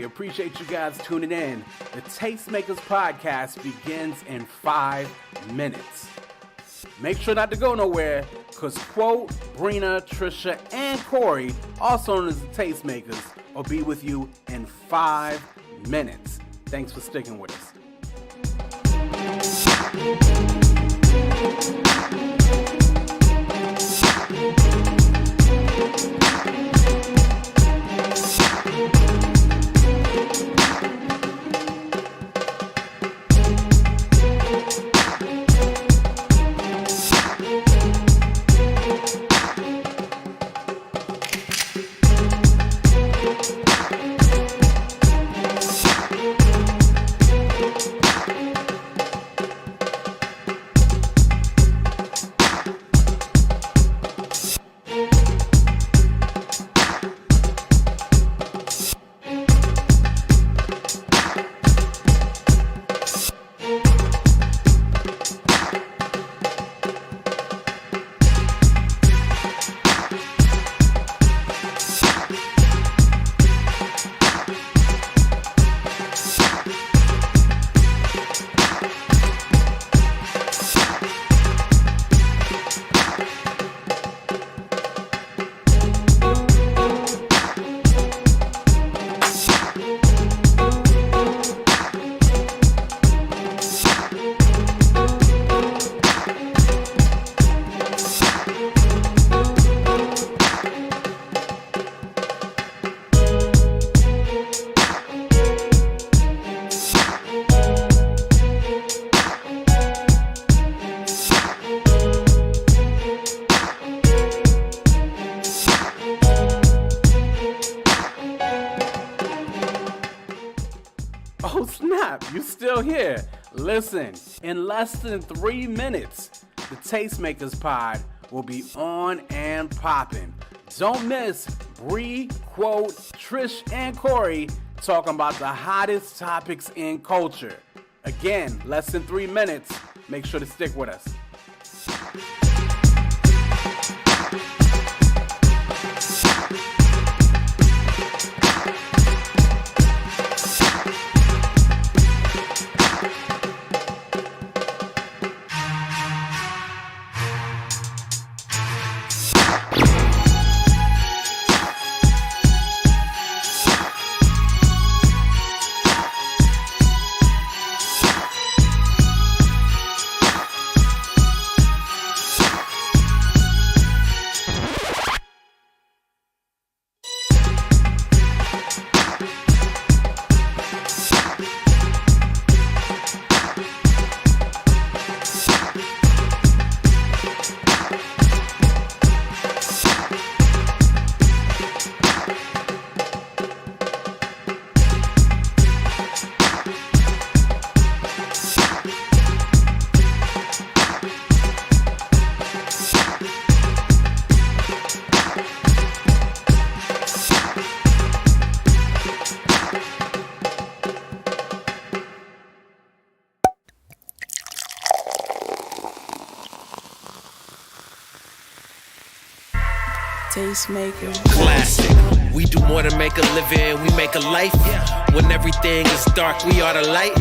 Appreciate you guys tuning in. The Tastemakers podcast begins in 5 minutes. Make sure not to go nowhere, because quote, Brina, Trisha, and Corey, also known as the Tastemakers, will be with you in 5 minutes. Thanks for sticking with us. Oh snap, you still here. Listen, in less than 3 minutes, the Tastemakers pod will be on and popping. Don't miss Bree, Quote, Trish, and Corey talking about the hottest topics in culture. Again, less than 3 minutes. Make sure to stick with us. Tastemakers. Classic. We do more than make a living, we make a life. When everything is dark, we are the light.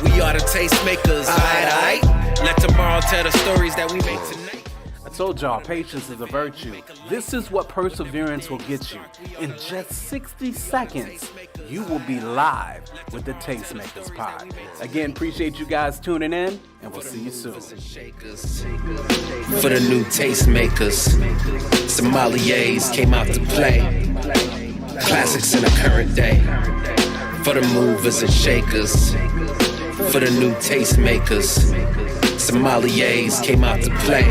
We are the tastemakers. Aight. Let tomorrow tell the stories that we make tonight. I told y'all, patience is a virtue. This is what perseverance will get you. In just 60 seconds, you will be live with the Tastemakers pod. Again, appreciate you guys tuning in, and we'll see you soon. For the new tastemakers, sommeliers came out to play. Classics in the current day. For the movers and shakers, for the new tastemakers, sommeliers came out to play.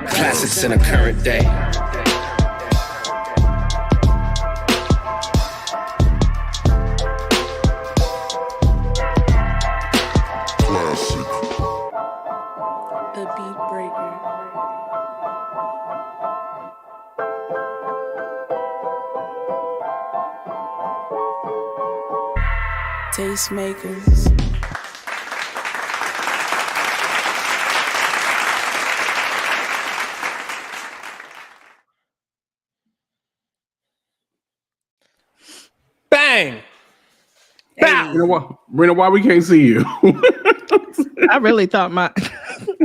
Classics in the current day. The beat breaker. Tastemakers. Bang! You know what, Brina? Why we can't see you? I really thought my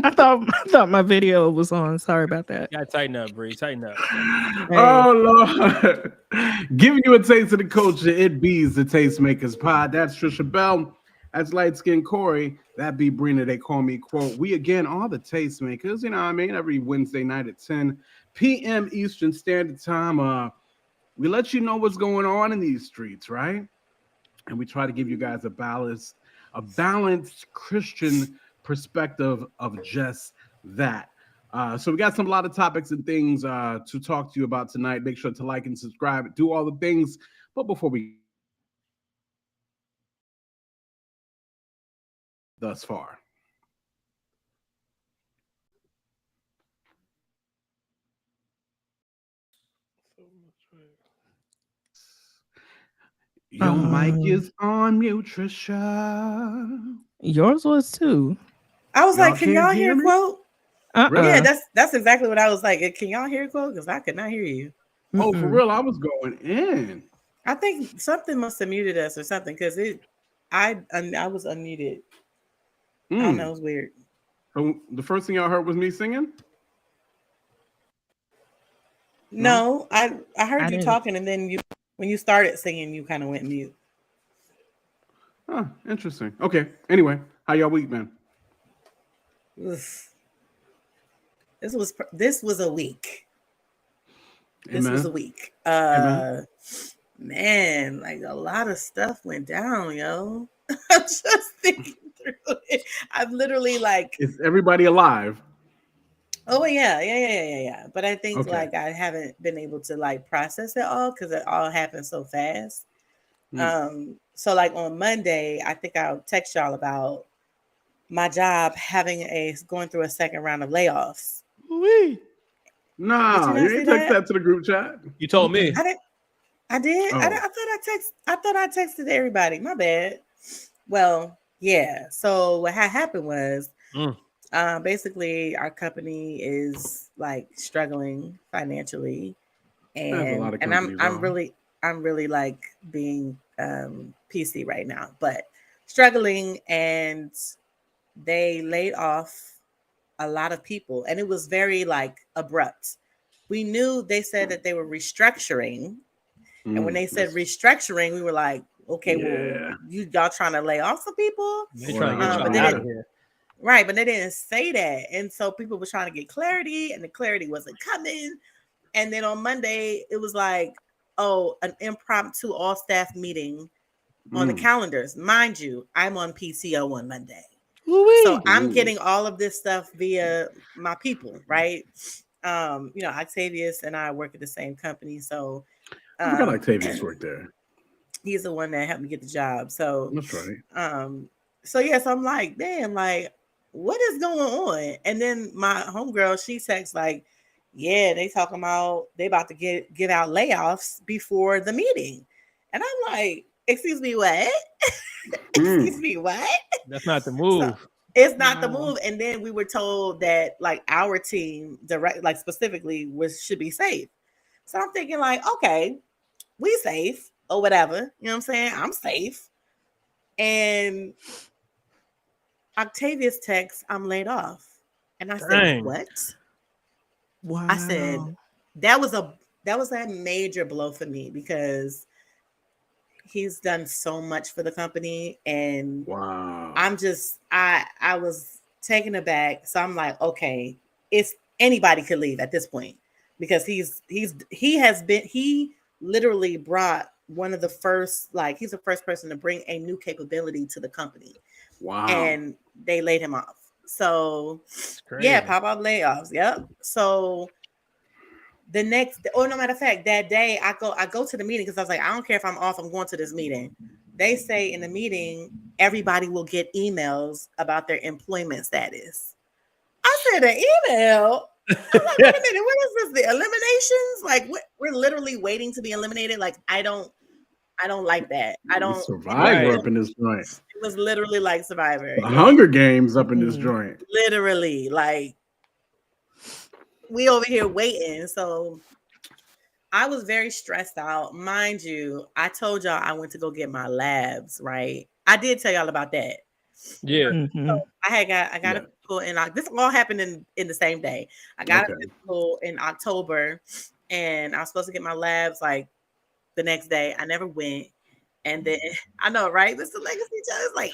I thought my video was on. Sorry about that. You gotta tighten up, Bree. Tighten up. Hey. Oh Lord. Giving you a taste of the culture, it bees the Tastemakers pod. That's Trisha Bell. That's light skinned Corey. That be Brina. They call me, quote, we again are the Tastemakers. You know what I mean? Every Wednesday night at 10 p.m. Eastern Standard Time. We let you know what's going on in these streets, right? And we try to give you guys a balanced Christian perspective of just that. So we got a lot of topics and things to talk to you about tonight. Make sure to like and subscribe, do all the things. But before we thus far. Your mic is on mute, Trisha. Yours was too. I was Y'all like, can y'all can't hear hear me? quote? Really? Yeah, that's exactly what I was like. Can y'all hear quote? Because I could not hear you. Oh, for real? I was going in. I think something must have muted us or something because I was unmuted. I don't know, it was weird. So the first thing y'all heard was me singing? No, I heard you didn't. talking, and then when you started singing, you kind of went mute. Oh, interesting. Okay. Anyway, how y'all week been? Oof. This was a week. This Amen. was a week. Man, like a lot of stuff went down, yo. I'm just thinking through it. I'm literally like, is everybody alive? oh yeah. But I think Okay. like I haven't been able to like process it all because it all happened so fast. So like on Monday, I think I'll text y'all about my job going through a second round of layoffs. Wee. Nah, you didn't text that to the group chat. You told me. I did. Oh. I thought I texted everybody. My bad. Well, yeah. So what had happened was, basically, our company is like struggling financially, and I'm really like being PC right now, but struggling, and they laid off a lot of people, and it was very like abrupt. We knew they said that they were restructuring. And when they said restructuring, we were like, okay, well, y'all trying to lay off some people? They're trying to get y'all out of here. Right, but they didn't say that. And so people were trying to get clarity, and the clarity wasn't coming. And then on Monday, it was like, oh, an impromptu all-staff meeting on the calendars. Mind you, I'm on PCO on Monday. So I'm getting all of this stuff via my people, right? Octavius and I work at the same company, so I forgot Octavius worked there. He's the one that helped me get the job. So that's right. So I'm like, damn, like, what is going on? And then my homegirl, she texts like, yeah, they talking about they about to give out layoffs before the meeting. And I'm like, excuse me, what? Excuse me, what? That's not the move. So, it's not the move. And then we were told that like our team specifically should be safe. So I'm thinking like, okay, we safe or whatever. You know what I'm saying? I'm safe. And Octavius texts, I'm laid off. And I said, what? Wow. I said, that was a major blow for me because he's done so much for the company. And I'm just, I was taken aback. So I'm like, okay, anybody could leave at this point. Because he literally brought one of the first, like he's the first person to bring a new capability to the company. Wow. And they laid him off. So yeah, pop up layoffs. Yep. So the next, no matter of fact, that day I go to the meeting because I was like, I don't care if I'm off, I'm going to this meeting. They say in the meeting, everybody will get emails about their employment status. I said, an email? I'm like, wait a minute, what is this? The eliminations? Like, we're literally waiting to be eliminated. Like, I don't like that. I don't. Survivor up in this joint. It was literally like Survivor. The Hunger Games up in this joint. Literally, like we over here waiting. So I was very stressed out. Mind you, I told y'all I went to go get my labs, right? I did tell y'all about that. Yeah. Mhm. I got a physical in this all happened in the same day. I got a physical in October, and I was supposed to get my labs like the next day. I never went. And then I know, right? Mr. Legacy just like,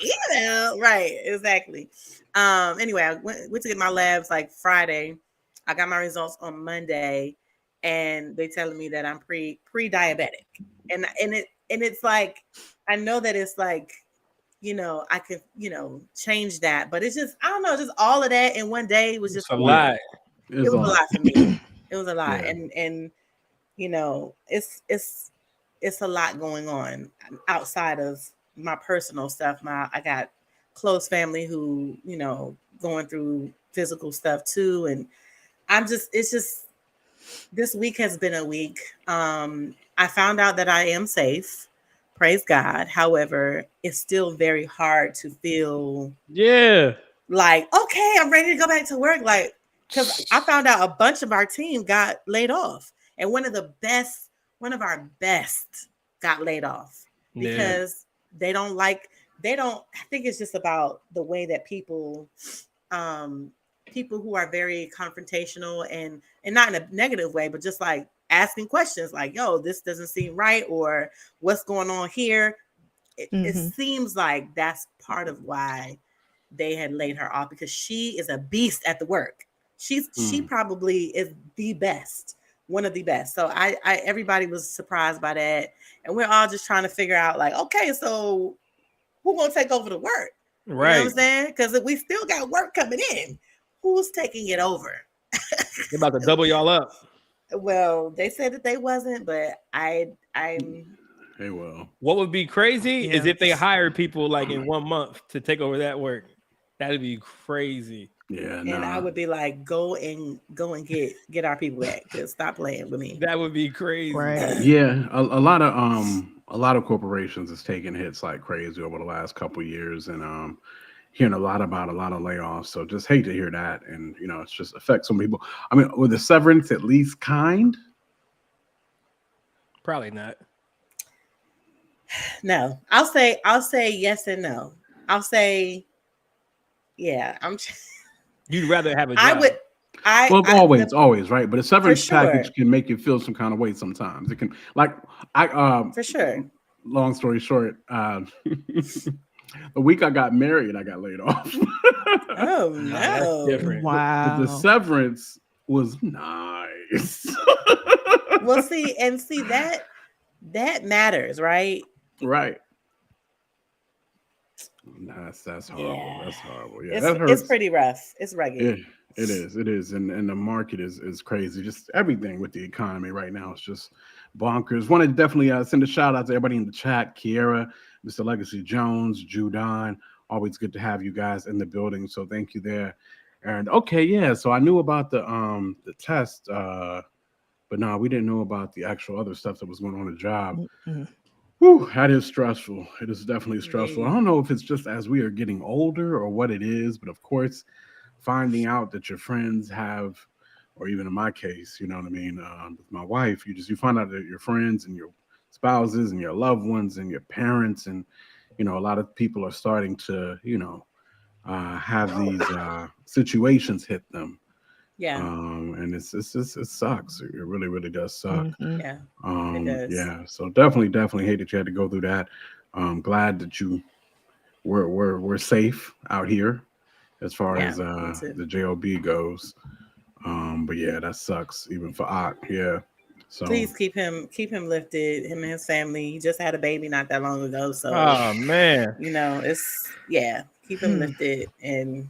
right, exactly. Anyway, I went to get my labs like Friday. I got my results on Monday, and they telling me that I'm pre-diabetic. And it's like, I know that it's like, I could, change that, but it's just, I don't know, just all of that in one day was just a lot. It was a lot for me. It was a lot. Yeah. And it's a lot going on outside of my personal stuff. I got close family who, going through physical stuff too. And it's just, this week has been a week. I found out that I am safe. Praise God. However, it's still very hard to feel like, okay, I'm ready to go back to work. Like, because I found out a bunch of our team got laid off. And one of our best got laid off because I think it's just about the way that people who are very confrontational and not in a negative way, but just like asking questions like, yo, this doesn't seem right, or what's going on here. It seems like that's part of why they had laid her off, because she is a beast at the work. She probably is the best, one of the best. So I everybody was surprised by that. And we're all just trying to figure out like, okay, so who gonna take over the work? Right. You know what I'm saying? Because we still got work coming in. Who's taking it over? They're about to double y'all up. Well, they said that they wasn't, but I'm They will. What would be crazy is if they hired people like in 1 month to take over that work. That'd be crazy. Yeah, and I would be like, go and get our people back. Just stop playing with me. That would be crazy. Right. Yeah, a lot of corporations is taking hits like crazy over the last couple of years, and hearing a lot of layoffs. So just hate to hear that, and it's just affects some people. I mean, with the severance at least kind? Probably not. No, I'll say yes and no. I'll say, yeah. You'd rather have a job. I would. Always, right? But a severance package can make you feel some kind of way sometimes. It can, like, for sure. Long story short, the week I got married, I got laid off. Oh no! That's different. Wow. But the severance was nice. Well, see that matters, right? Right. That's horrible. Yeah. That's horrible. Yeah, it's pretty rough. It's rugged. It is, and the market is crazy. Just everything with the economy right now is just bonkers. Want to definitely send a shout out to everybody in the chat: Kiera, Mr. Legacy Jones, Judon. Always good to have you guys in the building. So thank you there. And okay, yeah. So I knew about the test, but no, we didn't know about the actual other stuff that was going on in the job. Mm-hmm. Whew, that is stressful. It is definitely stressful. I don't know if it's just as we are getting older or what it is, but of course, finding out that your friends have, or even in my case, you know what I mean, with my wife, you find out that your friends and your spouses and your loved ones and your parents and, a lot of people are starting to, have these situations hit them. Yeah. And it sucks. It really, really does suck. Mm-hmm. Yeah. It does. Yeah. So definitely hate that you had to go through that. Glad that you were safe out here as far as the JOB goes. But yeah, that sucks even for Ock. Yeah. So please keep him lifted, him and his family. He just had a baby not that long ago. So man. Keep him lifted. And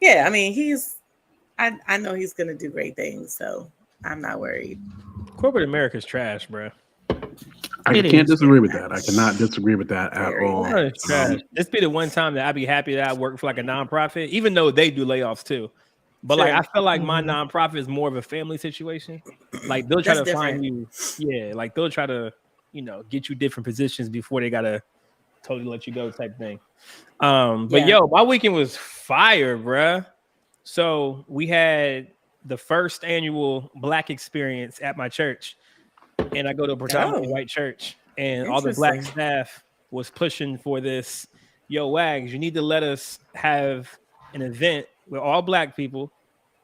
yeah, I mean I know he's gonna do great things, so I'm not worried. Corporate America's trash, bro. I can't disagree with that. I cannot disagree with that at all. Trash. This be the one time that I'd be happy that I work for like a nonprofit, even though they do layoffs too. But like I feel like my nonprofit is more of a family situation. Like they'll try to find you, like they'll try to, get you different positions before they gotta totally let you go type thing. But my weekend was fire, bruh. So we had the first annual Black experience at my church. and I go to a predominantly white church, and all the black staff was pushing for this. Yo, Wags, you need to let us have an event with all black people,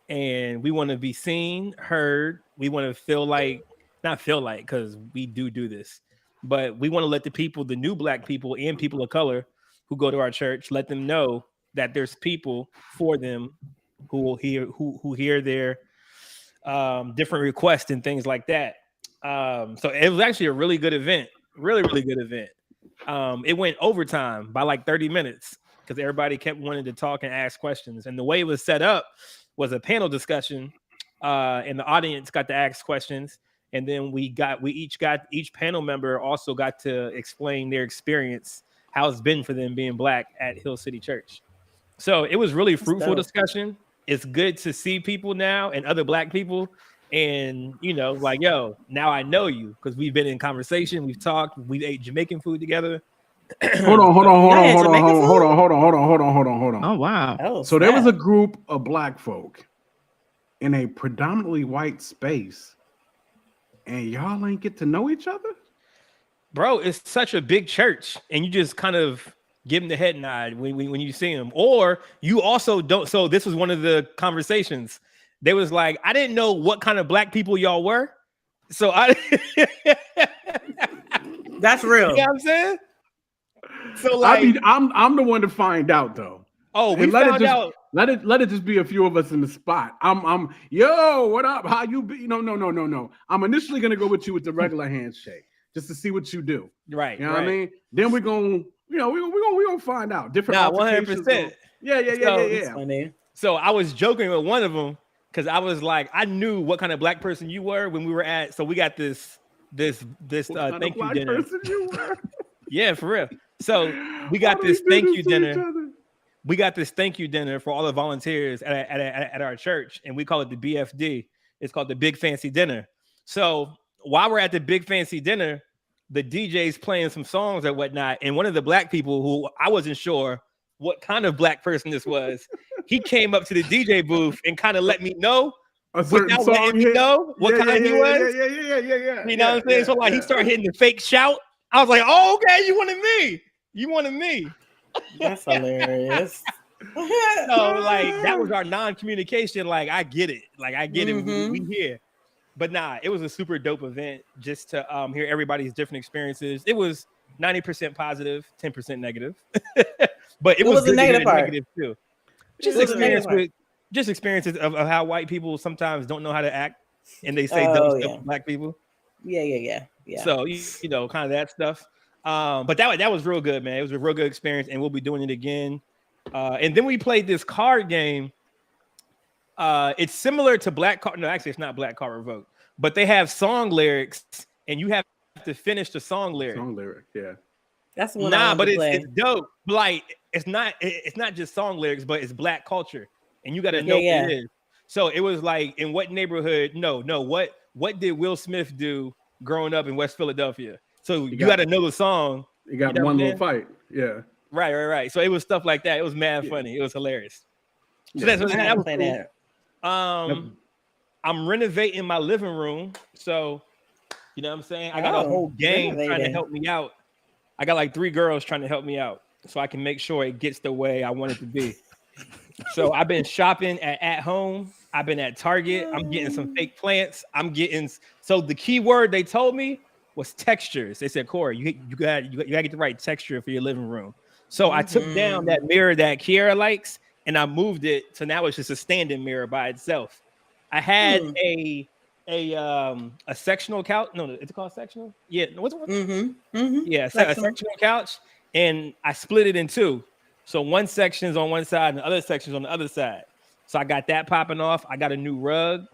and we want to be seen, heard. We want to feel like, not feel like, because we do this, but we want to let the people, the new black people and people of color who go to our church, let them know that there's people for them who will hear their different requests and things like that. So it was actually a really good event, really good event. It went overtime by like 30 minutes because everybody kept wanting to talk and ask questions. And the way it was set up was a panel discussion, and the audience got to ask questions. And then each panel member also got to explain their experience, how it's been for them being black at Hill City Church. So it was really fruitful discussion. It's good to see people now and other black people. And, like, yo, now I know you because we've been in conversation. We've talked. We ate Jamaican food together. Hold on. Oh, wow. Oh, so there was a group of black folk in a predominantly white space, and y'all ain't get to know each other? Bro, it's such a big church, and you just kind of give them the head nod when you see them. Or you also don't. So this was one of the conversations. They was like, I didn't know what kind of black people y'all were. So that's real. You know what I'm saying? So like, I mean, I'm the one to find out though. Oh, we found out. Let it just be a few of us in the spot. I'm yo, what up? How you be? No. I'm initially gonna go with you with the regular handshake just to see what you do. Right. You know what I mean? Then we're gonna, we're gonna find out different. 100%. Yeah. Funny. So I was joking with one of them because I was like, I knew what kind of black person you were when we were at. So we got this thank you dinner. You were? Yeah, for real. So we got this thank you dinner. We got this thank you dinner for all the volunteers at our church, and we call it the BFD. It's called the Big Fancy Dinner. So while we're at the Big Fancy Dinner, the DJ's playing some songs or whatnot, and one of the black people who I wasn't sure what kind of black person this was, he came up to the DJ booth and kind of let me know without letting me know what kind he was. Yeah. You know what I'm saying? So like he started hitting the fake shout. I was like, oh, okay, you wanted me. That's hilarious. So like that was our non-communication. Like I get it. We here. But nah, it was a super dope event just to hear everybody's different experiences. It was 90% positive, 10% negative. But it was the negative part. Negative too. Just experiences of how white people sometimes don't know how to act, and they say dumb stuff to black people. Yeah. So kind of that stuff. But that was real good, man. It was a real good experience, and we'll be doing it again. And then we played this card game. It's similar to Black Card. No, actually, it's not Black Card Revoke, but they have song lyrics, and you have to finish the song lyric. Yeah. That's one. But it's dope. Like it's not just song lyrics, but it's black culture, and you got to know what it is. So it was like, in what neighborhood? What did Will Smith do growing up in West Philadelphia? So you got to know the song. You got one little fight. Yeah. Right. So it was stuff like that. It was mad funny. It was hilarious. So that was cool. I'm renovating my living room. So, you know what I'm saying? I got a whole gang trying to help me out. I got like 3 girls trying to help me out so I can make sure it gets the way I want it to be. So I've been shopping at home. I've been at Target. I'm getting some fake plants. So the key word they told me was textures. They said, Corey, you got to get the right texture for your living room. So I took down that mirror that Kiara likes and I moved it. So now it's just a standing mirror by itself. I had a sectional couch. No, is it called sectional? Yeah. What's it? Yeah, a sectional couch. And I split it in 2. So one section is on one side and the other section is on the other side. So I got that popping off. I got a new rug.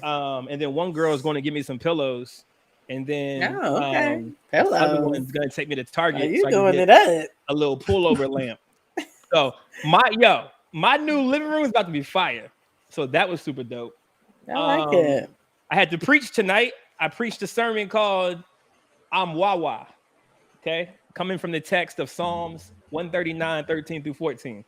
And then one girl is going to give me some pillows. And then the other one's going to take me to Target. You so doing it up? A little pullover lamp. So my new living room is about to be fire. So that was super dope. I like it. I had to preach tonight. I preached a sermon called I'm Wawa. Okay. Coming from the text of Psalms 139, 13 through 14.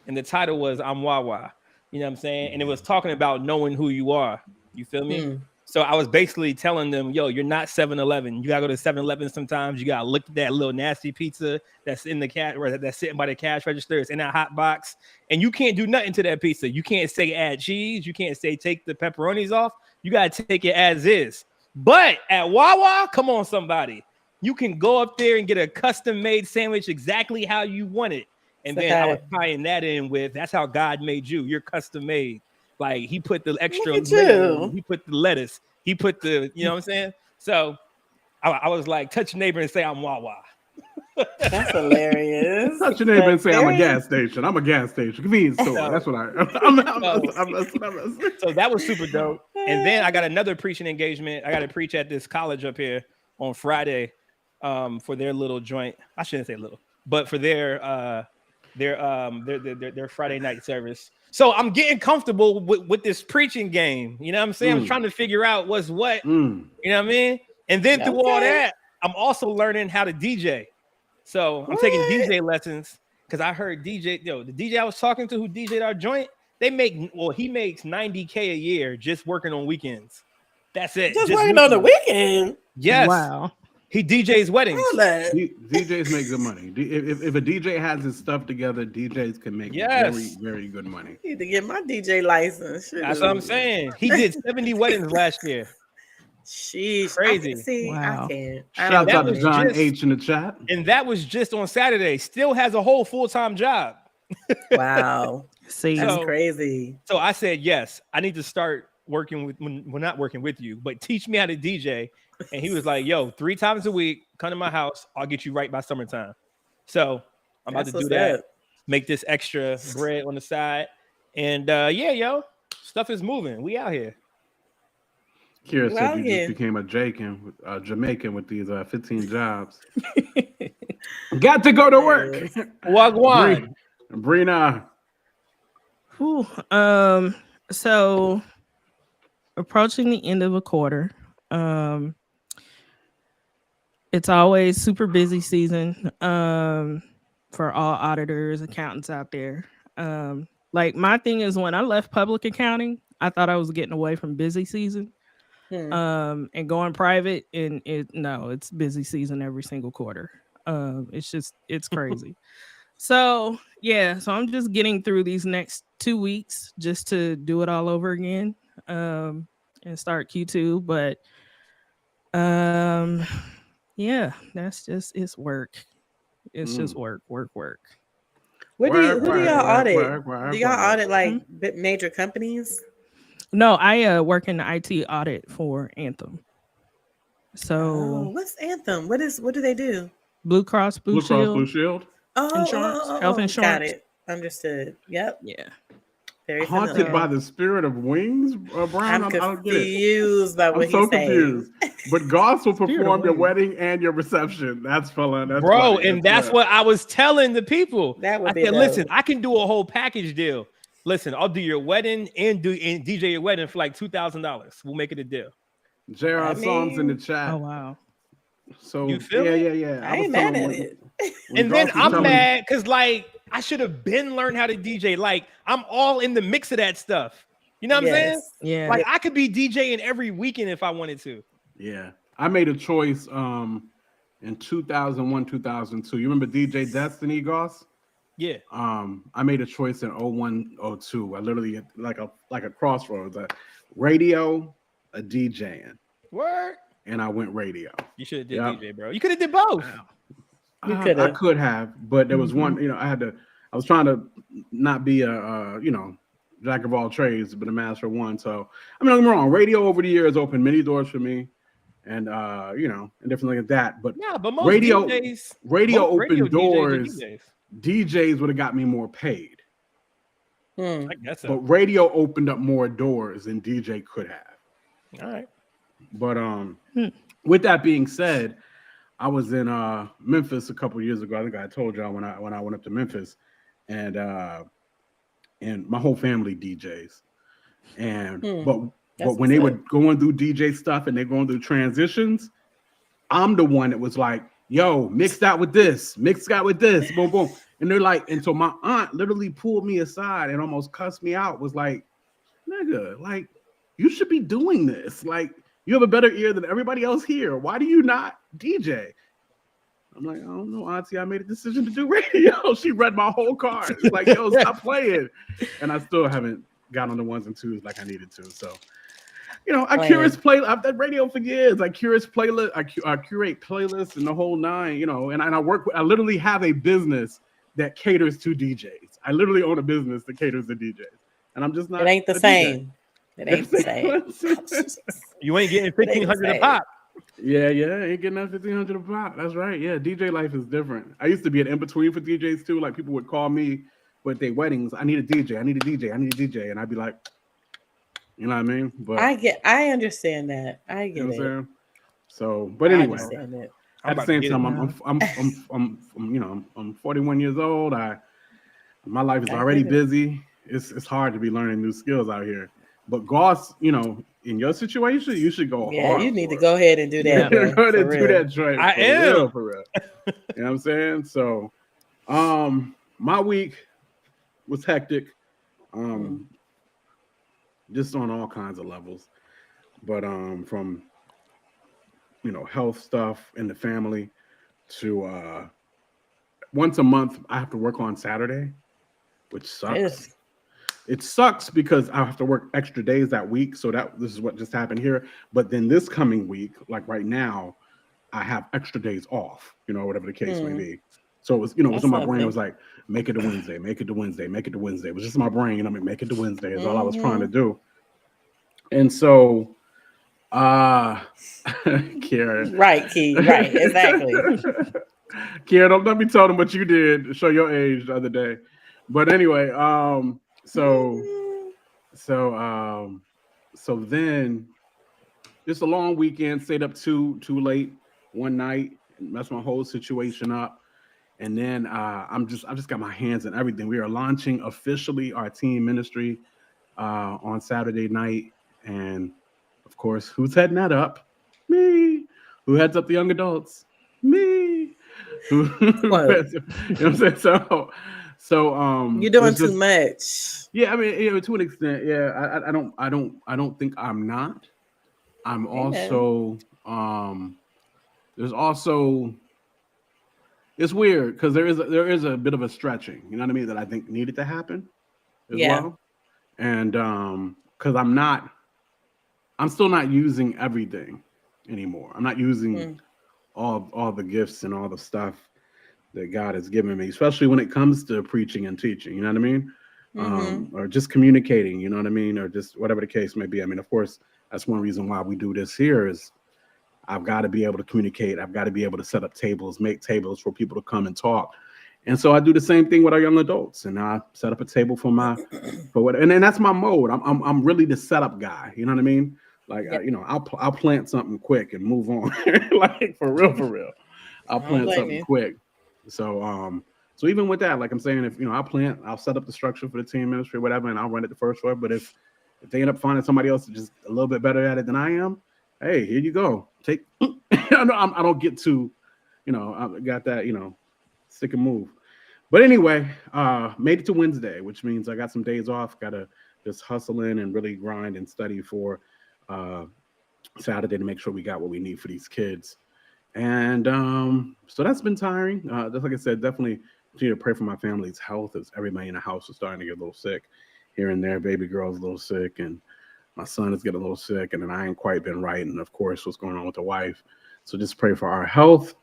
And the title was I'm Wawa. You know what I'm saying? And it was talking about knowing who you are. You feel me? So I was basically telling them, yo, you're not 7-Eleven. You gotta go to 7-Eleven sometimes. You gotta look at that little nasty pizza that's in the cash, or that's sitting by the cash register. It's in that hot box, and you can't do nothing to that pizza. You can't say add cheese. You can't say take the pepperonis off. You gotta take it as is. But at Wawa, come on, somebody, you can go up there and get a custom-made sandwich exactly how you want it. And then I was tying that in with that's how God made you. You're custom-made. Like he put the extra, he put the lettuce, he put the, you know what I'm saying? So I was like, touch your neighbor and say I'm Wawa. That's hilarious. Touch your neighbor and say I'm a gas station. I'm a gas station, convenience store. That's what So that was super dope. And then I got another preaching engagement. I got to preach at this college up here on Friday for their little joint. I shouldn't say little, but for their Friday night service. So I'm getting comfortable with this preaching game. You know what I'm saying? I'm trying to figure out what's what. You know what I mean? And then through all that, I'm also learning how to DJ. So I'm taking DJ lessons because I heard the DJ I was talking to who DJ'd our joint, he makes $90K a year just working on weekends. That's it. Just working on the weekend? Yes. Wow. He DJs weddings. DJs make good money. If a DJ has his stuff together, DJs can make very, very good money. I need to get my DJ license. That's what I'm saying. He did 70 weddings last year. Sheesh, crazy. I can't. Shout out to John H in the chat. And that was just on Saturday. Still has a whole full-time job. Wow. See, that's crazy. So I said, yes, I need to start working with, we're not working with you, but teach me how to DJ. And he was like, yo, 3 times a week, come to my house. I'll get you right by summertime. So I'm about to do that. Make this extra bread on the side. And stuff is moving. We out here. Kira said you just became a Jamaican with these 15 jobs. Got to go to work. Wagwan. Brina. So approaching the end of a quarter. It's always super busy season for all auditors, accountants out there. Like my thing is when I left public accounting, I thought I was getting away from busy season and going private. And it's busy season every single quarter. It's crazy. So I'm just getting through these next 2 weeks just to do it all over again and start Q2. But that's just work. It's just work. Who do y'all audit? Do y'all audit like major companies? No, I work in the IT audit for Anthem. So what's Anthem? What do they do? Blue Cross Blue Shield. Insurance, health insurance. Got it. Understood. Yep. Yeah. Very haunted familiar. by the spirit of wings, Brown. I'm confused by what he's saying. Confused. But Goss will perform your wedding and your reception. That's fun. That's bro, funny. and that's what I was telling the people. That would I said, listen, I can do a whole package deal. Listen, I'll do your wedding and DJ your wedding for like $2,000. We'll make it a deal. JR Psalms in the chat. Oh wow. So you feel me? Yeah. I ain't mad at it. And then I'm mad because like I should have been learned how to DJ. Like I'm all in the mix of that stuff. You know what I'm saying? Yeah. Like I could be DJing every weekend if I wanted to. Yeah. I made a choice in 2001, 2002. You remember DJ Destiny, Goss? Yeah. I made a choice in 01, 02. I literally like a crossroads. A radio, a DJing. Word. And I went radio. You should have did DJ, bro. You could have did both. Wow. I could have, but there was one, I was trying to not be a jack of all trades, but a master of one. So, I mean, don't get me wrong, radio over the years opened many doors for me and, and different like that. But most radio opened doors. DJs would have got me more paid. I guess so. But radio opened up more doors than DJ could have. All right. But with that being said, I was in Memphis a couple years ago. I think I told y'all when I went up to Memphis, and my whole family DJs, and but when they were going through DJ stuff and they're going through transitions, I'm the one that was like, "Yo, mix that with this, boom, boom," and they're like, and so my aunt literally pulled me aside and almost cussed me out. Was like, "Nigga, like you should be doing this, like." You have a better ear than everybody else here. Why do you not DJ? I'm like, I don't know, Auntie. I made a decision to do radio. She read my whole card. She's like, yo, stop playing. And I still haven't got on the ones and twos like I needed to. So, you know, I've done radio for years. I curate playlists and the whole nine, you know, and I literally have a business that caters to DJs. I literally own a business that caters to DJs. And I'm just not. It ain't the same. It ain't the same. You ain't getting 1,500 a pop. Yeah, ain't getting that 1,500 a pop. That's right. Yeah, DJ life is different. I used to be an in-between for DJs too. Like people would call me with their weddings. I need a DJ. And I'd be like, you know what I mean? But I understand that. I get it. So, but anyway, I at the same time, I'm 41 years old. My life is already busy. It's hard to be learning new skills out here. But Goss, you know, in your situation, you should go hard. Yeah, you need to go ahead and do that. Go ahead and do that joint. I am for real. You know what I'm saying? So, my week was hectic, just on all kinds of levels. But from health stuff in the family to once a month I have to work on Saturday, which sucks. Yes. It sucks because I have to work extra days that week. So this is what just happened here. But then this coming week, like right now, I have extra days off, whatever the case may be. So it was, it was in my brain. It was like, make it to Wednesday, make it to Wednesday, make it to Wednesday. It was just my brain. Make it to Wednesday is all I was trying to do. And so, Karen. Right, Key. Right, exactly. Karen, don't let me tell them what you did to show your age the other day. But anyway, so then just a long weekend, stayed up too late one night and messed my whole situation up. And then I just got my hands in everything. We are launching officially our teen ministry on Saturday night. And of course, who's heading that up? Me. Who heads up the young adults? Me. You know what I'm saying? So you're doing too much. Yeah, I mean, to an extent, yeah. I don't think I'm not. I'm also there's also, it's weird because there is a bit of a stretching, you know what I mean, that I think needed to happen as well. And because I'm still not using everything anymore. I'm not using all the gifts and all the stuff that God has given me, especially when it comes to preaching and teaching, you know what I mean? Or just communicating, you know what I mean? Or just whatever the case may be. I mean, of course, that's one reason why we do this here is I've got to be able to communicate. I've got to be able to set up tables, make tables for people to come and talk. And so I do the same thing with our young adults, and I set up a table and then that's my mode. I'm really the setup guy, you know what I mean? Like, I'll plant something quick and move on. Like for real. I'll plant something quick. So even with that, like I'm saying, if I'll set up the structure for the team ministry, whatever, and I'll run it the first way. But if they end up finding somebody else that's just a little bit better at it than I am, hey, here you go. Take. I don't get to, I got that, stick and move. But anyway, made it to Wednesday, which means I got some days off. Got to just hustle in and really grind and study for Saturday to make sure we got what we need for these kids. And so that's been tiring. Just like I said, definitely continue to pray for my family's health as everybody in the house is starting to get a little sick here and there. Baby girl's a little sick, and my son is getting a little sick, and then I ain't quite been right. And of course, what's going on with the wife. So just pray for our health,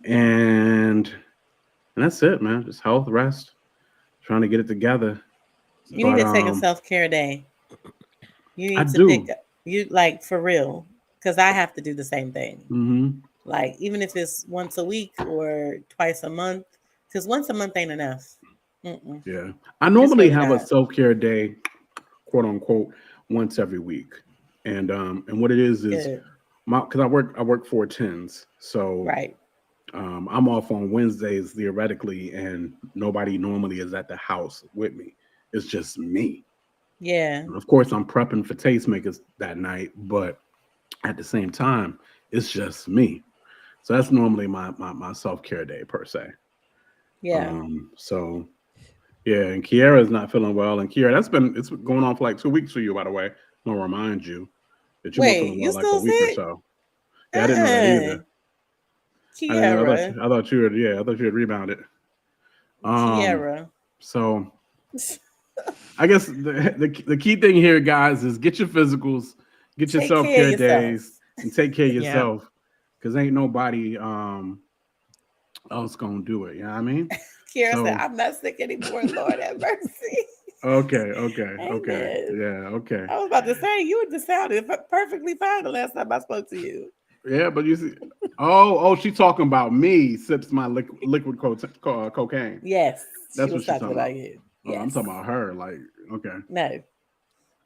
and that's it, man. Just health, rest, trying to get it together. You need to take a self-care day. You need to pick up, like for real, because I have to do the same thing. Like, even if it's once a week or twice a month, because once a month ain't enough. Yeah. I normally have a self-care day, quote unquote, once every week. And what it is because I work 4/10s. So right. I'm off on Wednesdays theoretically, and nobody normally is at the house with me. It's just me. Yeah. And of course, I'm prepping for Tastemakers that night, but at the same time, it's just me. So that's normally my self-care day per se. Yeah. So yeah, and Kiara's not feeling well. And Kiara, it's been going on for like 2 weeks for you, by the way. I'm gonna remind you. that you Wait, were feeling you well like a still week or sick? so. Yeah, I didn't know that either. Kiara. I thought you had rebounded. Kiara. So I guess the key thing here, guys, is get your physicals, get your self-care days, and take care of yourself. Because ain't nobody else gonna do it. You know what I mean? Kiara said, I'm not sick anymore, Lord have mercy. Okay. Amen. Yeah, okay. I was about to say, you just sounded perfectly fine the last time I spoke to you. Yeah, but you see, she talking about me sips my liquid cocaine. Yes, that's she was what she's talking about you. Yes. I'm talking about her. Like, okay. No,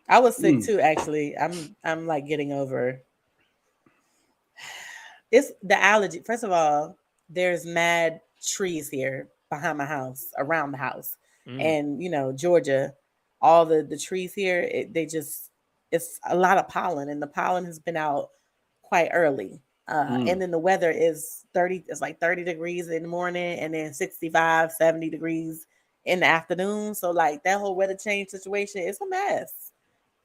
I was sick too. Actually, I'm like getting over. It's the allergy. First of all, there's mad trees here behind my house, around the house, and Georgia, all the trees here, it's a lot of pollen, and the pollen has been out quite early. And then the weather is 30. It's like 30 degrees in the morning, and then 65, 70 degrees in the afternoon. So like that whole weather change situation, it's a mess.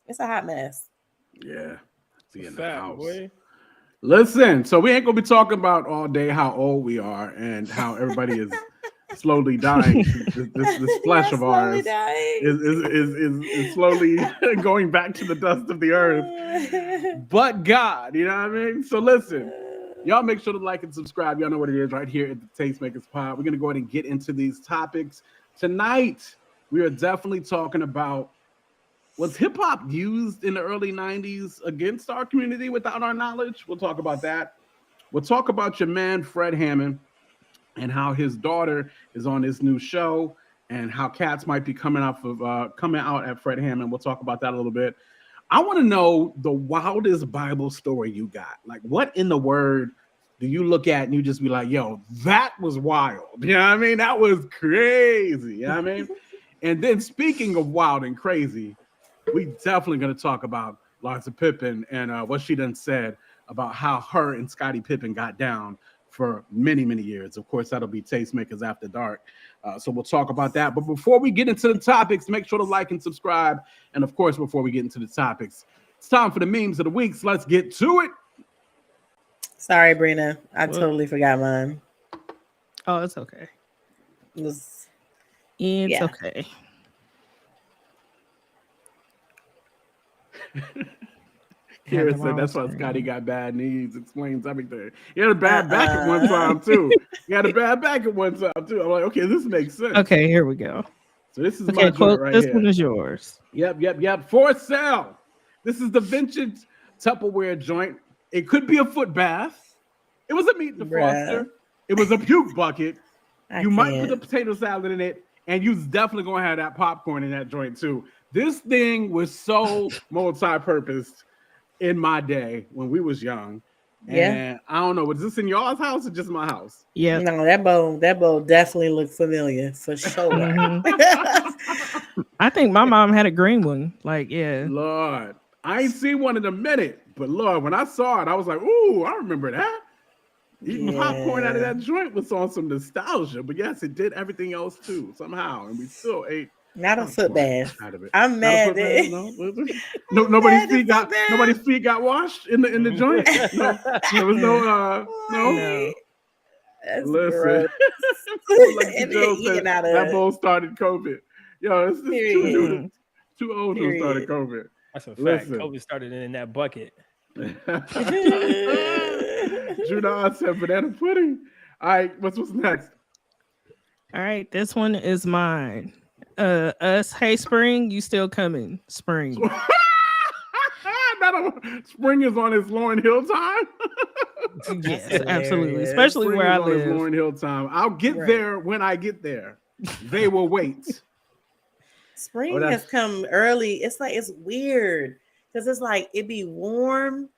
It's a hot mess. Yeah, see in the house. Boy. Listen, so we ain't gonna be talking about all day how old we are and how everybody is slowly dying. This flesh of ours is slowly going back to the dust of the earth. But God, you know what I mean? So listen, y'all make sure to like and subscribe. Y'all know what it is right here at the Tastemakers Pod. We're gonna go ahead and get into these topics tonight. We are definitely talking about, was hip hop used in the early 90s against our community without our knowledge? We'll talk about that. We'll talk about your man, Fred Hammond, and how his daughter is on this new show and how cats might be coming out at Fred Hammond. We'll talk about that a little bit. I want to know the wildest Bible story you got. Like, what in the word do you look at and you just be like, yo, that was wild. You know what I mean? That was crazy. You know what I mean? And then speaking of wild and crazy, we definitely going to talk about Larsa Pippen and what she done said about how her and Scottie Pippen got down for many, many years. Of course, that'll be Tastemakers After Dark. So we'll talk about that. But before we get into the topics, make sure to like and subscribe. And of course, before we get into the topics, it's time for the memes of the week. So let's get to it. Sorry, Brina. I totally forgot mine. Oh, it's okay. It's okay. Kira said that's why Scottie got bad knees. Explains everything. He had a bad back at one time too. I'm like, okay, this makes sense. Okay, here we go. So this is my joint right this here. This one is yours. Yep. For sale. This is the vintage Tupperware joint. It could be a foot bath. It was a meat defroster. It was a puke bucket. You might put a potato salad in it, and you're definitely gonna have that popcorn in that joint too. This thing was so multi-purposed in my day when we was young. And I don't know, was this in y'all's house or just my house? Yeah. No, that bowl definitely looked familiar for sure. I think my mom had a green one. Like, yeah. Lord, I ain't seen one in a minute, but Lord, when I saw it, I was like, ooh, I remember that. Eating popcorn out of that joint was on some nostalgia, but yes, it did everything else too somehow, and we still ate. Not a foot bath. I'm mad. Nobody's feet got washed in the joint. No, there was no. That's listen. Like Joe said, that bowl started COVID. Yo, it's too old to started COVID. That's a fact. COVID started in that bucket. Juna said banana pudding. All right, what's next? All right, this one is mine. Hey spring, you still coming? Spring. Spring is on its Lauryn Hill time. Yes, absolutely. Especially spring where I live. Lauryn Hill time. I'll get there when I get there. They will wait. Spring has come early. It's like it's weird because it's like it be warm,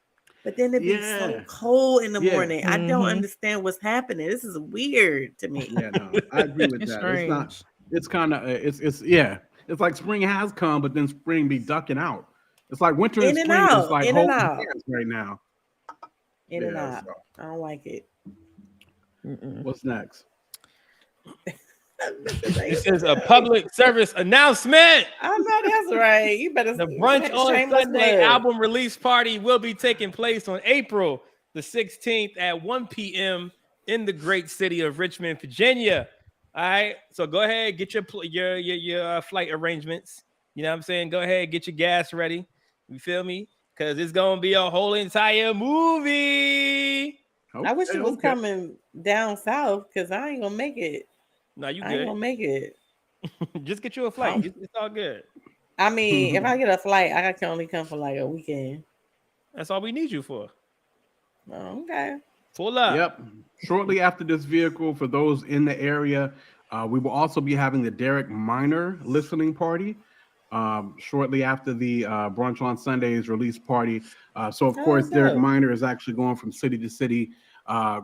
but then it be so cold in the morning. I don't understand what's happening. This is weird to me. Yeah, no, I agree with that. Strange. It's not. It's kind of it's like spring has come, but then spring be ducking out. It's like winter and spring is like holding hands right now. In and out. So. I don't like it. What's next? This is a public service announcement. I know that's right. You better. The Brunch on Sunday album release party will be taking place on April the 16th at 1 p.m. in the great city of Richmond, Virginia. All right, so go ahead, get your flight arrangements. You know what I'm saying? Go ahead, get your gas ready. You feel me? Because it's gonna be a whole entire movie. I wish it was coming down south because I ain't gonna make it. No, you good. I ain't gonna make it. Just get you a flight. It's all good. I mean, if I get a flight, I can only come for like a weekend. That's all we need you for. Oh, okay. Pull up. Yep. Shortly after this vehicle, for those in the area, we will also be having the Derek Minor listening party. Shortly after the Brunch on Sundays release party. So of course, Derek Minor is actually going from city to city,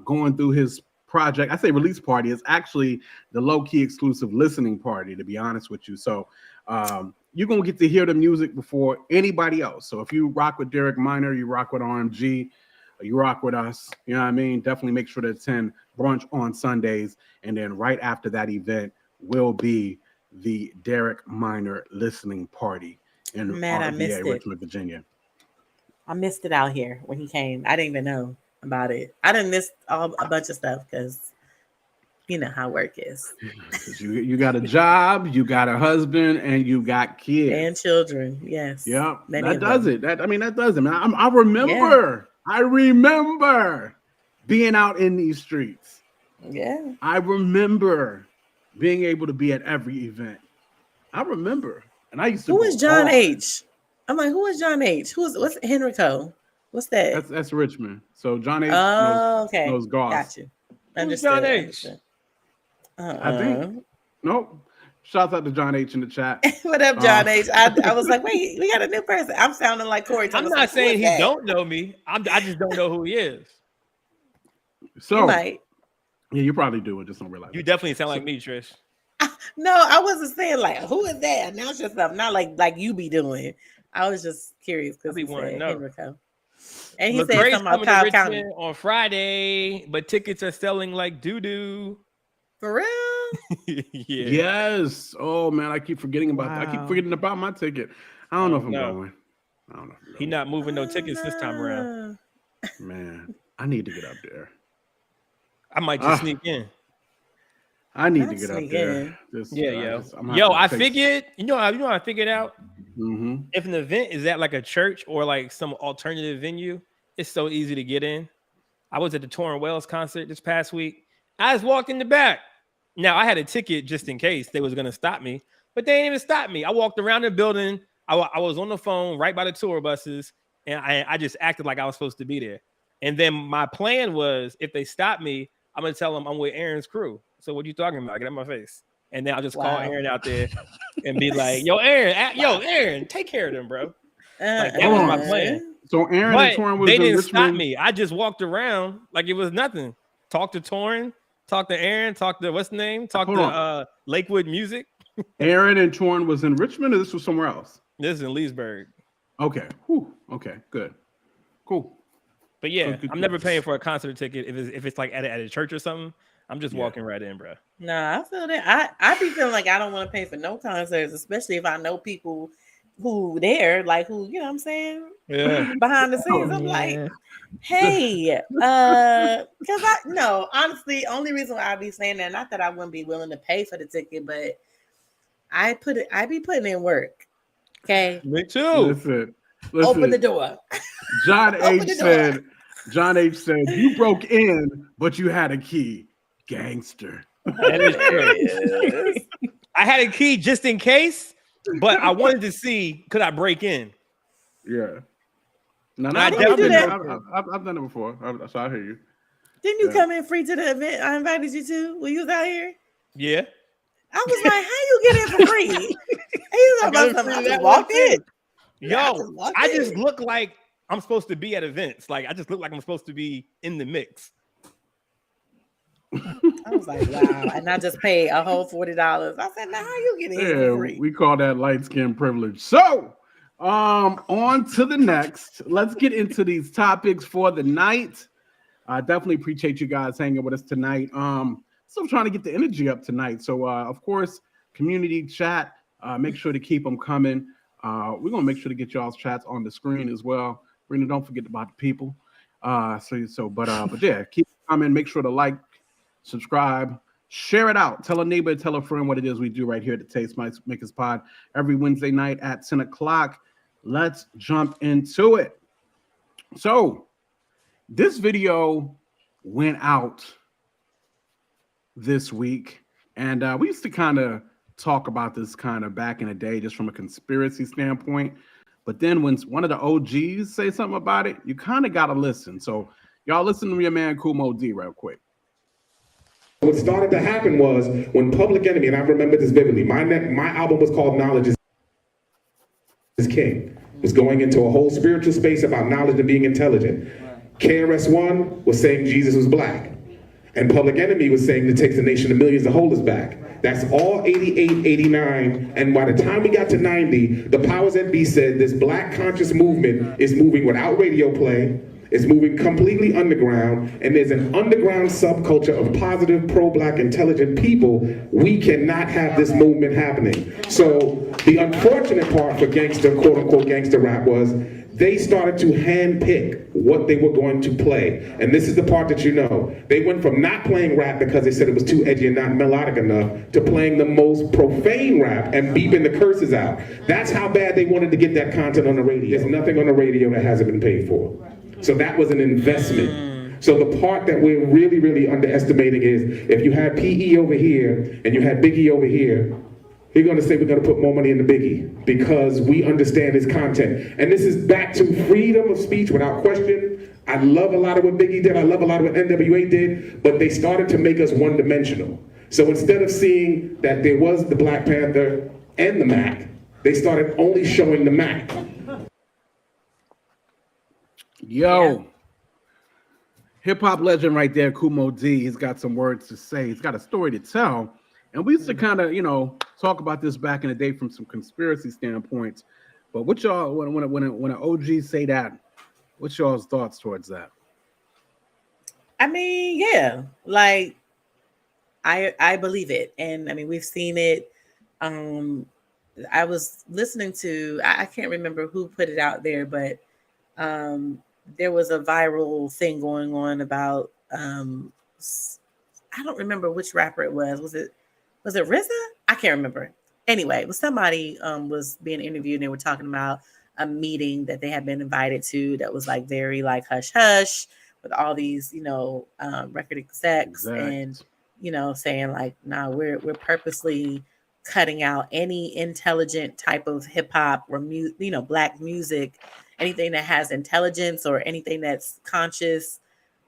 going through his project. I say release party. It's actually the low-key exclusive listening party, to be honest with you. So you're going to get to hear the music before anybody else. So if you rock with Derek Minor, you rock with RMG, you rock with us, you know what I mean? Definitely make sure to attend Brunch on Sundays. And then right after that event will be the Derek Minor listening party in RVA, Richmond, Virginia. I missed it out here when he came. I didn't even know about it. I didn't miss a bunch of stuff because you know how work is. you got a job, you got a husband, and you got kids and children. Yes. Yeah, that does it. That does it. Man, I remember. Yeah. I remember being out in these streets. Yeah. I remember being able to be at every event. I remember. And I used to. Who is John H? I'm like, who is John H? What's Henrico? What's that? That's Richmond. So John H knows Goss. Got you. Who's John H? I think. Nope. Shouts out to John H in the chat. What up, John H? I was like, wait, we got a new person. I'm sounding like Corey. I'm not saying he don't know me. I just don't know who he is. So you might. Yeah, you probably do. Just don't realize. You definitely sound like me, Trish. No, I wasn't saying like who is that. Announce yourself, not like you be doing. I was just curious because he said Henrico. And he said something about Cobb County on Friday, but tickets are selling like doo-doo. For real? Yeah. Yes. Oh man, I keep forgetting about that. I keep forgetting about my ticket. I don't know if I'm going. I don't know. He's not moving no tickets this time around. Man, I need to get up there. I might just sneak in. I need to get up there. I figured, you know, I figured out if an event is at like a church or like some alternative venue, it's so easy to get in. I was at the Torrin Wells concert this past week. I just walked in the back. Now I had a ticket just in case they was gonna stop me, but they didn't even stop me. I walked around the building. I was on the phone right by the tour buses, and I just acted like I was supposed to be there. And then my plan was, if they stop me, I'm gonna tell them I'm with Aaron's crew. So what you talking about? Get out my face. And then I'll just call Aaron out there and be like, Aaron, take care of them, bro. Like that was my plan. So Aaron and Torrin was they didn't stop me. I just walked around like it was nothing. Talked to Torrin, talked to Aaron, talked to what's the name? Talked to Lakewood Music. Aaron and Torrin was in Richmond, or this was somewhere else? This is in Leesburg. Okay. Whew. Okay, good. Cool. But yeah, I'm never paying for a concert ticket if it's like at a church or something. I'm just walking right in, bro. Nah, I feel that. I be feeling like I don't want to pay for no concerts, especially if I know people who there, like who, you know what I'm saying? Yeah. Behind the scenes. I'm like, hey, honestly, only reason why I be saying that, not that I wouldn't be willing to pay for the ticket, but I be putting in work. Okay. Me too. Listen. Open the door. John H said, you broke in, but you had a key. Gangster. That is true. I had a key just in case, but I wanted to see, could I break in? Yeah. No, I've done it before. So I hear you. Didn't you come in free to the event I invited you to when you was out here? Yeah. I was like, how you get in for free? I just walked in. I just look like I'm supposed to be at events. Like I just look like I'm supposed to be in the mix. I was like, wow. And I just paid a whole $40. I said, now how you get in for free? We call that light skin privilege. So on to the next. Let's get into these topics for the night. I definitely appreciate you guys hanging with us tonight. still trying to get the energy up tonight. So, of course, community chat, make sure to keep them coming. We're going to make sure to get y'all's chats on the screen as well. Brina, don't forget about the people. But yeah, keep coming. Make sure to like, subscribe, share it out. Tell a neighbor, tell a friend what it is we do right here at the Tastemakers Pod every Wednesday night at 10 o'clock. Let's jump into it. So this video went out this week, and we used to kind of talk about this kind of back in the day just from a conspiracy standpoint. But then when one of the OGs say something about it, you kind of got to listen. So y'all listen to your man Kumo D real quick. What started to happen was when Public Enemy, and I remember this vividly, my album was called Knowledge is King. It was going into a whole spiritual space about knowledge and being intelligent. KRS-One was saying Jesus was black. And Public Enemy was saying it takes a nation of millions to hold us back. That's all 88, 89, and by the time we got to 90, the powers that be said this black conscious movement is moving without radio play, it's moving completely underground, and there's an underground subculture of positive, pro-black, intelligent people. We cannot have this movement happening. So the unfortunate part for gangster, quote-unquote gangster rap was they started to handpick what they were going to play. And this is the part that you know. They went from not playing rap because they said it was too edgy and not melodic enough to playing the most profane rap and beeping the curses out. That's how bad they wanted to get that content on the radio. There's nothing on the radio that hasn't been paid for. So that was an investment. So the part that we're really, really underestimating is if you had PE over here and you had Biggie over here, you're going to say we're going to put more money into Biggie because we understand his content. And this is back to freedom of speech without question. I love a lot of what Biggie did. I love a lot of what NWA did, but they started to make us one-dimensional. So instead of seeing that there was the Black Panther and the Mac, they started only showing the Mac. Yo, hip-hop legend right there, Kumo D. He's got some words to say. He's got a story to tell. And we used to kind of, talk about this back in the day from some conspiracy standpoints. But what y'all, when an OG say that, what's y'all's thoughts towards that? I mean, yeah, like I believe it, and I mean we've seen it. I was listening to, I can't remember who put it out there, but there was a viral thing going on about I don't remember which rapper it was. Was it RZA? I can't remember. Anyway, it was somebody was being interviewed and they were talking about a meeting that they had been invited to that was like very like hush hush with all these, record execs and, saying like, no, we're purposely cutting out any intelligent type of hip hop or black music, anything that has intelligence or anything that's conscious,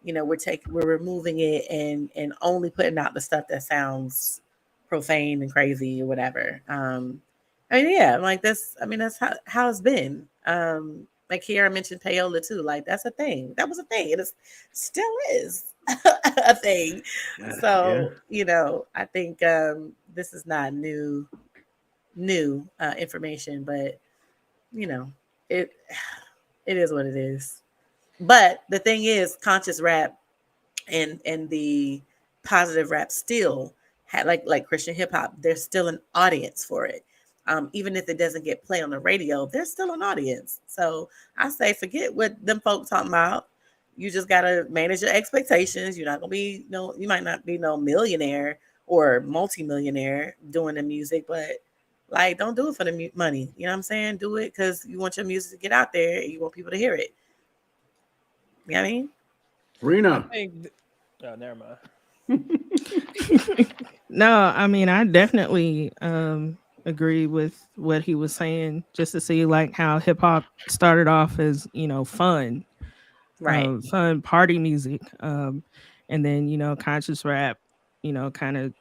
we're removing it and only putting out the stuff that sounds profane and crazy or whatever. That's how it's been. Like Kiara mentioned payola too. Like that's a thing. That was a thing. It still is a thing. So I think this is not new information, but it is what it is. But the thing is, conscious rap and the positive rap still had like Christian hip hop. There's still an audience for it. Even if it doesn't get play on the radio, there's still an audience. So I say, forget what them folks talking about. You just gotta manage your expectations. You're not gonna be you might not be no millionaire or multi-millionaire doing the music, but like don't do it for the money. You know what I'm saying? Do it because you want your music to get out there and you want people to hear it. You know what I mean? Brina. Oh, never mind. No, I mean I definitely agree with what he was saying, just to see like how hip hop started off as fun, right? Fun party music, and then conscious rap kind of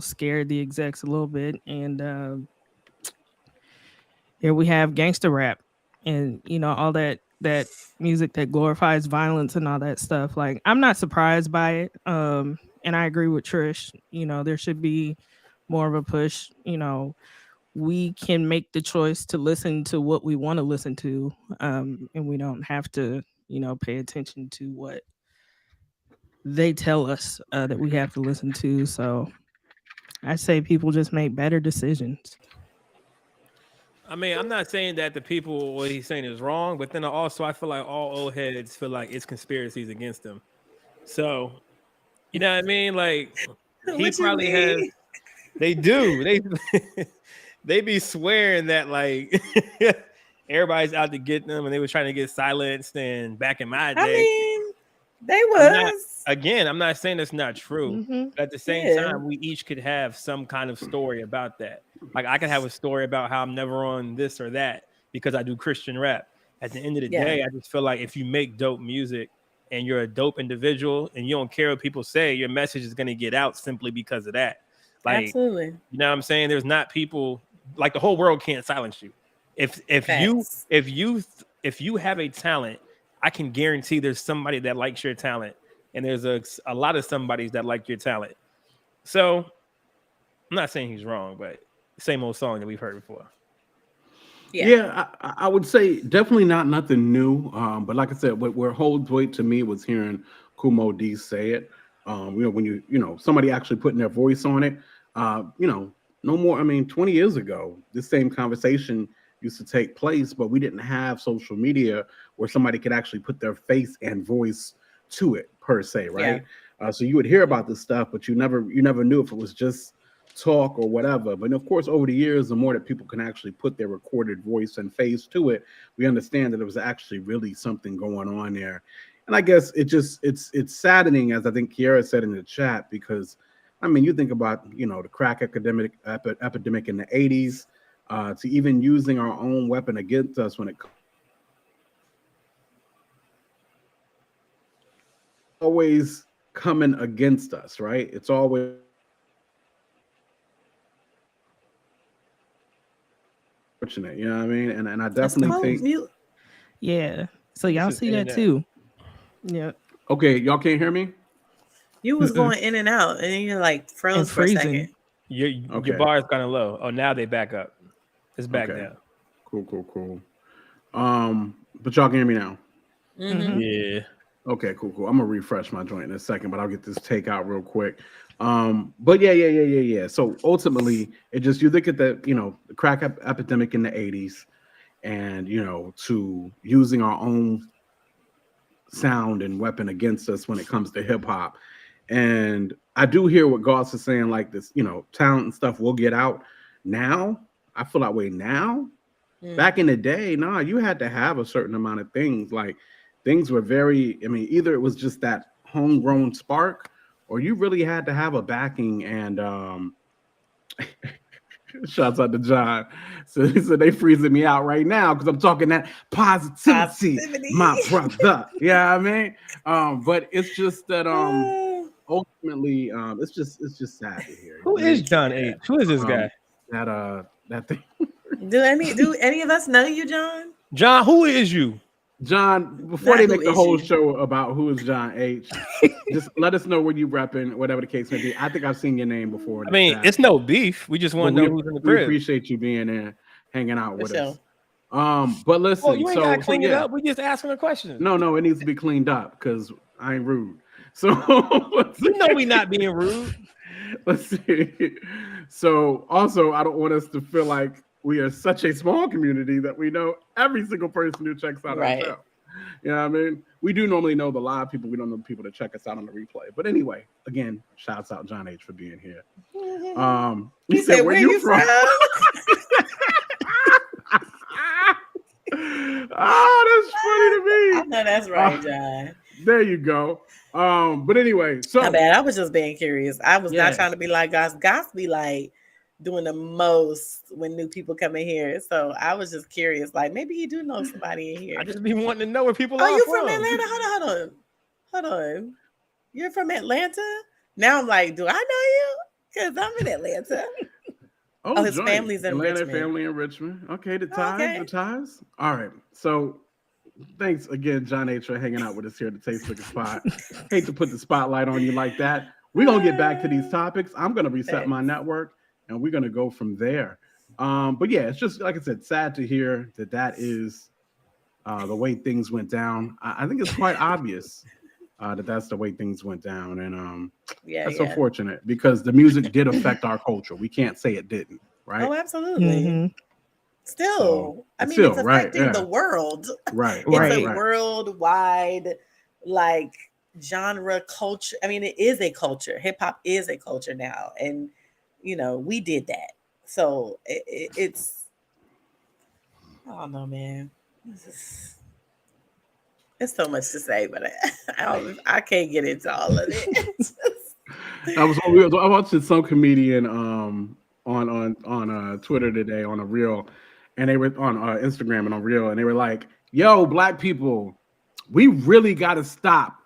scared the execs a little bit, and here we have gangster rap and all that music that glorifies violence and all that stuff. Like I'm not surprised by it, and I agree with Trish. There should be more of a push. We can make the choice to listen to what we want to listen to, and we don't have to pay attention to what they tell us that we have to listen to. So I say people just make better decisions. I mean, I'm not saying that the people what he's saying is wrong, but then also I feel like all old heads feel like it's conspiracies against them. So, you know what I mean? Like he What you probably has. mean? They do. They be swearing that like everybody's out to get them, and they were trying to get silenced. And back in my day, I mean, they was. I'm not saying it's not true. Mm-hmm. But at the same time, we each could have some kind of story about that. Like I could have a story about how I'm never on this or that because I do Christian rap. At the end of the day, I just feel like if you make dope music and you're a dope individual and you don't care what people say, your message is going to get out simply because of that. Like, absolutely. You know what I'm saying? There's not people like the whole world can't silence you. If you have a talent, I can guarantee there's somebody that likes your talent, and there's a lot of somebodies that like your talent. So I'm not saying he's wrong, but same old song that we've heard before. Yeah, I would say definitely nothing new. But like I said, what holds weight to me was hearing Kumo D say it. When somebody actually putting their voice on it. No more. I mean, 20 years ago, this same conversation used to take place, but we didn't have social media where somebody could actually put their face and voice to it per se, right? Yeah. So you would hear about this stuff, but you never knew if it was just talk or whatever. But of course, over the years, the more that people can actually put their recorded voice and face to it, we understand that it was actually really something going on there. And I guess it's saddening, as I think Kiara said in the chat, because I mean, you think about the crack epidemic in the 80s, to even using our own weapon against us when it always coming against us, right? It's always fortunate, you know what I mean? And I definitely think yeah. So y'all see that too. Yeah. Okay, y'all can't hear me? You was going in and out, and then you're like froze for a second. Your bar is kind of low. Oh, now they back up. It's back down. Cool. But y'all can hear me now? Mm-hmm. Yeah. Okay, cool. I'm gonna refresh my joint in a second, but I'll get this take out real quick. But yeah. So ultimately, it just you look at the crack epidemic in the 80s, and to using our own sound and weapon against us when it comes to hip hop. And I do hear what Goss is saying, like this, talent and stuff will get out. Now, I feel that way now. Back in the day, you had to have a certain amount of things. Like things were either it was just that homegrown spark, or you really had to have a backing. And shouts out to John. So they freezing me out right now because I'm talking that positivity, my brother. Yeah, I mean, but it's just that ultimately, it's just sad to hear. Who is John H? Who is this guy? That thing. Do any of us know you, John? John, who is you? John, before they make the whole show about who is John H, just let us know where you repping, whatever the case may be. I think I've seen your name before. I mean, it's no beef. We just want to know who's in the crib. We appreciate you being there, hanging out with us. But listen, you ain't gotta clean it up. We just asking a question. No, it needs to be cleaned up because I ain't rude. So we not being rude. Let's see. So also, I don't want us to feel like we are such a small community that we know every single person who checks out our show. You know what I mean? We do normally know the live people. We don't know the people that check us out on the replay. But anyway, again, shouts out John H for being here. He said, where you from? Oh, that's funny to me. I know that's right, John. There you go. But anyway, so my bad. I was just being curious. I was not trying to be like Goss. Goss be like doing the most when new people come in here. So I was just curious. Like maybe you do know somebody in here. I just be wanting to know where people are. Oh, you from Atlanta? Hold on. You're from Atlanta? Now I'm like, do I know you? Because I'm in Atlanta. Oh, his family's in Atlanta Richmond. Family in Richmond. Okay, the ties. All right. So thanks again, John H, for hanging out with us here at the Tastemakerspod. Hate to put the spotlight on you like that. We're gonna get back to these topics. I'm gonna reset my network and we're gonna go from there. But yeah, it's just like I said, sad to hear that is the way things went down. I think it's quite obvious that's the way things went down, and that's yeah. unfortunate because the music did affect our culture. We can't say it didn't, right? Oh, absolutely. Still, So, I mean, still, it's affecting the world. Right. It's Right. a worldwide like genre culture. I mean, it is a culture. Hip hop is a culture now, and you know, we did that. So it's I don't know, man. It's so much to say, but I can't get into all of it. I was watching some comedian on Twitter today on a reel, and they were on Instagram and on reel, and they were like, "Yo, black people, we really got to stop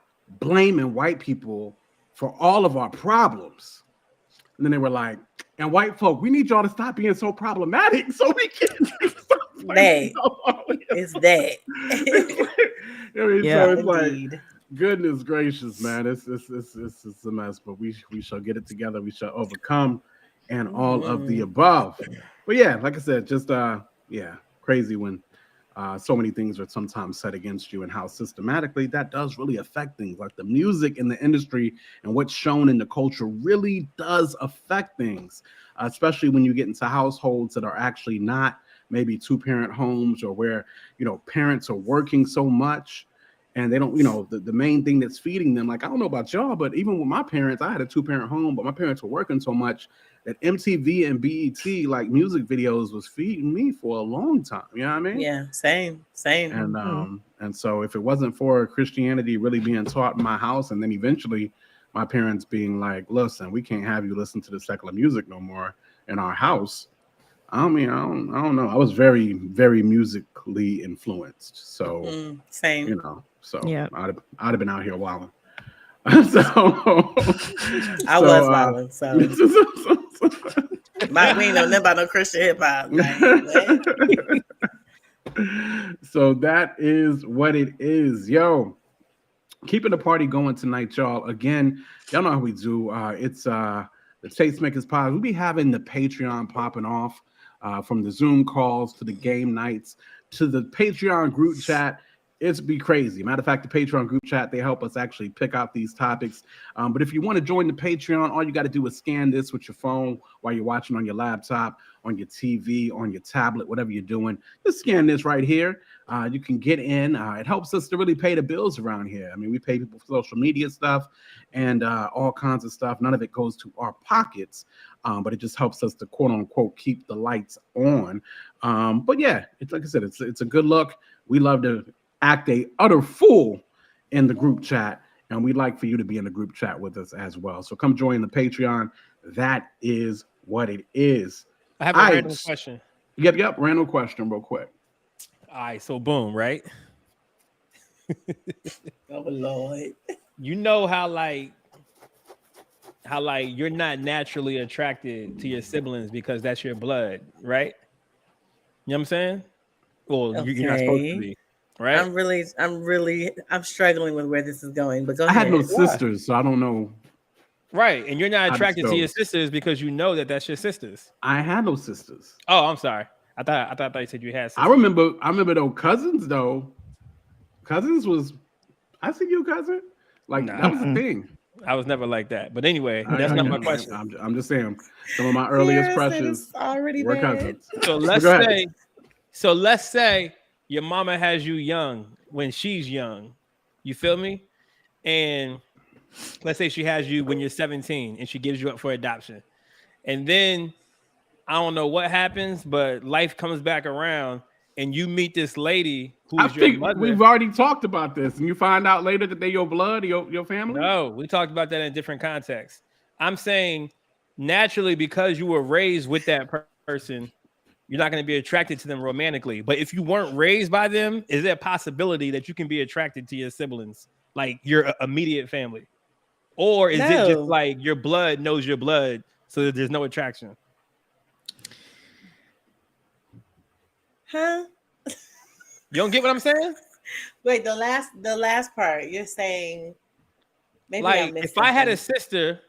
blaming white people for all of our problems." And then they were like, "And white folk, we need y'all to stop being so problematic so we can stop blaming it's that." I mean, yeah, so it's like, goodness gracious, man, it's a mess, but we shall get it together. We shall overcome, and all of the above. But yeah, like I said, just crazy when so many things are sometimes set against you, and how systematically that does really affect things. Like the music in the industry and what's shown in the culture really does affect things, especially when you get into households that are actually not maybe 2-parent homes, or where, you know, parents are working so much and they don't, you know, the main thing that's feeding them. Like, I don't know about y'all, but even with my parents, I had a 2-parent home, but my parents were working so much that MTV and BET, like music videos, was feeding me for a long time. You know what I mean? Yeah, same. And so if it wasn't for Christianity really being taught in my house, and then eventually my parents being like, "Listen, we can't have you listen to the secular music no more in our house." I mean, I don't know. I was very, very musically influenced. So same. You know, so yeah, I'd have been out here wilding. I was wilding. So we ain't know nothing about no Christian hip hop. Like, so that is what it is, yo. Keeping the party going tonight, y'all. Again, y'all know how we do. It's the Tastemakers Pod. We'll be having the Patreon popping off. From the Zoom calls to the game nights to the Patreon group chat. It's be crazy. Matter of fact, the Patreon group chat, they help us actually pick out these topics. But if you want to join the Patreon, all you got to do is scan this with your phone while you're watching on your laptop, on your TV, on your tablet, whatever you're doing. Just scan this right here. You can get in. It helps us to really pay the bills around here. I mean, we pay people for social media stuff and all kinds of stuff. None of it goes to our pockets, but it just helps us to, quote unquote, keep the lights on. But yeah, it's like I said, it's a good look. We love to act a utter fool in the group chat, and we'd like for you to be in the group chat with us as well. So come join the Patreon. That is what it is. I have a random question. Yep, random question real quick. All right, so boom, right? Oh Lord. You know how you're not naturally attracted to your siblings because that's your blood, right? You know what I'm saying? Well, you're not supposed to be. Right. I'm struggling with where this is going, but go ahead. I had no Why? sisters, so I don't know. Right. And you're not attracted to your sisters because you know that that's your sisters. I had no sisters. Oh, I'm sorry. I thought you said you had sisters. I remember those cousins though. Cousins was, I see you cousin. Like that was the thing. I was never like that. But anyway, that's not my question. I'm just saying some of my earliest crushes were cousins. So let's say your mama has you young when she's young. You feel me? And let's say she has you when you're 17 and she gives you up for adoption. And then I don't know what happens, but life comes back around and you meet this lady who's your mother. We've already talked about this, and you find out later that they're your blood, your family? No, we talked about that in a different context. I'm saying naturally because you were raised with that person, you're not going to be attracted to them romantically. But if you weren't raised by them, is there a possibility that you can be attracted to your siblings, like your immediate family? Or is it just like your blood knows your blood, so that there's no attraction? Huh? You don't get what I'm saying? Wait, the last part, you're saying maybe like if I had a sister,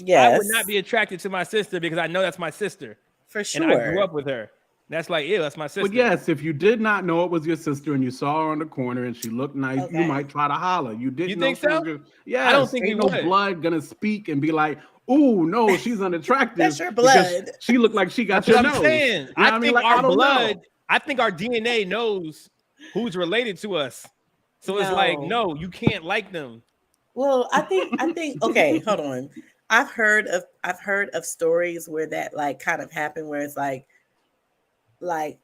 I would not be attracted to my sister because I know that's my sister. For sure. And I grew up with her. That's like, ew, that's my sister. But yes, if you did not know it was your sister and you saw her on the corner and she looked nice, you might try to holler. You didn't know think so? Yes, I don't think ain't you no would. blood gonna speak and be like, "Ooh, no, she's unattractive." That's your blood. She looked like she got That's your what nose. I'm saying. You know what I think Like, our I don't blood, know. I think our DNA knows who's related to us. So it's like, no, you can't like them. Well, I think okay, hold on. I've heard of stories where that like kind of happened where it's like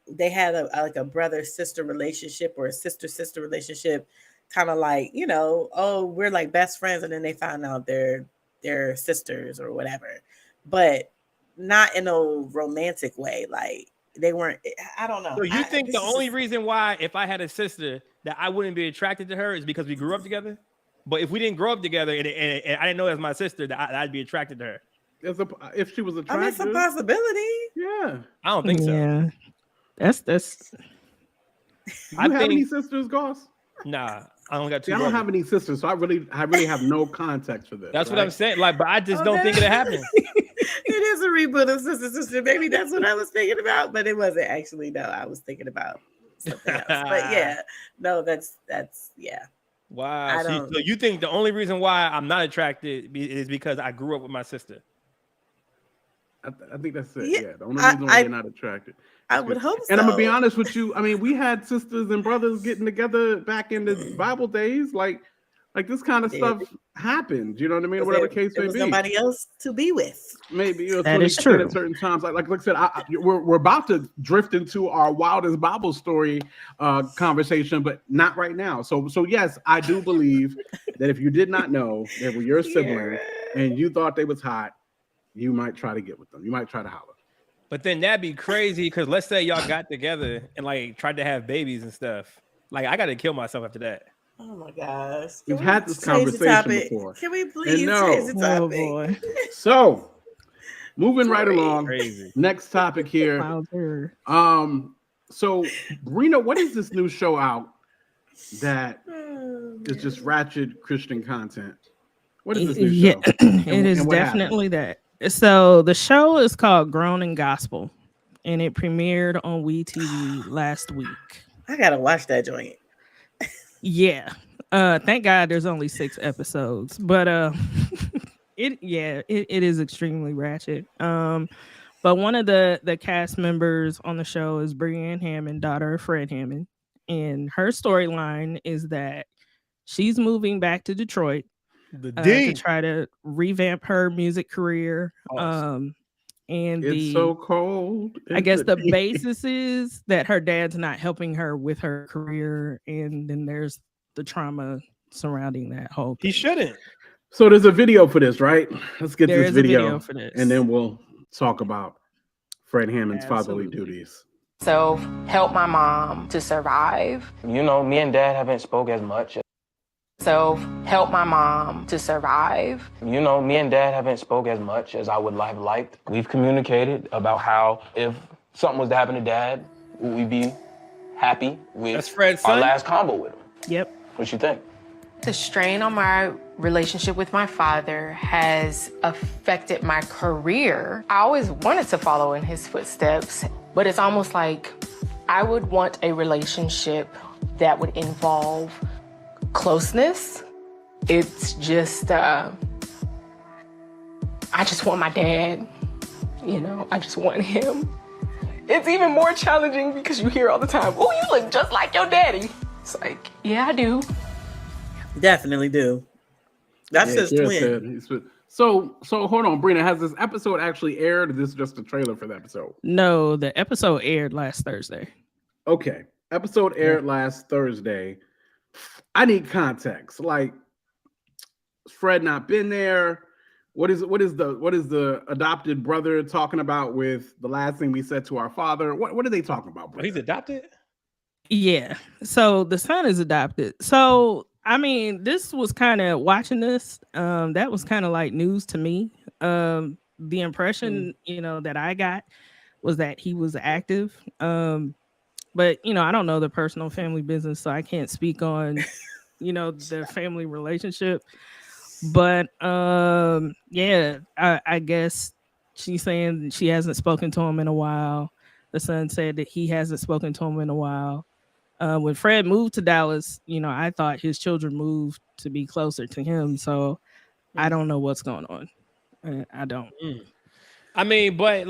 they had a brother-sister relationship or a sister-sister relationship, kind of like, oh, we're like best friends, and then they found out they're sisters or whatever, but not in a romantic way. Like they weren't. I don't know. So you think the only reason why, if I had a sister, that I wouldn't be attracted to her is because we grew up together? But if we didn't grow up together and I didn't know as my sister, that I'd be attracted to her. If she was attractive, I mean, it's a possibility. Yeah, I don't think so. Yeah, that's. You have any sisters, Goss? Nah, I only got two. I don't have any sisters, so I really have no context for this. That's what I'm saying. Like, but I just don't think it'll happen. It is a reboot of Sister. Maybe that's what I was thinking about, but it wasn't actually. No, I was thinking about something else. But yeah, no, that's yeah. Wow. So you think the only reason why I'm not attracted is because I grew up with my sister? I think that's it. Yeah, the only reason why you're not attracted. I would hope so. And I'm gonna be honest with you. I mean, we had sisters and brothers getting together back in the Bible days. Like this kind of stuff happened. You know what I mean? Whatever the case may be. Nobody else to be with. Maybe that is true. At certain times, like I said, we're about to drift into our wildest Bible story conversation, but not right now. So yes, I do believe that if you did not know they were your sibling and you thought they was hot, you might try to get with them. You might try to holler. But then that'd be crazy because let's say y'all got together and like tried to have babies and stuff. Like I got to kill myself after that. Oh my gosh. We've had this conversation before. Can we please change the topic? Oh boy. So moving right along. Crazy. Next topic here. So Brina, what is this new show out that is just ratchet Christian content? What is this new show? It is definitely that. So the show is called Grown in Gospel, and it premiered on WeTV last week. I gotta watch that joint. Yeah. Thank God there's only 6 episodes, but it is extremely ratchet. But one of the cast members on the show is BreeAnn Hammond, daughter of Fred Hammond, and her storyline is that she's moving back to Detroit to try to revamp her music career. Awesome. And it's so cold. I guess the basis is that her dad's not helping her with her career, and then there's the trauma surrounding that whole thing. He shouldn't. So there's a video for this, right? Let's get this video for this, and then we'll talk about Fred Hammond's fatherly duties. So help my mom to survive. You know, me and Dad haven't spoke as much. So help my mom to survive. You know, me and Dad haven't spoke as much as I would have liked. We've communicated about how if something was to happen to Dad, would we be happy with our last combo with him? Yep. What you think? The strain on my relationship with my father has affected my career. I always wanted to follow in his footsteps, but it's almost like I would want a relationship that would involve closeness. It's just, I just want my dad, I just want him. It's even more challenging because you hear all the time, oh, you look just like your daddy. It's like, yeah, I do. Definitely do. That's his twin. So hold on, Brina, has this episode actually aired, or is this just a trailer for the episode? No, the episode aired last Thursday. Okay. Episode aired last Thursday. I need context. Like, Fred not been there. What is the adopted brother talking about with the last thing we said to our father? What are they talking about, bro? Oh, he's adopted? Yeah. So the son is adopted. So I mean, this was kind of watching this. That was kind of like news to me. The impression, that I got was that he was active. But I don't know the personal family business, so I can't speak on, their family relationship. But I guess she's saying she hasn't spoken to him in a while. The son said that he hasn't spoken to him in a while. When Fred moved to Dallas, I thought his children moved to be closer to him. So I don't know what's going on. I don't. I mean, but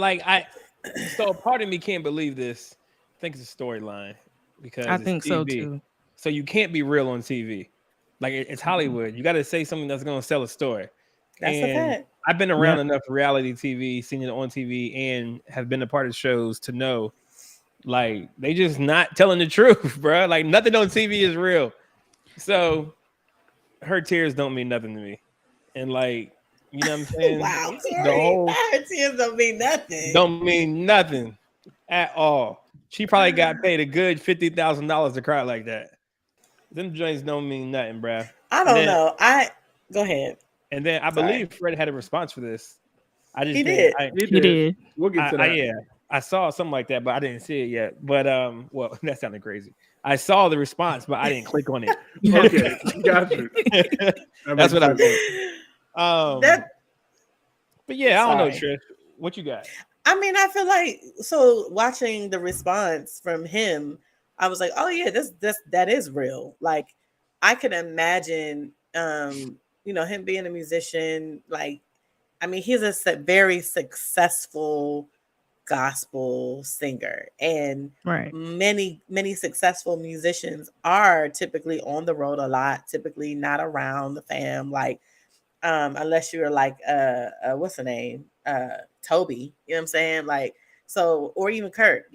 so part of me can't believe this. I think it's a storyline because I think TV. so too. So you can't be real on TV. Like it's Hollywood. You got to say something that's going to sell a story. That's a fact. I've been around enough reality TV, seen it on TV, and have been a part of shows to know, like, they just not telling the truth, bro. Like, nothing on TV is real. So her tears don't mean nothing to me. And, like, you know what I'm saying? Wow, Corey, her tears don't mean nothing. Don't mean nothing at all. She probably got paid a good $50,000 to cry like that. Them joints don't mean nothing, bro. I don't know. Go ahead. And then I believe Fred had a response for this. He did. He did. We'll get to that. I saw something like that, but I didn't see it yet. But well, that sounded crazy. I saw the response, but I didn't click on it. Okay, got you. That's what I meant. But yeah, I don't know, Trish. What you got? I mean, I feel like watching the response from him, I was like, oh yeah, that is real. Like I can imagine him being a musician. Like, I mean, he's a very successful gospel singer, and many successful musicians are typically on the road a lot, typically not around the fam, like unless you're like what's the name, Toby, you know what I'm saying, like, so, or even Kurt,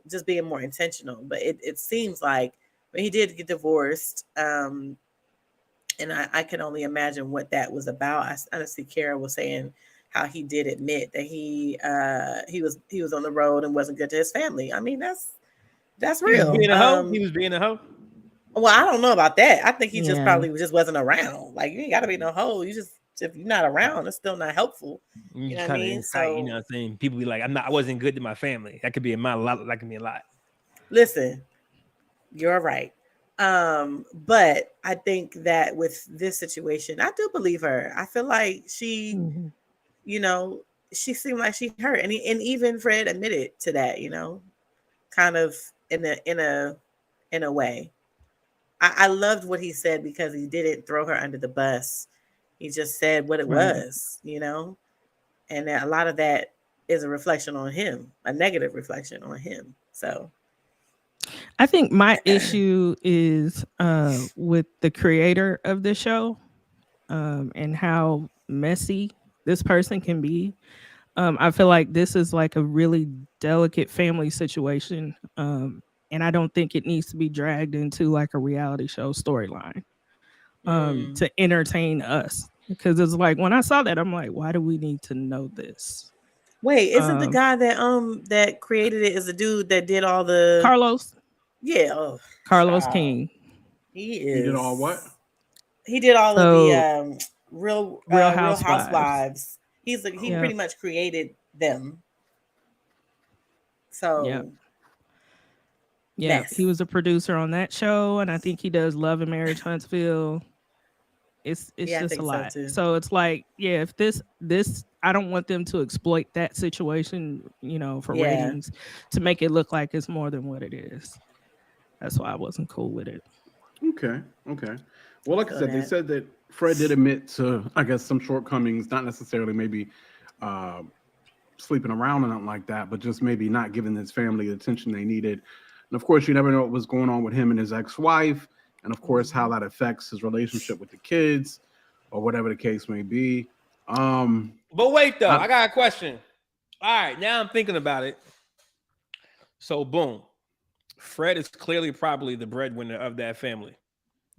just being more intentional. But it seems like when he did get divorced, and I can only imagine what that was about. I honestly, Kara was saying how he did admit that he was on the road and wasn't good to his family. I mean, that's real. He was being a hoe. Well, I don't know about that. I think he just probably just wasn't around. Like, you ain't got to be no hoe. You just, if you're not around, it's still not helpful. You know what I mean? So, you know what I'm saying? People be like, I wasn't good to my family. That could be a lot. That could be a lot. Listen, you're right. But I think that with this situation, I do believe her. I feel like she, she seemed like she hurt, and even Fred admitted to that. Kind of in a way. I loved what he said because he didn't throw her under the bus. He just said what it was, and a lot of that is a reflection on him, a negative reflection on him. So I think my issue is with the creator of the show and how messy this person can be. I feel like this is like a really delicate family situation. And I don't think it needs to be dragged into like a reality show storyline to entertain us. Because it's like, when I saw that, I'm like, why do we need to know this? Wait, isn't the guy that created it is the dude that did all the Carlos? Yeah. Oh, Carlos King. He is. He did all what? He did all of the Real Housewives. He pretty much created them. So yeah, he was a producer on that show, and I think he does Love and Marriage Huntsville. It's just a lot. So it's like, if this I don't want them to exploit that situation, for ratings, to make it look like it's more than what it is. That's why I wasn't cool with it. Okay. Well, like I said, they said that Fred did admit to, I guess, some shortcomings, not necessarily maybe sleeping around or nothing like that, but just maybe not giving his family the attention they needed. And of course, you never know what was going on with him and his ex-wife, and of course, how that affects his relationship with the kids, or whatever the case may be. But wait, though, I got a question. All right, now I'm thinking about it. So, boom, Fred is clearly probably the breadwinner of that family.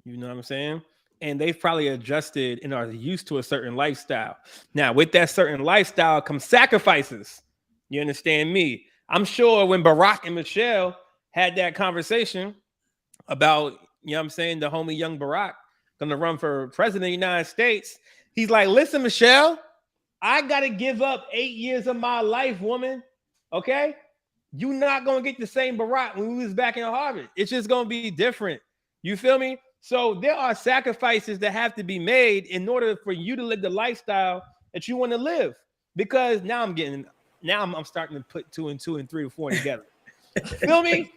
You know what I'm saying? And they've probably adjusted and are used to a certain lifestyle. Now, with that certain lifestyle comes sacrifices. You understand me? I'm sure when Barack and Michelle had that conversation about, you know what I'm saying, the homie young Barack going to run for president of the United States, he's like, listen, Michelle, I got to give up 8 years of my life, woman. Okay? You're not going to get the same Barack when we was back in Harvard. It's just going to be different. You feel me? So there are sacrifices that have to be made in order for you to live the lifestyle that you want to live. Because now I'm starting to put 2 and 2 and 3 and 4 together. Feel me?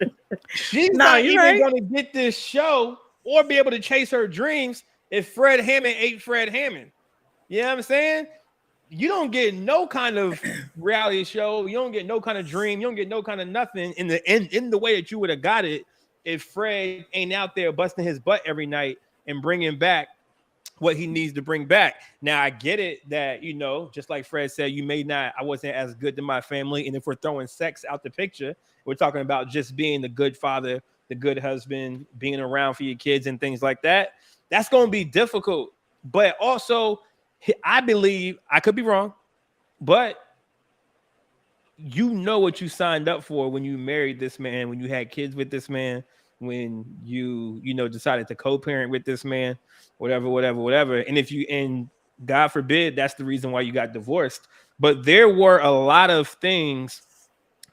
She's not even going to get this show or be able to chase her dreams if Fred Hammond ate Fred Hammond. You know what I'm saying? You don't get no kind of reality show. You don't get no kind of dream. You don't get no kind of nothing in the way that you would have got it if Fred ain't out there busting his butt every night and bringing back what he needs to bring back. Now, I get it that, you know, just like Fred said, I wasn't as good to my family. And if we're throwing sex out the picture, we're talking about just being the good father, the good husband, being around for your kids and things like that. That's going to be difficult. But also, I believe, I could be wrong, but you know what you signed up for when you married this man, when you had kids with this man, when you decided to co-parent with this man, whatever. And God forbid, that's the reason why you got divorced. But there were a lot of things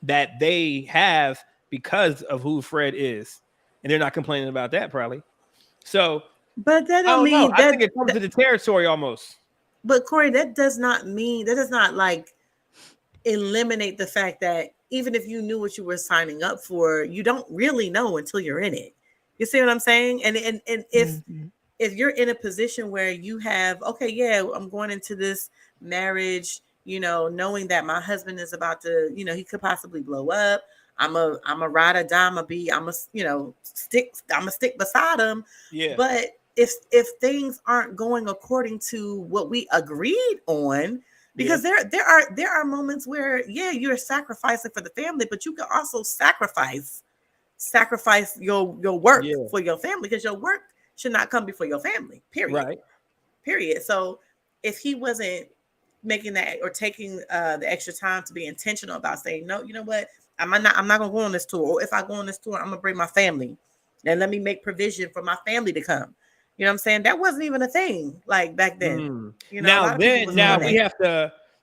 that they have because of who Fred is. And they're not complaining about that probably. So, but that don't mean I think it comes to the territory almost. But Corey, that does not like eliminate the fact that even if you knew what you were signing up for, you don't really know until you're in it. You see what I'm saying? And if you're in a position where you have, okay, yeah, I'm going into this marriage, you know, knowing that my husband is about to, you know, he could possibly blow up. I'm a ride or die. I'm a stick beside him. Yeah. But if things aren't going according to what we agreed on, because there are moments where, yeah, you're sacrificing for the family, but you can also sacrifice your work for your family, because your work should not come before your family, period. Right. Period. So if he wasn't making that or taking the extra time to be intentional about saying, no, you know what, I'm not gonna go on this tour, or if I go on this tour, I'm gonna bring my family and let me make provision for my family to come. You know what I'm saying? That wasn't even a thing like back then. You know,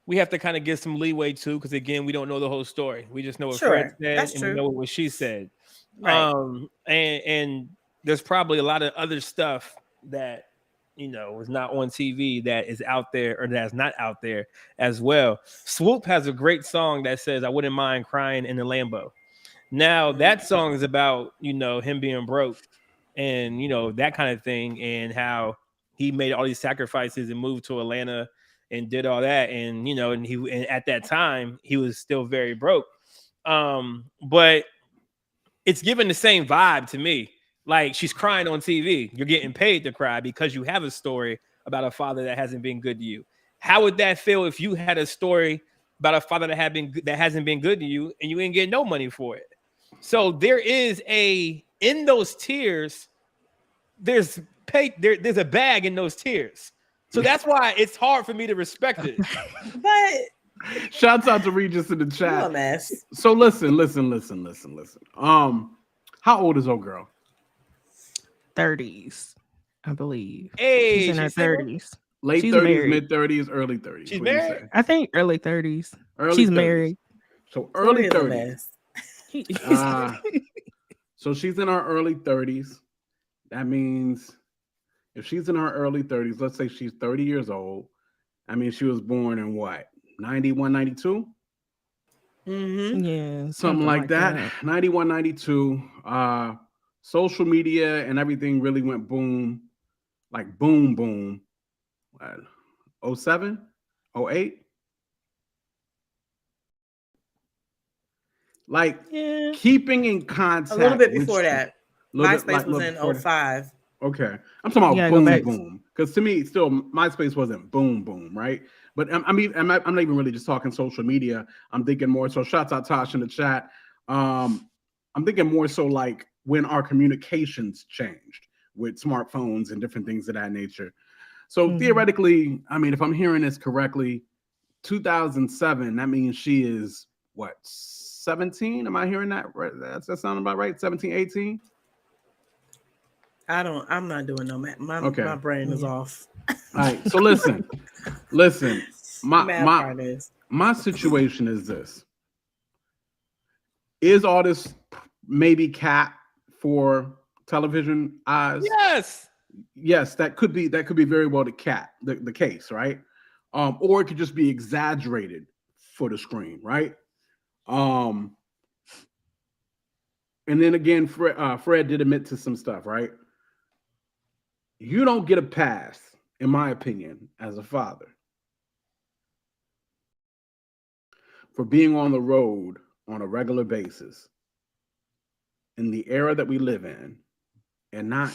we have to kind of give some leeway too, because again, we don't know the whole story. We just know what Fred said, and we know what she said. Right. And there's probably a lot of other stuff that, you know, is not on TV that is out there, or that's not out there as well. Swoop has a great song that says, "I wouldn't mind crying in the Lambo." Now that song is about, you know, him being broke and, you know, that kind of thing, and how he made all these sacrifices and moved to Atlanta and did all that. And, you know, and at that time he was still very broke. But it's given the same vibe to me. Like, she's crying on TV. You're getting paid to cry because you have a story about a father that hasn't been good to you. How would that feel if you had a story about a father that hasn't been good to you and you ain't getting no money for it? So there is in those tears, there's a bag in those tears. So that's why it's hard for me to respect it. But shouts out to Regis in the chat. a mess. So listen. How old is old girl? 30s, I believe. Hey, she's in her 30s. Late she's 30s, married. mid 30s, early 30s. She's married? I think early 30s. She's She's married. So early 30s. So she's in her early 30s. That means if she's in her early 30s, let's say she's 30 years old. I mean, she was born in what? 91, 92? Mm-hmm. Yeah. Something like that. 91, 92. Social media and everything really went boom. Like boom. 07? 08? Like keeping in contact. A little bit before that. MySpace was in 05. Okay. I'm talking about boom. Because to me, still, MySpace wasn't boom, right? But I'm not even really just talking social media. I'm thinking more so, shouts out Tosh in the chat. I'm thinking more so like when our communications changed with smartphones and different things of that nature. So theoretically, I mean, if I'm hearing this correctly, 2007, that means she is what, 17? Am I hearing that right? That sound about right? 17, 18? I'm not doing no math. My brain is off. All right. So listen. My situation is this. Is all this maybe cap for television eyes? Yes, that could be very well the case, right? Or it could just be exaggerated for the screen, right? And then again, Fred did admit to some stuff, right? You don't get a pass, in my opinion, as a father, for being on the road on a regular basis in the era that we live in and not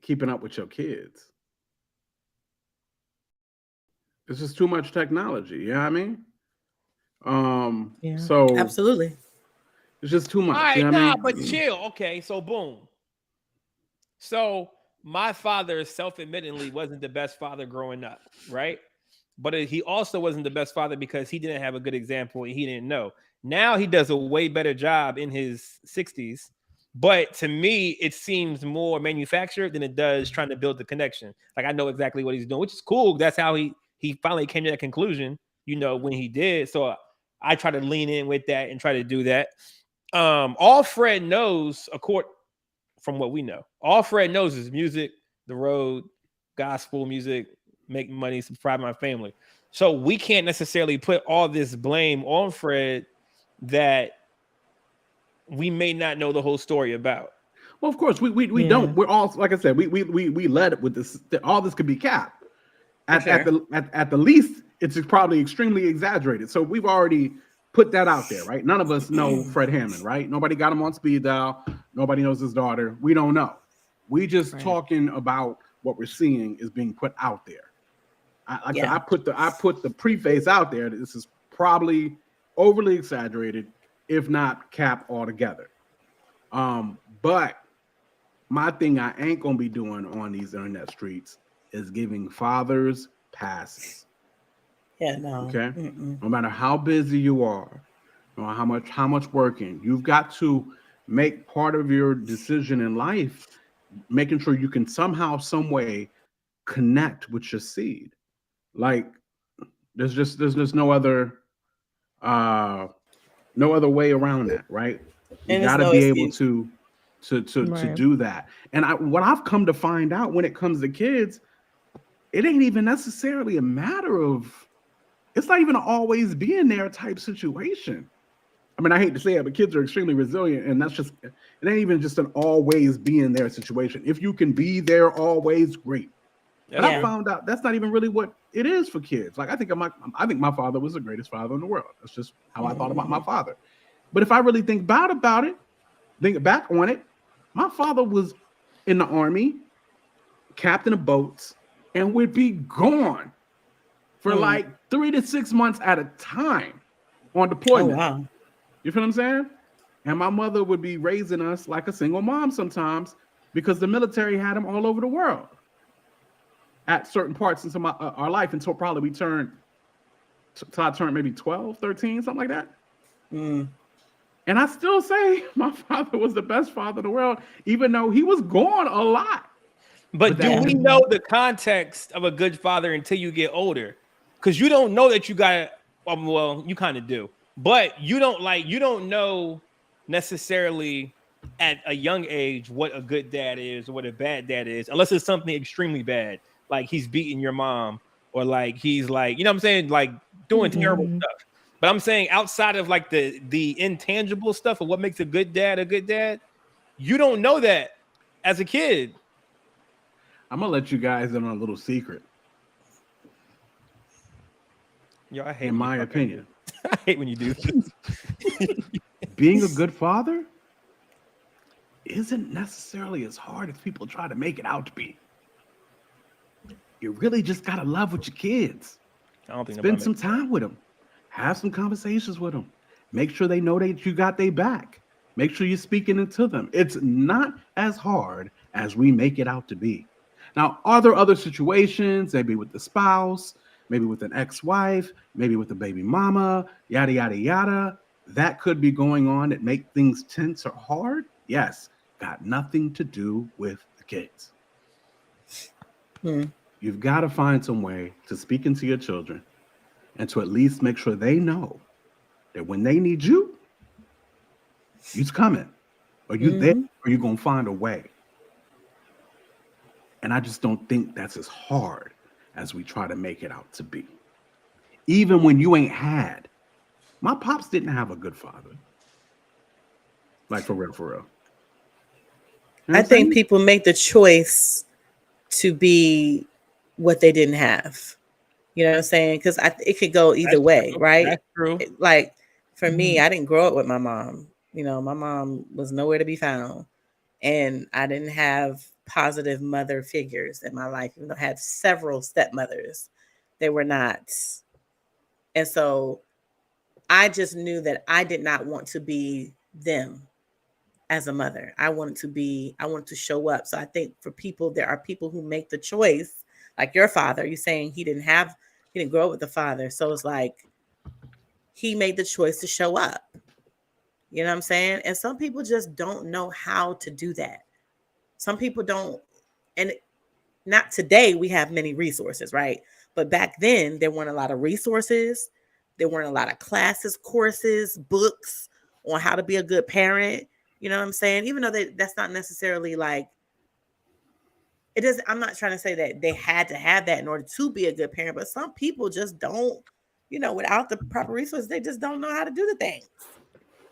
keeping up with your kids. It's just too much technology, you know what I mean? So absolutely. It's just too much. All right, you know what I mean? but chill. Okay, so boom. So my father self-admittedly wasn't the best father growing up, right? But he also wasn't the best father because he didn't have a good example and he didn't know. Now he does a way better job in his 60s. But to me, it seems more manufactured than it does trying to build the connection. Like, I know exactly what he's doing, which is cool. That's how he finally came to that conclusion, when he did. So I try to lean in with that and try to do that. All Fred knows, from what we know, all Fred knows is music, the road, gospel music, make money, subscribe my family. So we can't necessarily put all this blame on Fred that we may not know the whole story about. Well, of course, we don't. We're all, like I said, we led with this. All this could be capped. At the least, it's probably extremely exaggerated. So we've already put that out there, right? None of us know Fred Hammond, right? Nobody got him on speed dial. Nobody knows his daughter. We don't know. We just talking about what we're seeing is being put out there. I put the preface out there that this is probably overly exaggerated, if not cap altogether. But my thing I ain't gonna be doing on these internet streets is giving fathers passes. Yeah, no. Okay. No matter how busy you are, or how much working, you've got to make part of your decision in life, making sure you can somehow, some way connect with your seed. Like there's just no other way around that, right? You got to be able to do that. And what I've come to find out when it comes to kids, it ain't even necessarily a matter of, it's not even always being there type situation. I mean, I hate to say it, but kids are extremely resilient, and it ain't even just an always being there situation. If you can be there always, great. But I found out that's not even really what it is for kids. Like I think my father was the greatest father in the world. That's just how I thought about my father. But if I really think back on it, my father was in the Army, captain of boats, and would be gone for like 3 to 6 months at a time on deployment. Oh, wow. You feel what I'm saying? And my mother would be raising us like a single mom sometimes because the military had them all over the world at certain parts into our life until probably we turned, till I turned maybe 12, 13, something like that. And I still say my father was the best father in the world, even though he was gone a lot. But do we know the context of a good father until you get older? Because you don't know that you got, well, you kind of do, but you don't know necessarily at a young age what a good dad is or what a bad dad is, unless it's something extremely bad, like he's beating your mom or like he's like, you know what I'm saying, like doing terrible stuff. But I'm saying outside of like the intangible stuff of what makes a good dad, you don't know that as a kid. I'm gonna let you guys in on a little secret. Yo, I hate in my opinion. I hate when you do this. Being a good father isn't necessarily as hard as people try to make it out to be. You really just gotta love with your kids. I don't think spend some time with them. Have some conversations with them. Make sure they know that you got their back. Make sure you're speaking into them. It's not as hard as we make it out to be. Now, are there other situations, maybe with the spouse, maybe with an ex-wife, maybe with a baby mama, yada, yada, yada, that could be going on that make things tense or hard? Yes, got nothing to do with the kids. You've got to find some way to speak into your children and to at least make sure they know that when they need you, you's coming, or you there, or you're going to find a way. And I just don't think that's as hard as we try to make it out to be. Even when you ain't had. My pops didn't have a good father. Like for real, for real. I think people make the choice to be what they didn't have. You know what I'm saying? Because it could go either way, right? That's true. Like for me, I didn't grow up with my mom. You know, my mom was nowhere to be found. And I didn't have positive mother figures in my life, even though I had several stepmothers. They were not. And so I just knew that I did not want to be them as a mother. I wanted to show up. So I think for people, there are people who make the choice, like your father, you're saying he didn't grow up with a father. So it's like he made the choice to show up. You know what I'm saying? And some people just don't know how to do that. Some people don't. And not today, we have many resources, right? But back then, there weren't a lot of resources. There weren't a lot of classes, courses, books on how to be a good parent. You know what I'm saying? Even though that's not necessarily like, it is. I'm not trying to say that they had to have that in order to be a good parent, but some people just don't, without the proper resources, they just don't know how to do the things.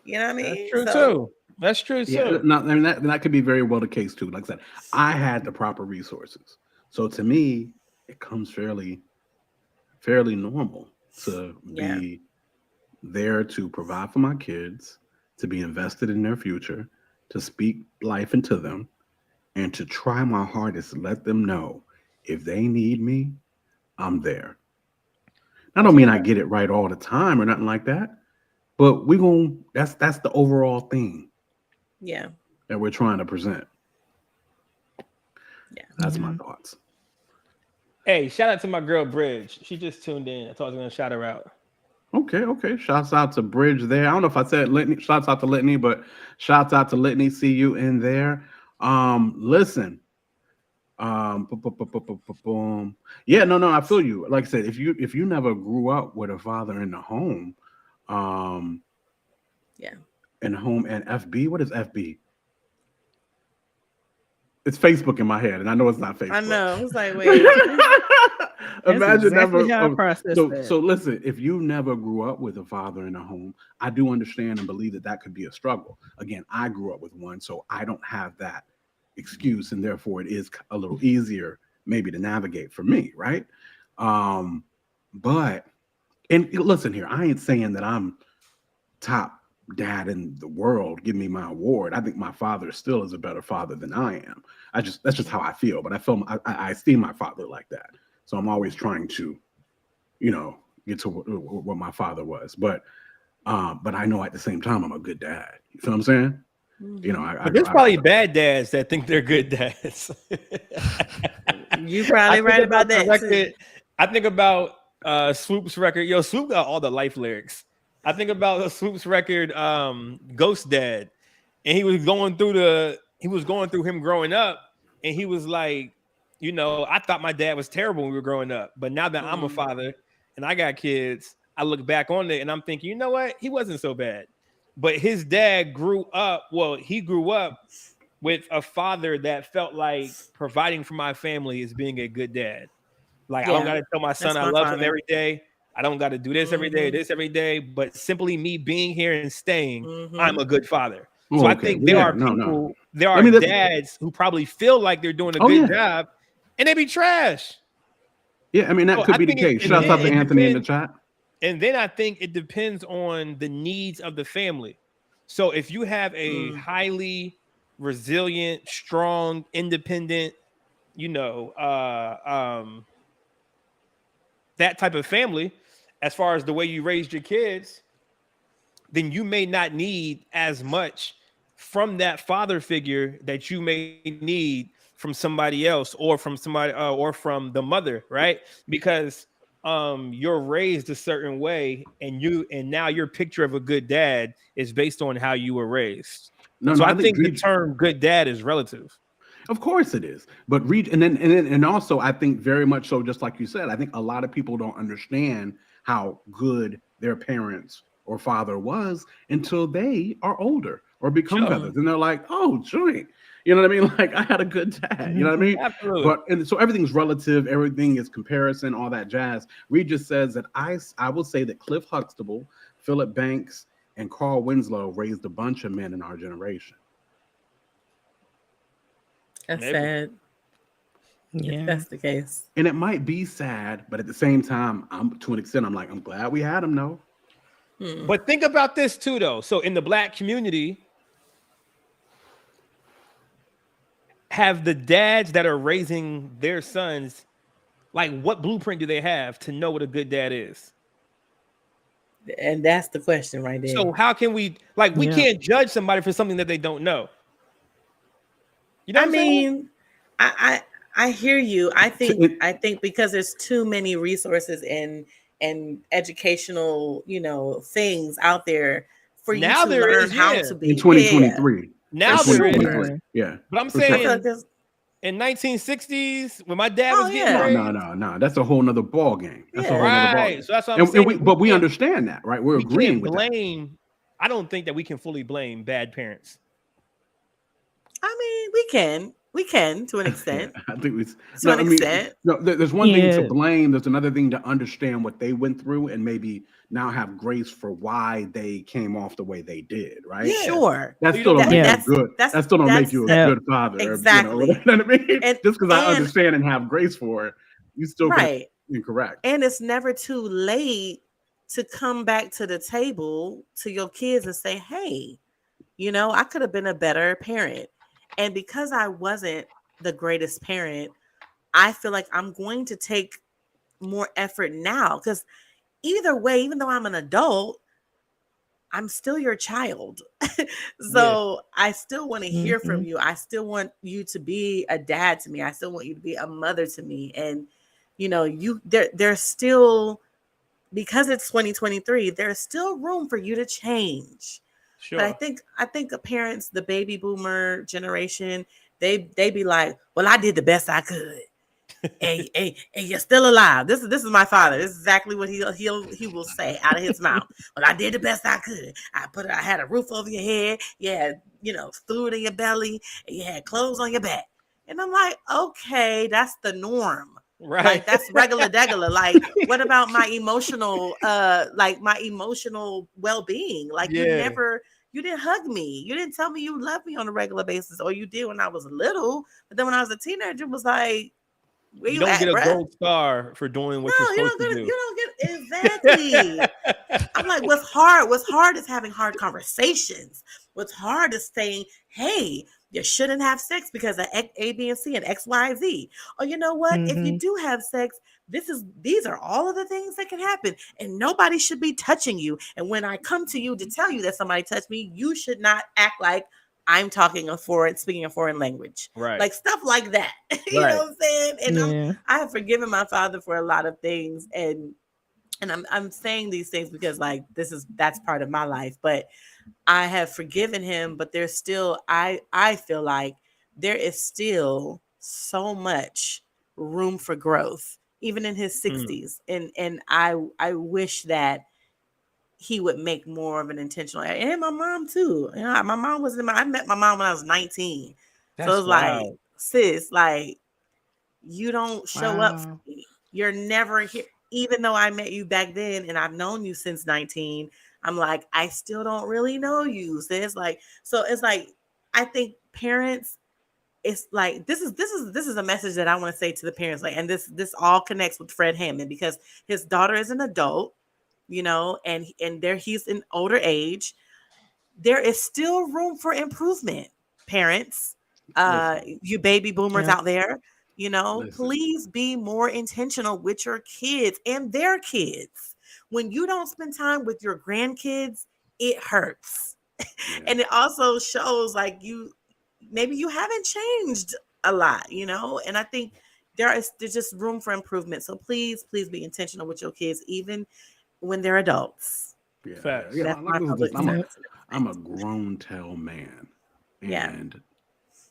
You know what I mean? That's true too. That's true too. Yeah, I mean, that could be very well the case too. Like I said, I had the proper resources. So to me, it comes fairly normal to be there to provide for my kids, to be invested in their future, to speak life into them, and to try my hardest to let them know if they need me, I'm there. I don't mean I get it right all the time or nothing like that, but that's the overall thing. Yeah. That we're trying to present. Yeah. That's my thoughts. Hey, shout out to my girl Bridge. She just tuned in. I thought I was gonna shout her out. Okay. Shouts out to Bridge there. I don't know if I said Litany. Shouts out to Litany, but shouts out to Litany. See you in there. Listen. Yeah, no, I feel you. Like I said, if you never grew up with a father in the home, in the home and FB, what is FB? It's Facebook in my head, and I know it's not Facebook. I know. It's like, wait. Imagine exactly never. How I process So listen, if you never grew up with a father in a home, I do understand and believe that could be a struggle. Again, I grew up with one, so I don't have that excuse, and therefore it is a little easier maybe to navigate for me, right? But listen here, I ain't saying that I'm top dad in the world. Give me my award. I think my father still is a better father than I am. That's just how I feel. But I esteem my father like that. So I'm always trying to, get to what my father was. But I know at the same time I'm a good dad. You feel what I'm saying? But there's probably bad dads that think they're good dads. You probably right about that. Record, I think about Swoop's record. Yo, Swoop got all the life lyrics. I think about Swoop's record, Ghost Dad, and he was going through him growing up, and he was like, I thought my dad was terrible when we were growing up, but now that I'm a father and I got kids, I look back on it and I'm thinking, you know what? He wasn't so bad. But his dad grew up with a father that felt like providing for my family is being a good dad. Like, I don't got to tell my son I love him every day. I don't got to do this every day, but simply me being here and staying, I'm a good father. So I think there are people, there are dads who probably feel like they're doing a good job and they be trash. Yeah, I mean, that could be the case. Shout out to Anthony in the chat. And then I think it depends on the needs of the family. So if you have a highly resilient, strong, independent, that type of family, as far as the way you raised your kids, then you may not need as much from that father figure that you may need from somebody else or from somebody or from the mother, right? Because you're raised a certain way, and now your picture of a good dad is based on how you were raised. So I think the term good dad is relative. Of course it is, but and also I think very much so, just like you said, I think a lot of people don't understand how good their parents or father was until they are older or become brothers, and they're like, "Oh, joint," you know what I mean? Like, I had a good dad, you know what I mean? Absolutely. So everything's relative, everything is comparison, all that jazz. Reed just says that I will say that Cliff Huxtable, Philip Banks, And Carl Winslow raised a bunch of men in our generation. That's sad. Yeah, if that's the case. And it might be sad, but at the same time, to an extent, I'm glad we had him, though. But think about this too, though. So in the Black community, have the dads that are raising their sons, like, what blueprint do they have to know what a good dad is? And that's the question right there. So how can we, we can't judge somebody for something that they don't know. You know what I'm saying? I hear you. I think because there's too many resources and educational, things out there for you to learn how to be. In 2023. Now there is. Yeah. But I'm saying in 1960s, when my dad was getting raised. No. That's a whole nother ball game. That's a whole nother ball game. So that's what I'm saying. But we understand that, right? We're agreeing with that. I don't think that we can fully blame bad parents. I mean, we can to an extent. I think to an extent. No, there's one thing to blame. There's another thing to understand what they went through and maybe now have grace for why they came off the way they did, right? Yeah. Sure. That still don't make you good. That still don't make you a good father. Exactly. You know what I mean? Just because I understand and have grace for it, you still incorrect. And it's never too late to come back to the table to your kids and say, hey, I could have been a better parent. And because I wasn't the greatest parent, I feel like I'm going to take more effort now. Because either way, even though I'm an adult, I'm still your child. So I still want to hear from you. I still want you to be a dad to me. I still want you to be a mother to me. And, there's still, because it's 2023, there's still room for you to change. Sure. But I think the parents, the baby boomer generation, they be like, well, I did the best I could. and you're still alive. This is my father. This is exactly what he will say out of his mouth. Well, I did the best I could. I had a roof over your head. You had, food in your belly, and you had clothes on your back. And I'm like, okay, that's the norm. Right. Like, that's regular degular. Like, what about my emotional well-being? Like, you didn't hug me. You didn't tell me you loved me on a regular basis, or you did when I was little. But then when I was a teenager, it was like, where you don't at, get bruh? a gold star for doing what you're supposed to do. You don't get exactly. I'm like, what's hard? What's hard is having hard conversations. What's hard is saying, hey, you shouldn't have sex because of A, B, and C and X, Y, Z. Or you know what? If you do have sex, these are all of the things that can happen, and nobody should be touching you. And when I come to you to tell you that somebody touched me, you should not act like I'm speaking a foreign language, right? Like stuff like that. You know what I'm saying? And I have forgiven my father for a lot of things, and I'm saying these things because that's part of my life, but I have forgiven him. But there's still, I feel like there is still so much room for growth, even in his 60s. And I wish that he would make more of an intentional, and my mom too. My mom I met my mom when I was 19. That's so it's wild. like, sis, like, you don't show up for me. You're never here. Even though I met you back then and I've known you since 19, I'm like, I still don't really know you, sis. Like, so it's like, I think parents, it's like, this is a message that I want to say to the parents. Like, and this all connects with Fred Hammond because his daughter is an adult, and he's in older age. There is still room for improvement, parents. You baby boomers out there, please be more intentional with your kids and their kids. When you don't spend time with your grandkids, it hurts. And it also shows like maybe you haven't changed a lot, and I think there's just room for improvement. So please be intentional with your kids, even when they're adults. I'm a grown tell man. And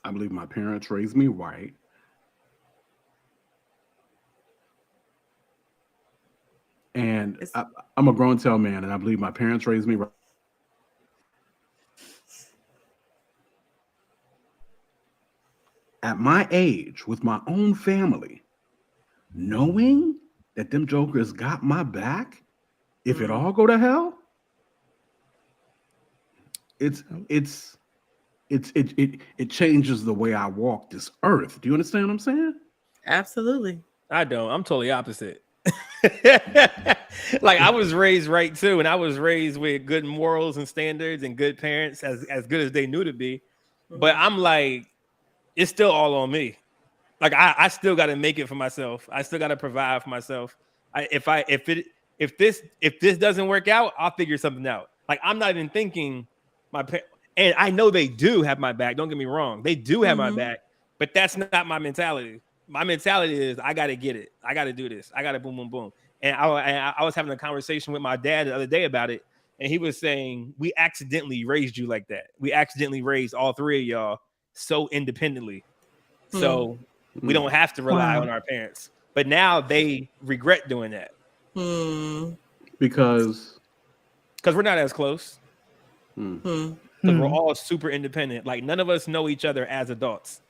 I believe my parents raised me right. And I'm a grown tell man, and I believe my parents raised me right. At my age, with my own family, knowing that them jokers got my back, if it all go to hell, it changes the way I walk this earth. Do you understand what I'm saying? Absolutely. I don't. I'm totally opposite. Like I was raised right too, and I was raised with good morals and standards and good parents, as good as they knew to be. But I'm like, it's still all on me. Like I still got to make it for myself. I still got to provide for myself. If this doesn't work out, I'll figure something out. Like I'm not even thinking and I know they do have my back. Don't get me wrong, they do have my back, but that's not my mentality. My mentality is I got to get it. I got to do this. I got to boom, boom, boom. And I was having a conversation with my dad the other day about it, and he was saying we accidentally raised you like that. We accidentally raised all three of y'all so independently, so we don't have to rely on our parents. But now they regret doing that because we're not as close. Because we're all super independent. Like none of us know each other as adults.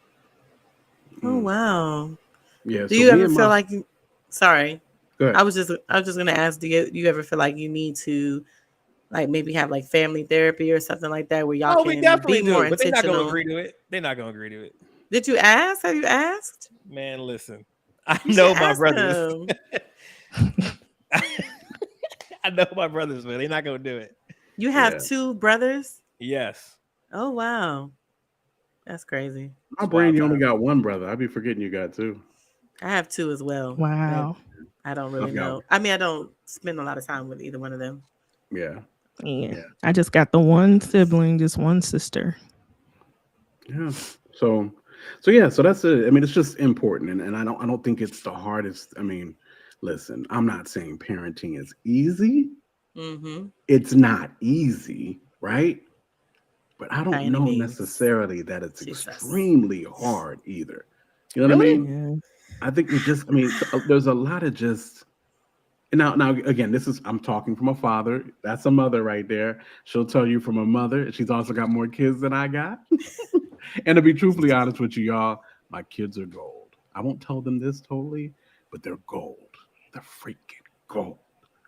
Oh wow. Yeah. Do you ever feel like you? Sorry. I was just gonna ask. Do you ever feel like you need to, like maybe have like family therapy or something like that where y'all can be more intentional? But they're not gonna agree to it. They're not gonna agree to it. Did you ask? Have you asked? Man, listen. I know my brothers. I know my brothers, man. They're not gonna do it. You have two brothers? Yes. Oh wow. That's crazy. My brain, you only got one brother. I'd be forgetting you got two. I have two as well. Wow. I don't really know. I mean, I don't spend a lot of time with either one of them. Yeah. I just got the one sibling, just one sister. Yeah. So that's it. I mean, it's just important, and I don't think it's the hardest. I mean, listen, I'm not saying parenting is easy. It's not easy, right? But I don't know necessarily that it's extremely hard either. You know what I mean? I think there's a lot of just now again, I'm talking from a father. That's a mother right there. She'll tell you from a mother. She's also got more kids than I got. And to be truthfully honest with you, y'all, my kids are gold. I won't tell them this totally, but they're gold. They're freaking gold.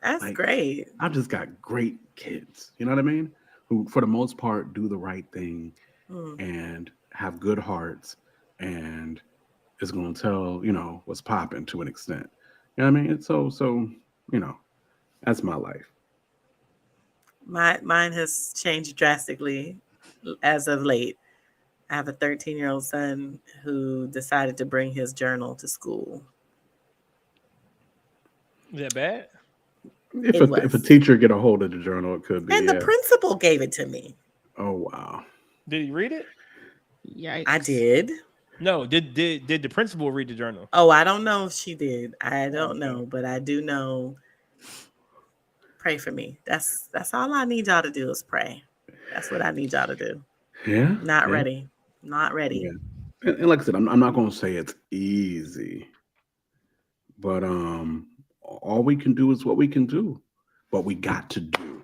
That's great. I've just got great kids. You know what I mean? Who, for the most part, do the right thing and have good hearts and is going to tell, what's popping to an extent. You know what I mean? It's so, that's my life. Mine has changed drastically as of late. I have a 13-year-old son who decided to bring his journal to school. Is that bad? If a teacher get a hold of the journal, it could be. And the principal gave it to me. Oh wow! Did he read it? Yeah, I did. No, did the principal read the journal? Oh, I don't know if she did. I don't know, but I do know. Pray for me. That's all I need y'all to do is pray. That's what I need y'all to do. Yeah. Not ready. Not ready. Yeah. And like I said, I'm not going to say it's easy, but all we can do is what we can do. But we got to do.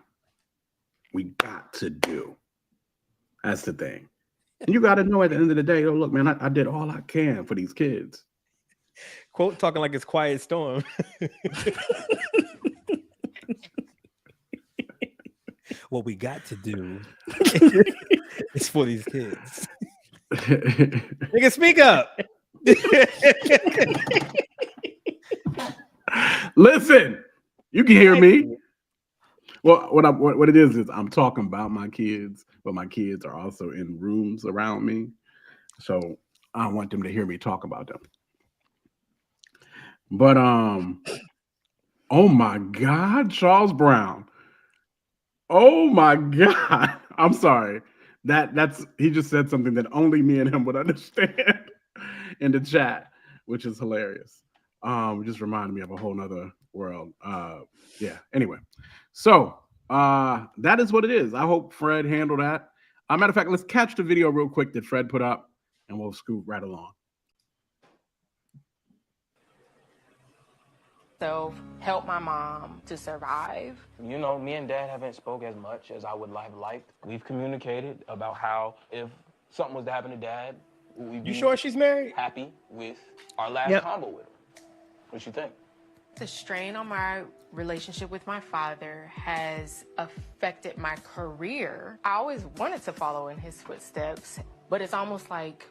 We got to do. That's the thing. And you got to know at the end of the day, oh, look, man, I did all I can for these kids. Quote talking like it's Quiet Storm. What we got to do is for these kids. Nigga, speak up. Listen, you can hear me. Well, what it is I'm talking about my kids, but my kids are also in rooms around me. So I want them to hear me talk about them. But oh my God, Charles Brown. Oh my God. I'm sorry. That's he just said something that only me and him would understand in the chat, which is hilarious. Just reminded me of a whole nother world. Yeah. Anyway, so that is what it is. I hope Fred handled that. Matter of fact, let's catch the video real quick that Fred put up, and we'll scoot right along. So help my mom to survive. You know, me and Dad haven't spoke as much as I would have liked. We've communicated about how if something was to happen to Dad, we'd be you sure she's married? Happy with our last combo with him. What you think? The strain on my relationship with my father has affected my career. I always wanted to follow in his footsteps, but it's almost like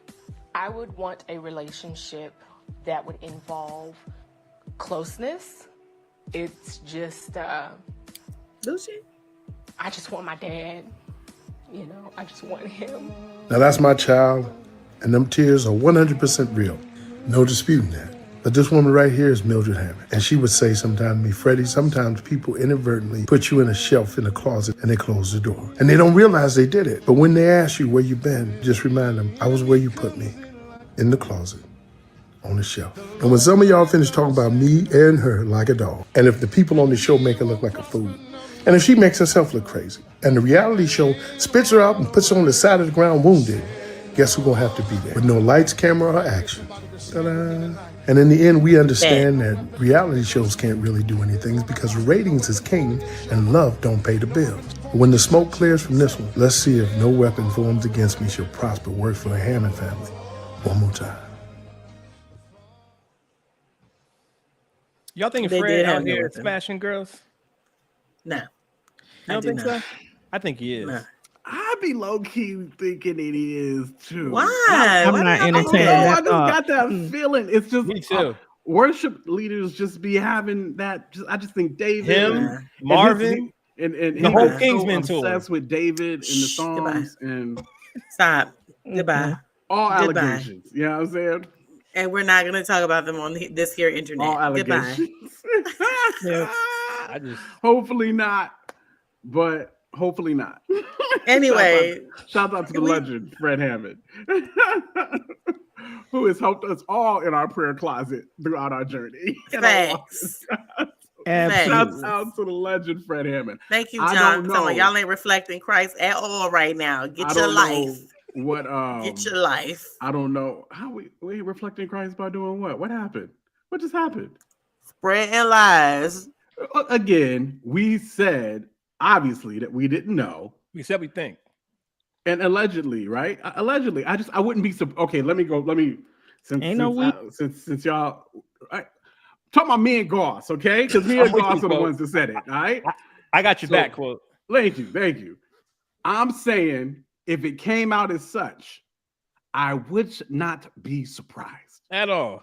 I would want a relationship that would involve closeness. It's just, Lucy? I just want my dad. You know, I just want him. Now that's my child, and them tears are 100% real. No disputing that. But this woman right here is Mildred Hammond. And she would say sometimes to me, Freddie, sometimes people inadvertently put you in a shelf in a closet and they close the door. And they don't realize they did it. But when they ask you where you been, just remind them, I was where you put me, in the closet, on the shelf. And when some of y'all finish talking about me and her like a dog, and if the people on the show make her look like a fool, and if she makes herself look crazy, and the reality show spits her out and puts her on the side of the ground wounded, guess who's gonna have to be there? With no lights, camera, or action. Ta-da. And in the end, we understand that reality shows can't really do anything because ratings is king and love don't pay the bills. But when the smoke clears from this one, let's see if no weapon formed against me shall prosper. Work for the Hammond family. One more time. Y'all think Fred out here smashing girls? No. You don't think so? I think he is. No. I'd be low-key thinking it is too. Why? I'm not entertaining I that just got that feeling. It's just me too. Worship leaders just be having that. I just think David, him, Marvin, and the whole Kingsman tour. Obsessed with David and the songs and stop. Goodbye. All allegations. You know what I'm saying? And we're not going to talk about them on this here internet. All allegations. Hopefully not, but hopefully not. Anyway, shout out to the legend Fred Hammond, who has helped us all in our prayer closet throughout our journey. Facts. Shout out to the legend Fred Hammond. Thank you, John. Y'all ain't reflecting Christ at all right now. Get your life. What get your life. I don't know how we reflecting Christ by doing what? What happened? What just happened? Spreading lies. Again, we said obviously that we didn't know. We said we think. And allegedly, right? Allegedly. I wouldn't be okay. Let me since y'all talk about me and Goss, okay? Because me and Goss are the ones that said it. All right. I got your back, quote. Thank you. I'm saying if it came out as such, I would not be surprised at all.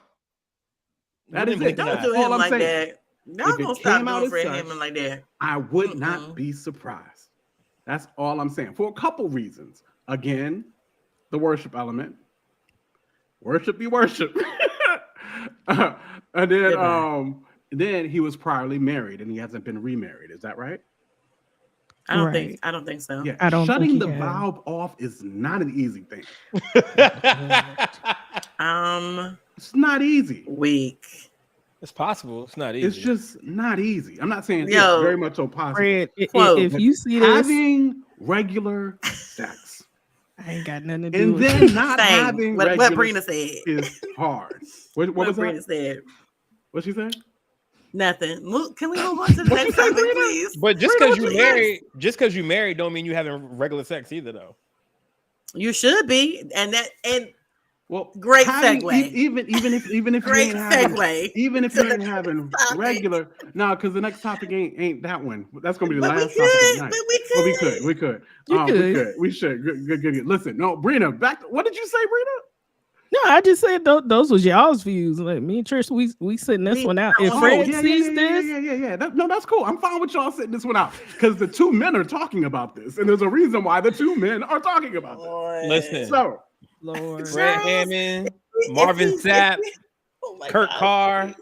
That is it. Don't do him like that. Y'all gonna stop doing Fred Hammond like that. I would not be surprised. That's all I'm saying. For a couple reasons. Again, the worship element. Worship be worship. And then he was priorly married and he hasn't been remarried. Is that right? I don't think so. Yeah, I don't shutting think the valve off is not an easy thing. It's not easy. Weak. It's possible. It's not easy. It's just not easy. I'm not saying it's very much so possible. Fred, if you see this, having regular sex, I ain't got nothing to do with and then not having what regular Brina said is hard. What was Brina said? What she said? Nothing. Can we move on to the next topic, please? But just because you married, don't mean you having regular sex either, though. You should be, and well, great segue. Even if great segue. Even if you ain't having regular, because the next topic ain't that one. That's gonna be the last topic. But we could. We should. Good. Listen, no, Brina, back. What did you say, Brina? No, I just said those was y'all's views. Like me and Trish, we sitting this one out. If Fred sees this, that's cool. I'm fine with y'all sitting this one out because the two men are talking about this, and there's a reason why the two men are talking about this. Listen, so Lord, Fred Hammond, Marvin Sapp, Kurt Carr.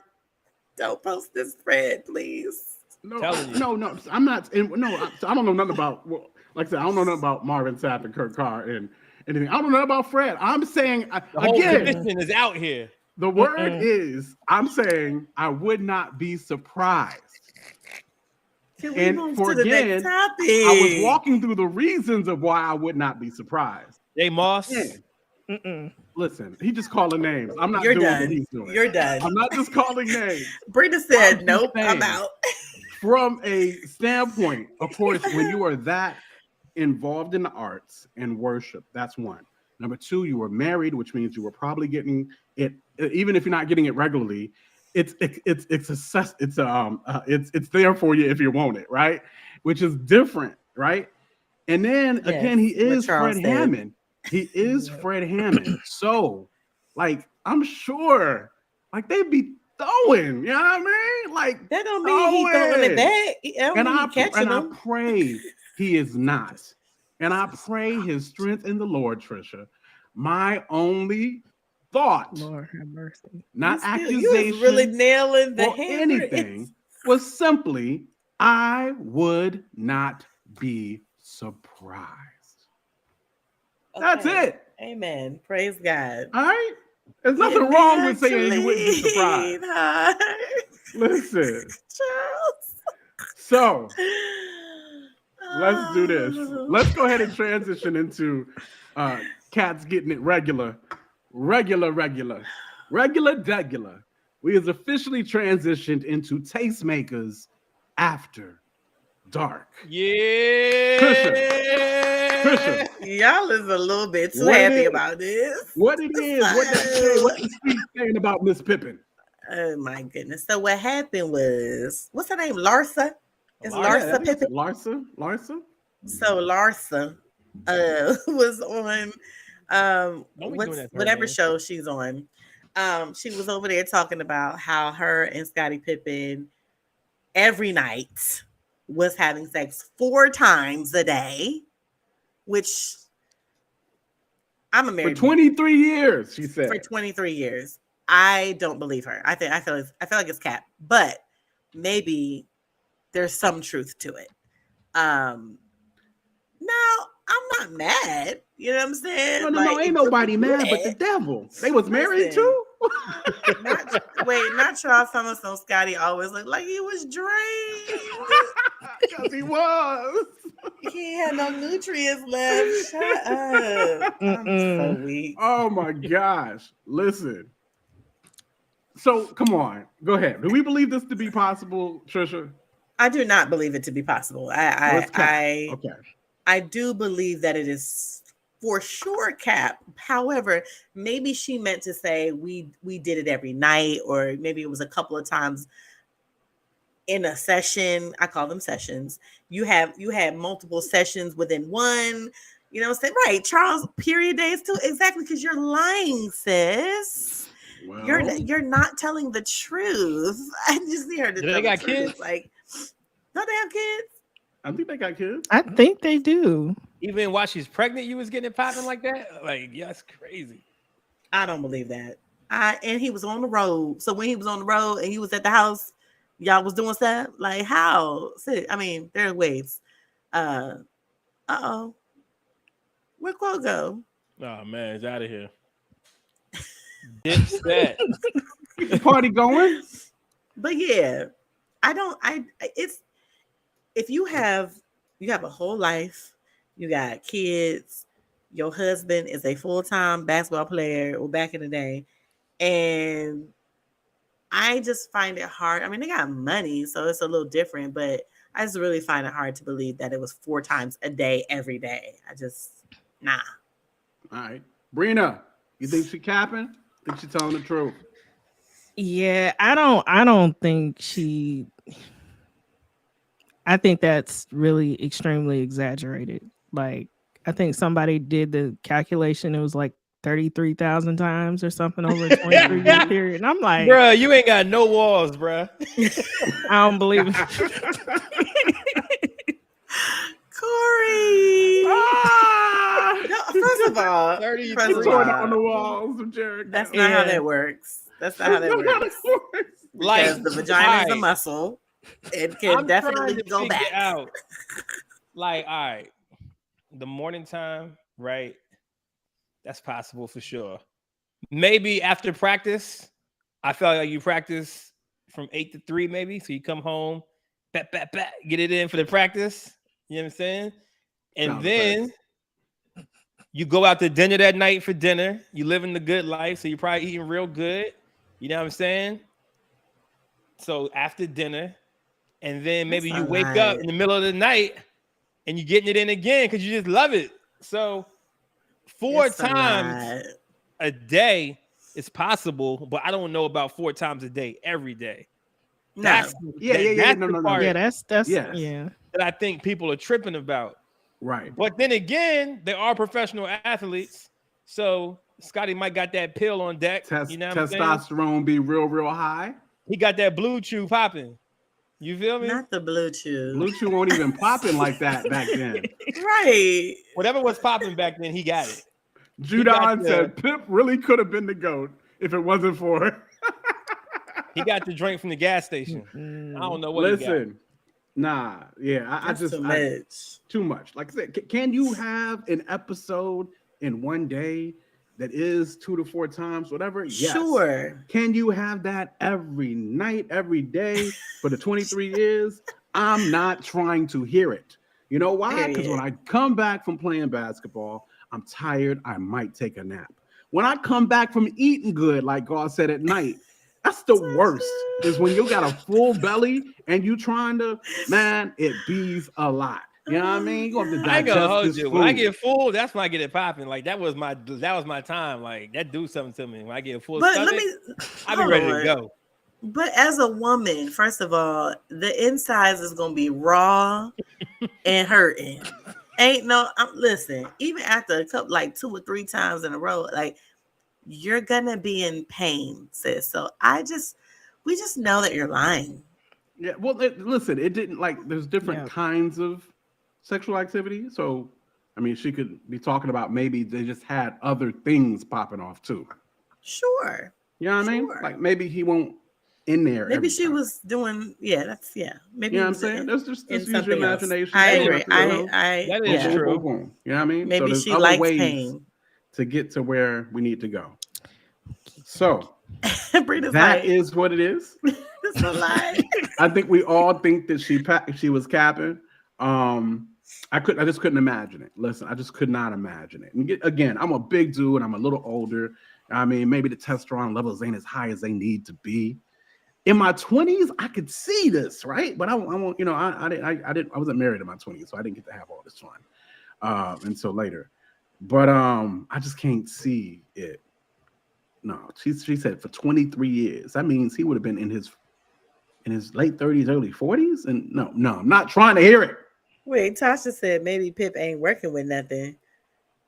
Don't post this, Fred, please. No, I'm not. I don't know nothing about. Like I said, I don't know nothing about Marvin Sapp and Kurt Carr and anything. I don't know about Fred. I'm saying the whole commission is out here. The word is, I'm saying I would not be surprised. I was walking through the reasons of why I would not be surprised. Jay Moss. Listen, he just calling names. I'm not doing what he's doing. You're done. I'm not just calling names. Brina said, nope, I'm out. From a standpoint, of course, when you are that involved in the arts and worship, that's one. Number two, you were married, which means you were probably getting it, even if you're not getting it regularly, it's there for you if you want it, right? Which is different, right? And then again, he is Fred Hammond. He is Fred Hammond. So, like, I'm sure, like, they'd be throwing, you know what I mean? Like, that don't mean he's throwing it back. And I pray he is not. And I pray his strength in the Lord, Trisha. My only thought, Lord have mercy, not accusation, you really nailing the anything, was simply, I would not be surprised. Okay. That's it. Amen. Praise God. All right. There's nothing wrong with saying you wouldn't be surprised. Listen. Charles. So let's do this. Let's go ahead and transition into cats getting it regular. We has officially transitioned into Tastemakers After Dark. Yeah. Trisha. Y'all is a little bit too happy about this. What it is, what the speech saying about Miss Pippen. Oh my goodness. So what happened was, what's her name? Larsa? Is Larsa Pippen? Larsa? So Larsa was on whatever show she's on. She was over there talking about how her and Scottie Pippen every night was having sex 4 times a day, which I'm a married for 23 years, she said. For 23 years. I don't believe her. I feel like it's cap, but maybe there's some truth to it. No, I'm not mad. You know what I'm saying? No, ain't nobody mad but the devil. They was married too. Not Charles Thomas on Scottie always looked like he was drained. Because he was. He had no nutrients left. Shut up. I'm so weak. Oh my gosh. Listen. So come on. Go ahead. Do we believe this to be possible, Trisha? I do not believe it to be possible. I do believe that it is for sure cap. However, maybe she meant to say we did it every night, or maybe it was a couple of times in a session. I call them sessions. You had multiple sessions within one. You know what I'm saying? Right. Charles, period days too. Exactly, because you're lying, sis. Well, you're not telling the truth. I just heard it. They got kids? Like, don't they have kids? I think they got kids. I think they do. Even while she's pregnant, you was getting it popping like that? Like, yeah, that's crazy. I don't believe that. And he was on the road. So when he was on the road and he was at the house, y'all was doing stuff? Like, how? I mean, there are ways. Uh-oh. Where'd Quo go? Oh, man, it's out of here. Dipset. The party going? But yeah, it's if you have a whole life, you got kids, your husband is a full-time basketball player, or back in the day, and I just find it hard. I mean, they got money, so it's a little different, but I just really find it hard to believe that it was 4 times a day, every day. Nah. All right. Brina, you think she capping? Think she telling the truth? Yeah, I don't think she. I think that's really extremely exaggerated. Like, I think somebody did the calculation. It was like 33,000 times or something over a 23-year period. And I'm like, bro, you ain't got no walls, bro. I don't believe it. Corey. No, first of all, 33 on the walls of Jericho. That's not how that works. That's not how that works. Because the vagina is a muscle. It can definitely go back out. Like, all right, the morning time, right? That's possible for sure. Maybe after practice, I feel like you practice from 8 to 3, maybe. So you come home, get it in for the practice. You know what I'm saying? And then you go out to dinner that night for dinner. You living the good life, so you're probably eating real good. You know what I'm saying? So after dinner, and then maybe you wake up in the middle of the night and you're getting it in again because you just love it. So 4 times a day it's possible, but I don't know about 4 times a day every day. No. That's the part. Yeah, that's yes. yeah. That I think people are tripping about. Right. But then again, they are professional athletes. So Scottie might got that pill on deck. You know what I'm saying? Testosterone be real high. He got that blue chew popping. You feel me? Not the blue chew. Blue chew won't even popping like that back then. Right. Whatever was popping back then, he got it. Judon said Pip really could have been the GOAT if it wasn't for her. He got the drink from the gas station. I don't know what. Listen, nah, yeah, I just too much. Like I said, can you have an episode in one day that is 2 to 4 times, whatever? Yes. Sure. Can you have that every night, every day for the 23 years? I'm not trying to hear it. You know why? Because when I come back from playing basketball, I'm tired. I might take a nap. When I come back from eating good, like God said at night, that's the worst. Is when you got a full belly and you trying to, man, it bees a lot. You know what I mean? You have to digest this food. When I get full, that's when I get it popping. Like that was my time. Like that do something to me. When I get a full stomach, I be ready to go. But as a woman, first of all, the insides is gonna be raw and hurting. Ain't no, listen, even after a couple, like 2 or 3 times in a row, like you're gonna be in pain, sis. So we just know that you're lying. Yeah, well, listen, it didn't there's different kinds of sexual activity. So, I mean, she could be talking about maybe they just had other things popping off too. Sure. You know what I mean? Like maybe he won't in there. Maybe she was doing, maybe. You know what I'm saying? There's just use your imagination. I agree. That is true. You know what I mean? Maybe so she likes pain to get to where we need to go. So Brina's that is what it is. It's a lie. I think we all think that she was capping. I just couldn't imagine it. Listen, I just could not imagine it. And again, I'm a big dude and I'm a little older. I mean, maybe the testosterone levels ain't as high as they need to be. In my 20s, I could see this, right? But I won't, I wasn't married in my 20s, so I didn't get to have all this fun until later. But I just can't see it. No, she said for 23 years. That means he would have been in his late 30s, early 40s. And no, I'm not trying to hear it. Wait, Tasha said maybe Pip ain't working with nothing.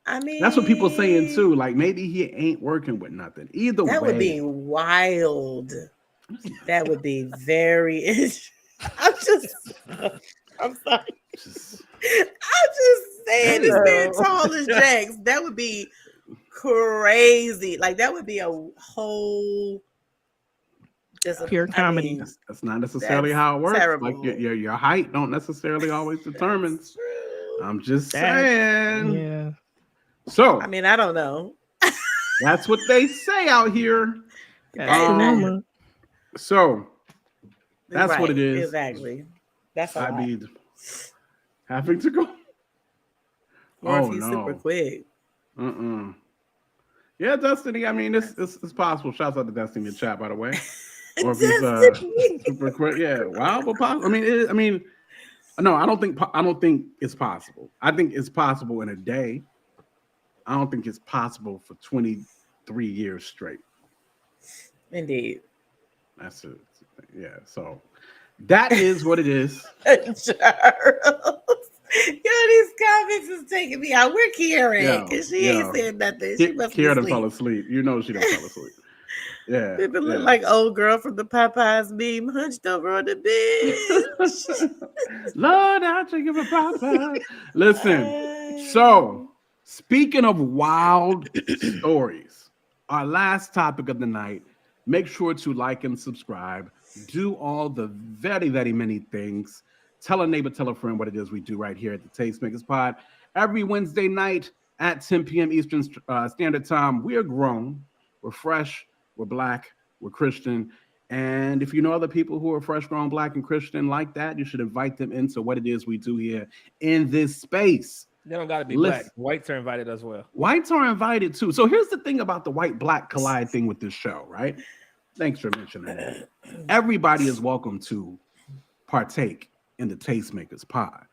I mean, that's what people saying too. Like maybe he ain't working with nothing. Either way, that would be wild. That would be very. I'm sorry. I'm just saying this man tall as Jax. That would be crazy. Like that would be a whole. Just pure comedy. That's not necessarily how it works. Terrible. Like your height don't necessarily always determine. I'm just saying. Yeah. So I mean, I don't know. That's what they say out here. So that's what it is. Exactly. That's all. I be having to go. Or if he's super quick. Yeah, Destiny. I mean, it's possible. Shouts out to Destiny in the chat, by the way. Or if he's super quick. Yeah. Wow. But possible. No, I don't think it's possible. I think it's possible in a day. I don't think it's possible for 23 years straight. Indeed. That's it. Yeah. So that is what it is. Charles. Yo, these comments is taking me out. We're Karen because she ain't saying nothing. She must be asleep. Fell asleep. You know she done fell asleep. Yeah. People look like old girl from the Popeyes meme hunched over on the bed. Lord, I'll take you for Popeyes. Listen, so speaking of wild stories, our last topic of the night, make sure to like and subscribe. Do all the very, very many things. Tell a neighbor, tell a friend what it is we do right here at the Tastemakers Pod. Every Wednesday night at 10 p.m. Eastern Standard Time, we are grown, we're fresh, we're Black, we're Christian. And if you know other people who are fresh, grown, Black, and Christian like that, you should invite them into what it is we do here in this space. They don't got to be Black. Whites are invited as well. Whites are invited too. So here's the thing about the white-Black collide thing with this show, right? Thanks for mentioning that. Everybody is welcome to partake in the Tastemakers Pod.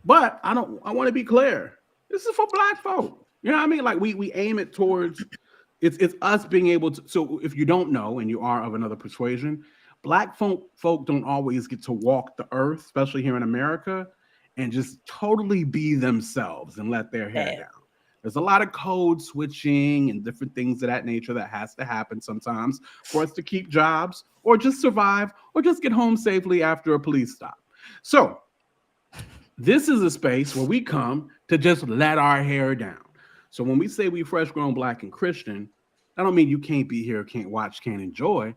But I want to be clear. This is for Black folk. You know what I mean? Like we aim it towards It's us being able to. So if you don't know and you are of another persuasion, Black folk don't always get to walk the earth, especially here in America, and just totally be themselves and let their hair down. There's a lot of code switching and different things of that nature that has to happen sometimes for us to keep jobs or just survive or just get home safely after a police stop. So this is a space where we come to just let our hair down. So when we say we fresh grown Black and Christian, that don't mean you can't be here, can't watch, can't enjoy.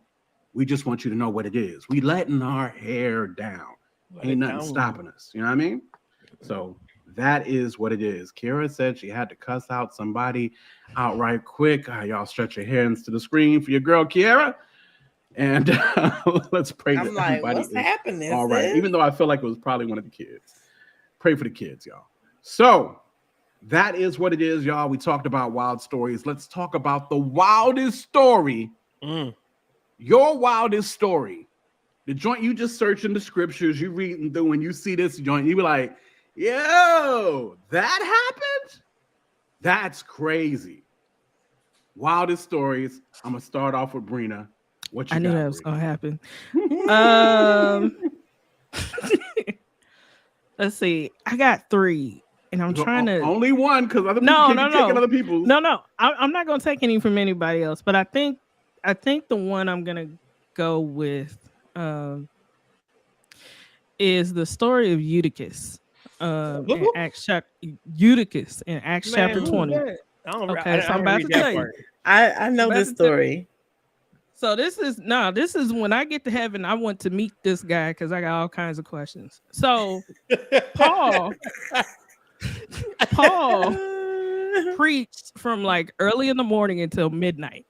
We just want you to know what it is. We letting our hair down. Ain't nothing stopping us. You know what I mean? So that is what it is. Kira said she had to cuss out somebody outright quick. Y'all stretch your hands to the screen for your girl, Kira. And let's pray that everybody what's happening? All right. Even though I feel like it was probably one of the kids. Pray for the kids, y'all. So that is what it is, y'all. We talked about wild stories. Let's talk about the wildest story. Your wildest story. The joint you just search in the scriptures, you reading through, when you see this joint, you be like, yo, that happened? That's crazy. Wildest stories. I'm gonna start off with Brina. What you I knew got, that was gonna happen. Let's see. I got 3, and I'm trying to only one because other people can't be taking other people's. No. I'm not gonna take any from anybody else, but I think the one I'm gonna go with is the story of Eutychus. Eutychus in Acts chapter 20. Okay, so I'm about to tell you. I know this story. So this is when I get to heaven, I want to meet this guy because I got all kinds of questions. So Paul preached from like early in the morning until midnight.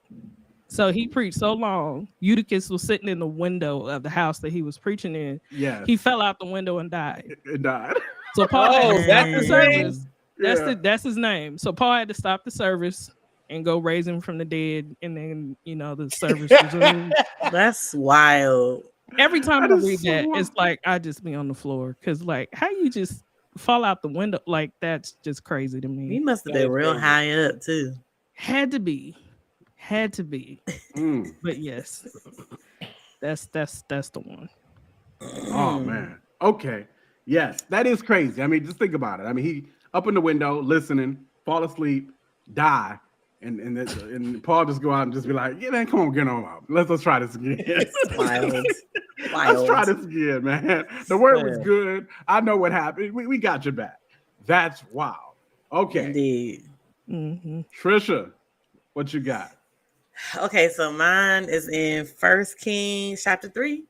So he preached so long. Eutychus was sitting in the window of the house that he was preaching in. Yeah, he fell out the window and died. It died. So Paul had to stop the service. Yeah. That's his name. So Paul had to stop the service and go raise him from the dead, and then the service resumed. That's wild. Every time I read that, it's like I just be on the floor because like how you just fall out the window, like that's just crazy to me. He must have been real high up too. Had to be. But yes, that's the one. Oh man. Okay. Yes, that is crazy. I mean, just think about it. I mean, he up in the window listening, fall asleep, die, and Paul just go out and just be like, "Yeah, man, come on, get on up. Let's try this again." Wild. Let's try this again, man. The word was good. I know what happened. We got your back. That's wild. Okay. Indeed. Trisha, what you got? Okay, so mine is in 1 Kings chapter 3.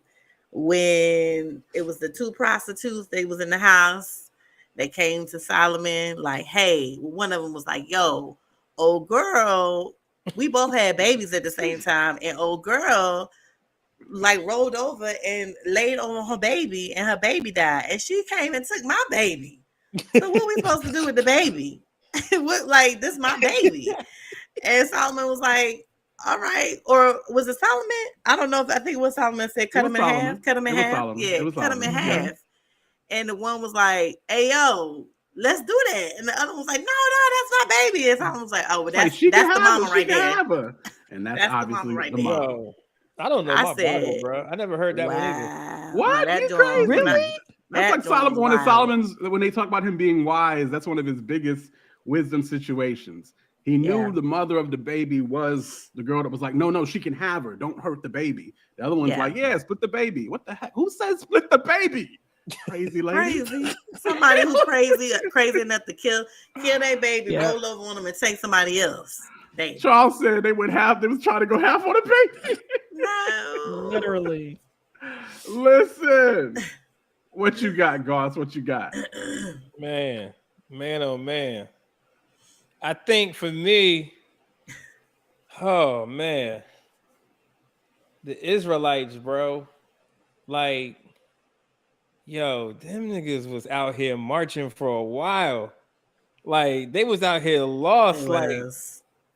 When it was the 2 prostitutes, they was in the house. They came to Solomon like, hey, one of them was like, yo, old girl, we both had babies at the same time. And old girl like rolled over and laid on her baby and her baby died. And she came and took my baby. So what are we supposed to do with the baby? What, like, this is my baby. And Solomon was like, all right. Or was it Solomon? I don't know. I think it was Solomon said, cut him in half. Cut him in half. Yeah, cut him in half. And the one was like, hey, yo, let's do that. And the other one was like, no, that's my baby. And Solomon was like, oh, well, that's the mama right there. And that's obviously the mama. I don't know about Bible, bro. I never heard that one either. What? You crazy? Really? That's like Solomon. One of Solomon's, when they talk about him being wise, that's one of his biggest wisdom situations. He knew the mother of the baby was the girl that was like, no, she can have her. Don't hurt the baby. The other one's like, yeah, split the baby. What the heck? Who says split the baby? Crazy lady. Crazy. Somebody who's crazy enough to kill their baby, roll over on them and take somebody else. Charles said they was trying to go half on the baby. No. Literally. Listen. What you got, Goss? What you got? Man, oh man. I think for me, oh man, the Israelites, bro, like, yo, them niggas was out here marching for a while. Like, they was out here lost. Like,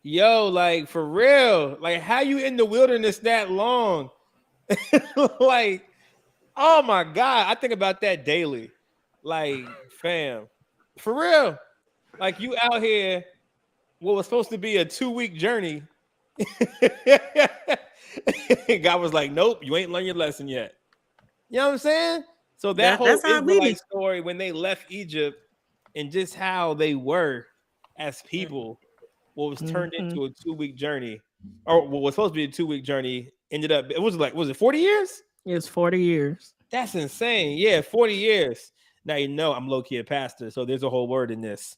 yo, like, for real. Like, how you in the wilderness that long? Like, oh my God, I think about that daily. Like, fam, for real. Like, you out here, what was supposed to be a 2-week journey, God was like, nope, you ain't learned your lesson yet. You know what I'm saying? So that whole Israelite story when they left Egypt and just how they were as people, what was turned into a 2-week journey, or what was supposed to be a 2-week journey, ended up, was it 40 years? It's 40 years. That's insane. Yeah, 40 years. Now, you know, I'm low-key a pastor, so there's a whole word in this.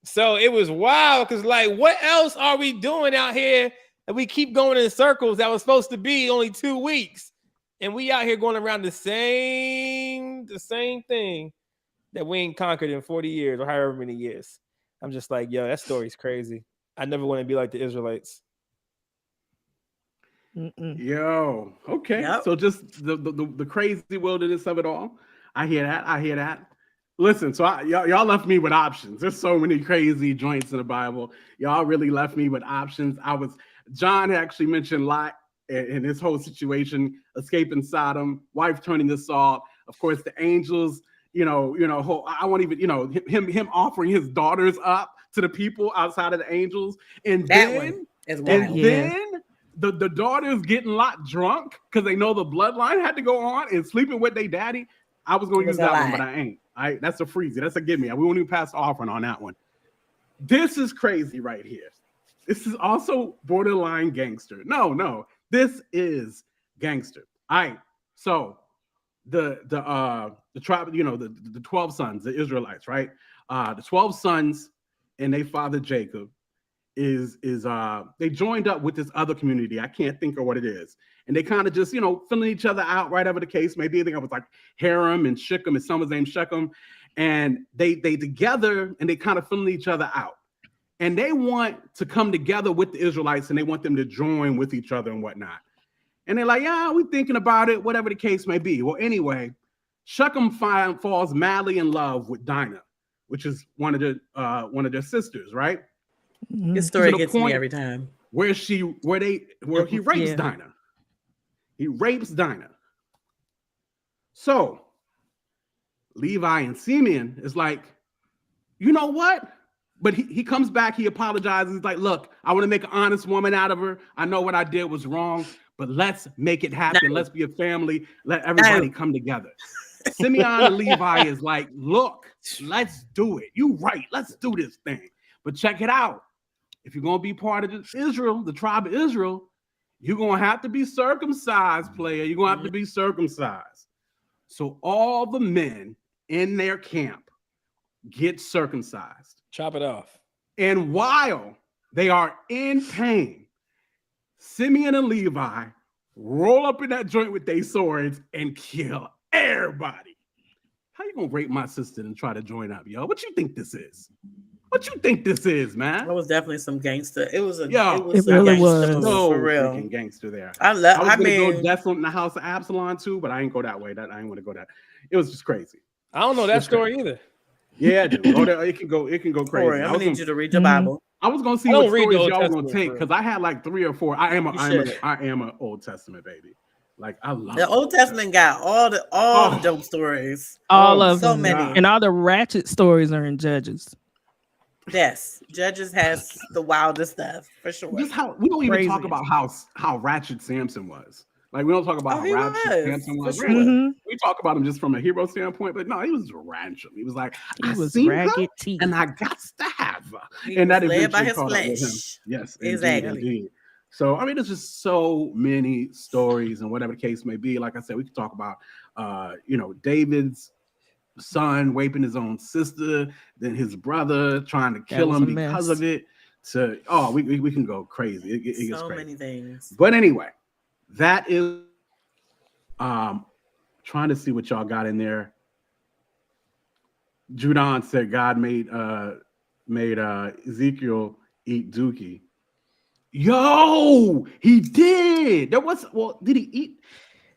So it was wild because, like, what else are we doing out here? And we keep going in circles that was supposed to be only 2 weeks. And we out here going around the same thing that we ain't conquered in 40 years or however many years. I'm just like, yo, that story's crazy. I never want to be like the Israelites. Yo, okay. Yep. So just the crazy wilderness of it all. I hear that. Listen, so y'all left me with options. There's so many crazy joints in the Bible. Y'all really left me with options. John actually mentioned Lot and his whole situation, escaping Sodom, wife turning to salt. Of course, the angels, I won't even, him offering his daughters up to the people outside of the angels. And then the daughters getting Lot drunk because they know the bloodline had to go on and sleeping with their daddy. I was going to use that one, but I ain't. That's a freezy. That's a give me. We won't even pass the offering on that one. This is crazy right here. This is also borderline gangster. No, this is gangster. All right. So the tribe, the 12 sons, the Israelites, right? The 12 sons and their father Jacob is they joined up with this other community. I can't think of what it is. And they kind of just, filling each other out, right over the case. Maybe I think it was like Haram and Shechem, and some was named Shechem. And they together and they kind of filling each other out. And they want to come together with the Israelites and they want them to join with each other and whatnot. And they're like, yeah, we're thinking about it, whatever the case may be. Well, anyway, Shechem falls madly in love with Dinah, which is one of their sisters, right? This story gets me every time. Where he rapes Dinah. He rapes Dinah. So Levi and Simeon is like, you know what? But he comes back, he apologizes. He's like, look, I want to make an honest woman out of her. I know what I did was wrong, but let's make it happen. Let's be a family. Let everybody come together. Simeon and Levi is like, look, let's do it. You right. Let's do this thing. But check it out. If you're going to be part of Israel, the tribe of Israel, you're going to have to be circumcised, player. You're going to have to be circumcised. So all the men in their camp get circumcised. Chop it off. And while they are in pain, Simeon and Levi roll up in that joint with their swords and kill everybody. How you gonna rape my sister and try to join up, yo? What you think this is? What you think this is, man? That was definitely some gangster. It was it really was so for real. Freaking gangster there. I was gonna go definitely in the house of Absalom too, but I ain't go that way. I ain't want to go that. It was just crazy. I don't know that story either. Yeah, dude. It can go crazy. Corey, I'm gonna need you to read your Bible. I was gonna see what stories y'all were gonna take because I had like 3 or 4. I am an Old Testament baby. Like I love the Old Testament got all the dope stories. All of so them. many. And all the ratchet stories are in Judges. Yes, Judges has the wildest stuff for sure. Just how we don't even talk about how ratchet Samson was. Like we don't talk about how ratchet Samson was. Sure. We talk about him just from a hero standpoint, but no, he was ransom. He was like, I seen her and I got to have her. And that led by his flesh. Yes, exactly. Indeed. So I mean, there's just so many stories and whatever the case may be. Like I said, we could talk about David's son raping his own sister, then his brother trying to kill him because of it. So we can go crazy. It gets so crazy. Many things. But anyway, that is trying to see what y'all got in there. Judon said God made Ezekiel eat dookie. Yo, he did. Did he eat?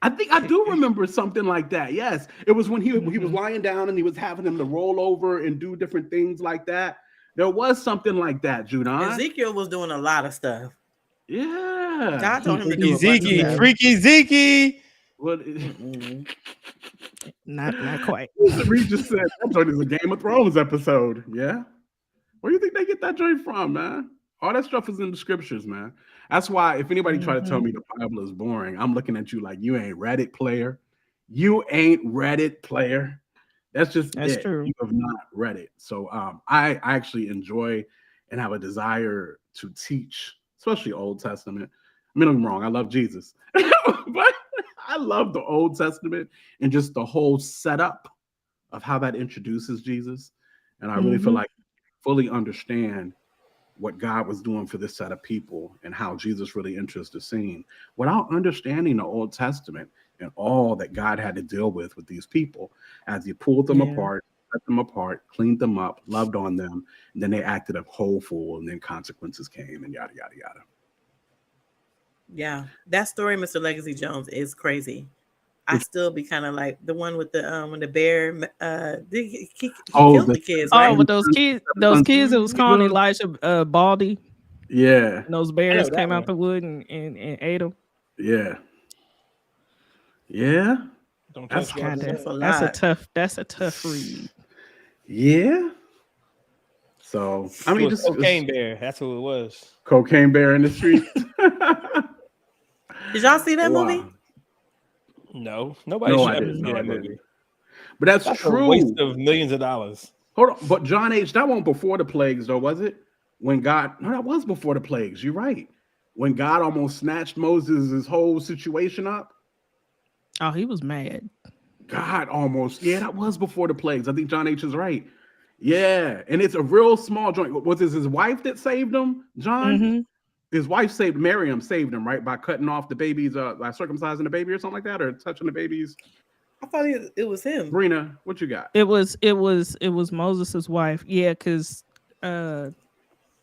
I think I do remember something like that. Yes, it was when he was lying down and he was having him to roll over and do different things like that. There was something like that, Judon. Ezekiel was doing a lot of stuff. Yeah, God told him to do Ezekiel, freaky Ezekiel. Well, not quite. Reed just said that joint is a Game of Thrones episode. Yeah, where do you think they get that joint from, man? All that stuff is in the scriptures, man. That's why if anybody try to tell me the Bible is boring, I'm looking at you like you ain't read it, player. You ain't read it, player. That's it. True. You have not read it. So I actually enjoy and have a desire to teach, especially Old Testament. I mean, don't get me wrong, I love Jesus, but I love the Old Testament and just the whole setup of how that introduces Jesus. And I really feel like fully understand what God was doing for this set of people and how Jesus really enters the scene without understanding the Old Testament and all that God had to deal with these people as he pulled them apart, set them apart, cleaned them up, loved on them, and then they acted a whole fool, and then consequences came and yada, yada, yada. Yeah, that story, Mr. Legacy Jones, is crazy. I still be kind of like the one with the when the bear he killed the kids. Right? Oh, with those kids, it was calling Elijah Baldy. Yeah, and those bears came out the wood and ate them. Yeah. Yeah. That's a tough read. Yeah. So I mean, just cocaine bear. That's who it was. Cocaine bear in the street. Did y'all see that movie? No, nobody should ever see that movie. But that's true. A waste of millions of dollars. Hold on, but John H. That wasn't before the plagues, though, was it? When God? No, that was before the plagues. You're right. When God almost snatched Moses' whole situation up. Oh, he was mad. God almost. Yeah, that was before the plagues. I think John H. is right. Yeah, and it's a real small joint. Was this his wife that saved him, John? His wife Miriam saved him, right? By cutting off the baby's, by circumcising the baby or something like that, or touching the babies. I thought it was him. Brina, what you got? It was Moses' wife. Yeah, because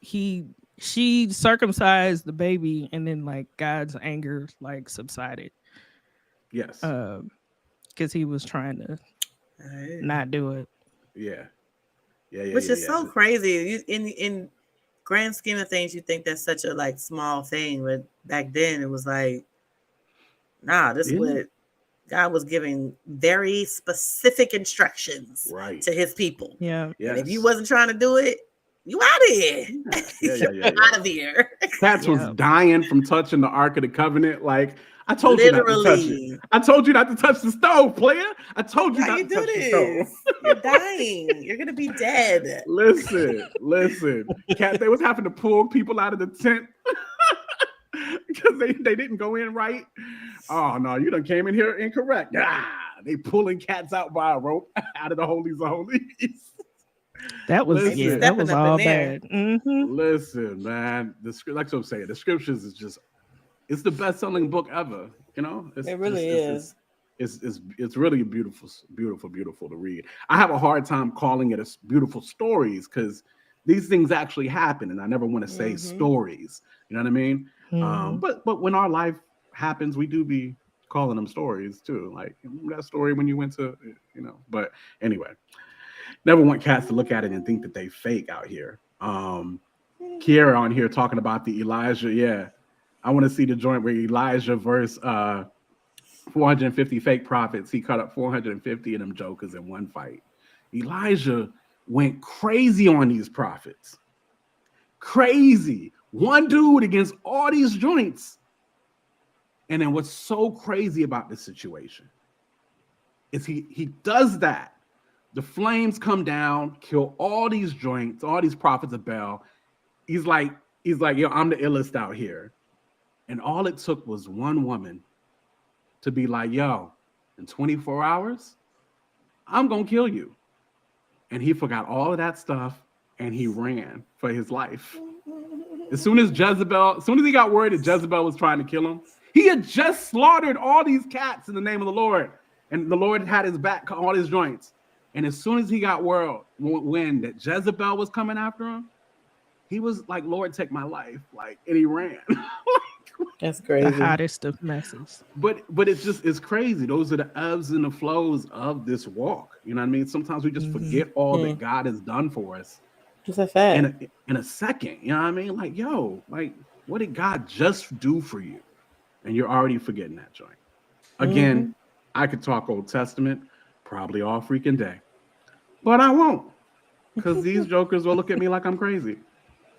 she circumcised the baby, and then like God's anger like subsided. Yes. Because he was trying to not do it. Yeah. Which is so crazy. In grand scheme of things, you think that's such a like small thing, but back then it was like, nah, this is what God was giving very specific instructions to his people. Yeah. Yes. And if you wasn't trying to do it, you out of here. Yeah. Out of here. Cats was dying from touching the Ark of the Covenant. Like, I told you not to touch it. I told you not to touch the stove, player. I told you not to touch the stove. You're dying. You're gonna be dead. Listen. Cat, they was having to pull people out of the tent because they didn't go in right. Oh no, you done came in here incorrect. They pulling cats out by a rope out of the holies of holies. That was all bad. Listen, man. Like I'm saying, the scriptures is just. It's the best-selling book ever, you know. It really is. It's really beautiful to read. I have a hard time calling it beautiful stories because these things actually happen, and I never want to say stories. You know what I mean? But when our life happens, we do be calling them stories too. Like that story when you went to, you know. But anyway, never want cats to look at it and think that they fake out here. Kiera on here talking about the Elijah, yeah. I want to see the joint where Elijah versus 450 fake prophets. He cut up 450 of them jokers in one fight. Elijah went crazy on these prophets. Crazy. One dude against all these joints. And then what's so crazy about this situation is he does that. The flames come down, kill all these joints, all these prophets of Baal. He's like, yo, I'm the illest out here. And all it took was one woman to be like, yo, in 24 hours, I'm going to kill you. And he forgot all of that stuff and he ran for his life. As soon as he got word that Jezebel was trying to kill him, he had just slaughtered all these cats in the name of the Lord. And the Lord had his back, all his joints. And as soon as he got wind that Jezebel was coming after him, he was like, Lord, take my life. Like, and he ran. That's crazy. The hottest of messes. But it's crazy. Those are the ebbs and the flows of this walk. You know what I mean? Sometimes we just forget all that God has done for us. Just a fact. In a second. You know what I mean? Like, yo, like, what did God just do for you? And you're already forgetting that joint. Again, I could talk Old Testament probably all freaking day. But I won't. Because these jokers will look at me like I'm crazy.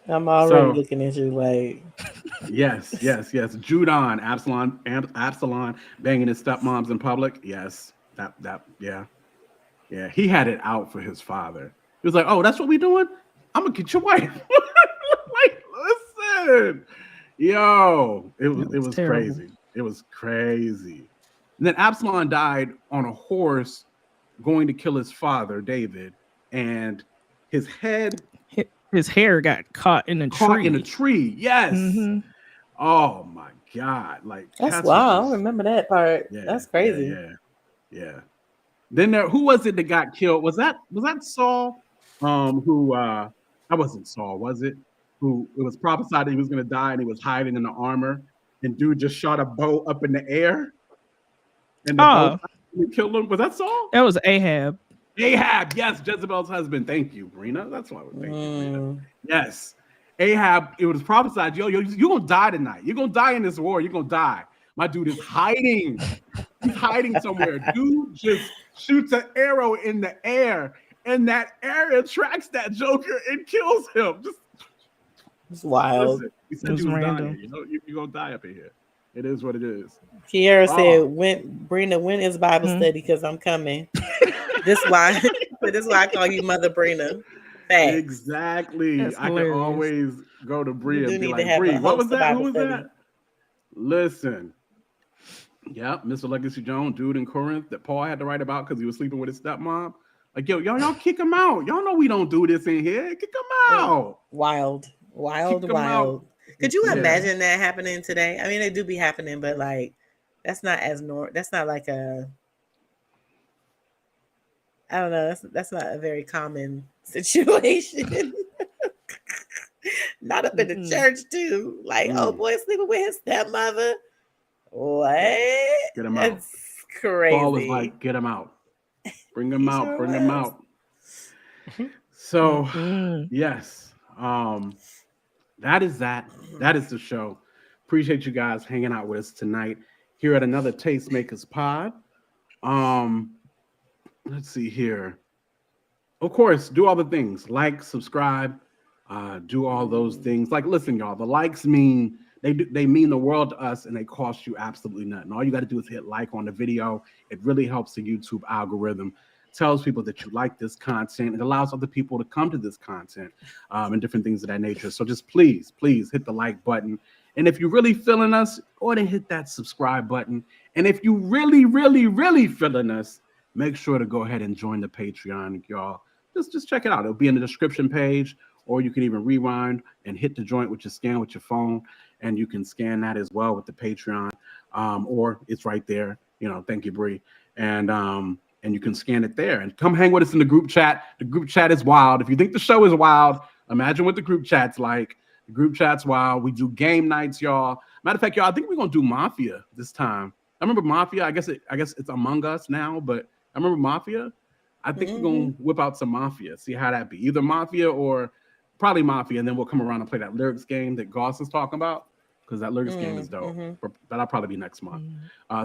I'm already looking at you like. Yes. Judon, Absalom banging his stepmoms in public. Yes, yeah. He had it out for his father. He was like, "Oh, that's what we doing? I'm gonna get your wife." Like, listen, yo, it was crazy. It was crazy. And then Absalom died on a horse, going to kill his father, David, and his hair got caught in a tree. Yes. Mm-hmm. Oh my God! Like that's wild. I remember that part. Yeah, that's crazy. Yeah. Then who was it that got killed? Was that Saul? That wasn't Saul, was it? Who it was prophesied that he was going to die and he was hiding in the armor, and dude just shot a bow up in the air, and the bow killed him. Was that Saul? That was Ahab. Ahab, yes, Jezebel's husband. Thank you, Brina. That's what I was thinking. Brina. Yes, Ahab. It was prophesied. Yo, you're gonna die tonight. You're gonna die in this war. You're gonna die. My dude is hiding. He's hiding somewhere. Dude just shoots an arrow in the air, and that arrow attracts that Joker and kills him. It's wild. Listen, he said you was dying. You know, you're gonna die up in here. It is what it is. Kiara said, Brina, when is Bible study? Because I'm coming. This why I call you Mother Brina. Facts. Exactly. That's I hilarious. Can always go to Bree and be like, Bree, what was that? Who was that? Listen. Yep, Mr. Legacy Jones, dude in Corinth that Paul had to write about because he was sleeping with his stepmom. Like, yo, y'all kick him out. Y'all know we don't do this in here. Kick him out. Wild. Out. Could you imagine that happening today? I mean, they do be happening, but like, that's not like a. I don't know. That's not a very common situation. Not up in the church too. Like, oh boy, sleeping with his stepmother. What? Get him out. That's crazy. Paul was like, get him out. Bring him out. Bring him out. So, yes. That is the show. Appreciate you guys hanging out with us tonight here at another Tastemakers pod. Let's see here. Of course, do all the things. Like, subscribe, do all those things. Like, listen, y'all, the likes mean they mean the world to us, and they cost you absolutely nothing. All you got to do is hit like on the video. It really helps the YouTube algorithm. Tells people that you like this content. It allows other people to come to this content and different things of that nature. So just please hit the like button. And if you're really feeling us, go ahead and hit that subscribe button. And if you really feeling us, make sure to go ahead and join the Patreon, y'all. Just check it out. It'll be in the description page, or you can even rewind and hit the joint with your scan with your phone, and you can scan that as well with the Patreon, or it's right there. You know, thank you, Bree. And you can scan it there and come hang with us in the group chat. The group chat is wild. If you think the show is wild, imagine what the group chat's like. The group chat's wild. We do game nights, y'all. Matter of fact, y'all, I think we're gonna do Mafia this time. I remember Mafia. I guess it's Among Us now, but I remember Mafia. I think we're gonna whip out some Mafia. See how that be. Either Mafia or probably Mafia, and then we'll come around and play that lyrics game that Goss is talking about. Because that lyrics game is dope. That'll probably be next month.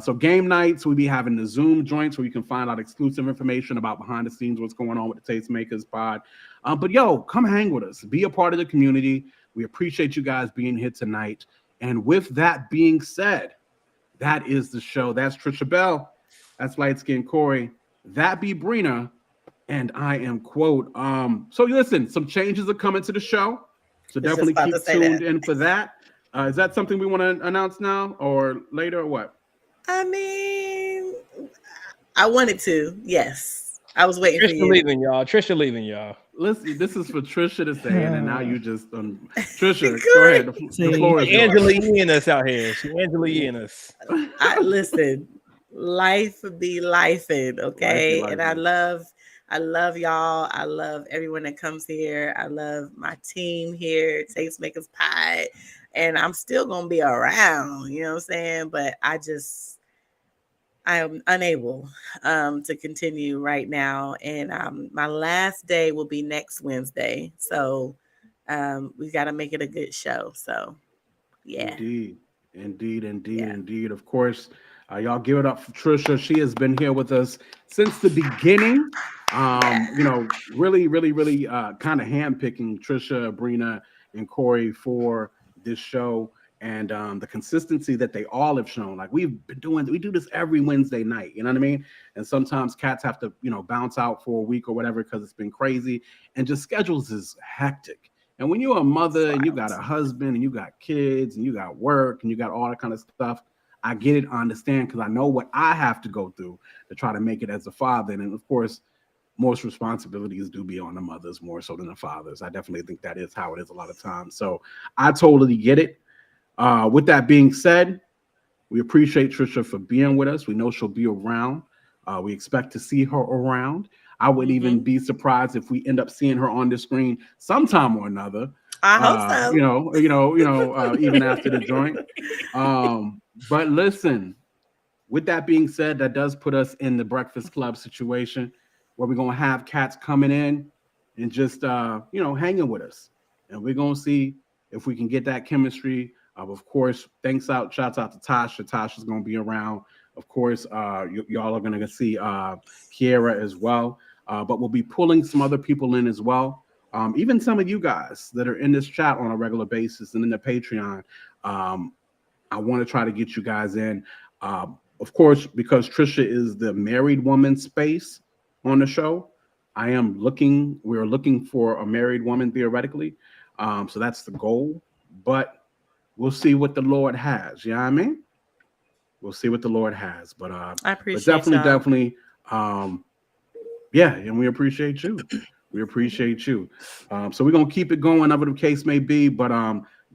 So game nights, we'll be having the Zoom joints where you can find out exclusive information about behind the scenes, what's going on with the Tastemakers pod. But yo, come hang with us. Be a part of the community. We appreciate you guys being here tonight. And with that being said, that is the show. That's Trisha Bell. That's Light Skin Corey. That be Brina. And I am quote. So listen, some changes are coming to the show. So definitely keep tuned in for that. Is that something we want to announce now or later or what? I mean, I wanted to. Yes. I was waiting for you. Trisha leaving, y'all. Listen, this is for Trisha to say, and now you just Trisha, go ahead. The floor is Angela Yee us out here. She Angela Yee us. Listen, life be lifing, okay? Life. And I love y'all. I love everyone that comes here. I love my team here, Tastemakers Pod. And I'm still going to be around, you know what I'm saying? But I am unable to continue right now. And my last day will be next Wednesday. So we got to make it a good show. So, yeah. Indeed. Of course, y'all give it up for Trisha. She has been here with us since the beginning. Really kind of handpicking Trisha, Brina, and Corey for this show and the consistency that they all have shown. Like we do this every Wednesday night, you know what I mean? And sometimes cats have to, bounce out for a week or whatever because it's been crazy, and just schedules is hectic. And when you're a mother and you got a husband and you got kids and you got work and you got all that kind of stuff, I get it, I understand, because I know what I have to go through to try to make it as a father. And of course, most responsibilities do be on the mothers more so than the fathers. I definitely think that is how it is a lot of times. So I totally get it. With that being said, we appreciate Trisha for being with us. We know she'll be around. We expect to see her around. I would even be surprised if we end up seeing her on the screen sometime or another. I hope so. Even after the joint. But listen, with that being said, that does put us in the Breakfast Club situation where we're gonna have cats coming in and just hanging with us, and we're gonna see if we can get that chemistry. Of course, shouts out to Tasha. Tasha's gonna be around. Of course, y'all are gonna see Kiera as well. But we'll be pulling some other people in as well. Even some of you guys that are in this chat on a regular basis and in the Patreon. I want to try to get you guys in. Of course, because Trisha is the married woman space on the show, we're looking for a married woman theoretically. So that's the goal. But we'll see what the Lord has. You know what I mean? We'll see what the Lord has. But I appreciate definitely. And we appreciate you. We appreciate you. So we're going to keep it going, whatever the case may be. But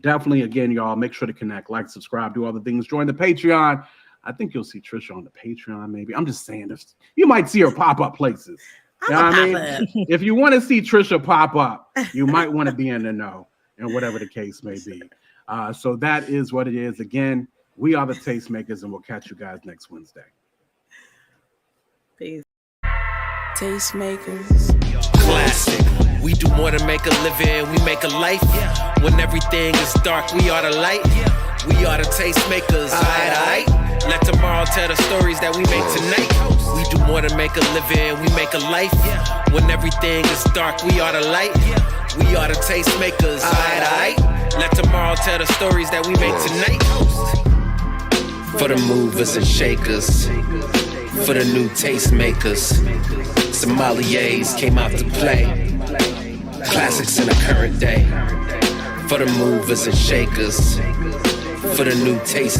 definitely, again, y'all, make sure to connect, like, subscribe, do all the things. Join the Patreon. I think you'll see Trisha on the Patreon, maybe. I'm just saying, you might see her pop up places. You know what I mean? If you want to see Trisha pop up, you might want to be in the know, and whatever the case may be. So that is what it is. Again, we are the Tastemakers, and we'll catch you guys next Wednesday. Peace. Tastemakers. Classic. We do more than make a living, we make a life. When everything is dark, we are the light. We are the Tastemakers. Aight. Let tomorrow tell the stories that we make tonight. We do more than make a living, we make a life. When everything is dark, we are the light. We are the Tastemakers. Aight. Let tomorrow tell the stories that we make tonight. For the movers and shakers, for the new Tastemakers, sommeliers came out to play. Classics in the current day. For the movers and shakers, for the new Tastemakers.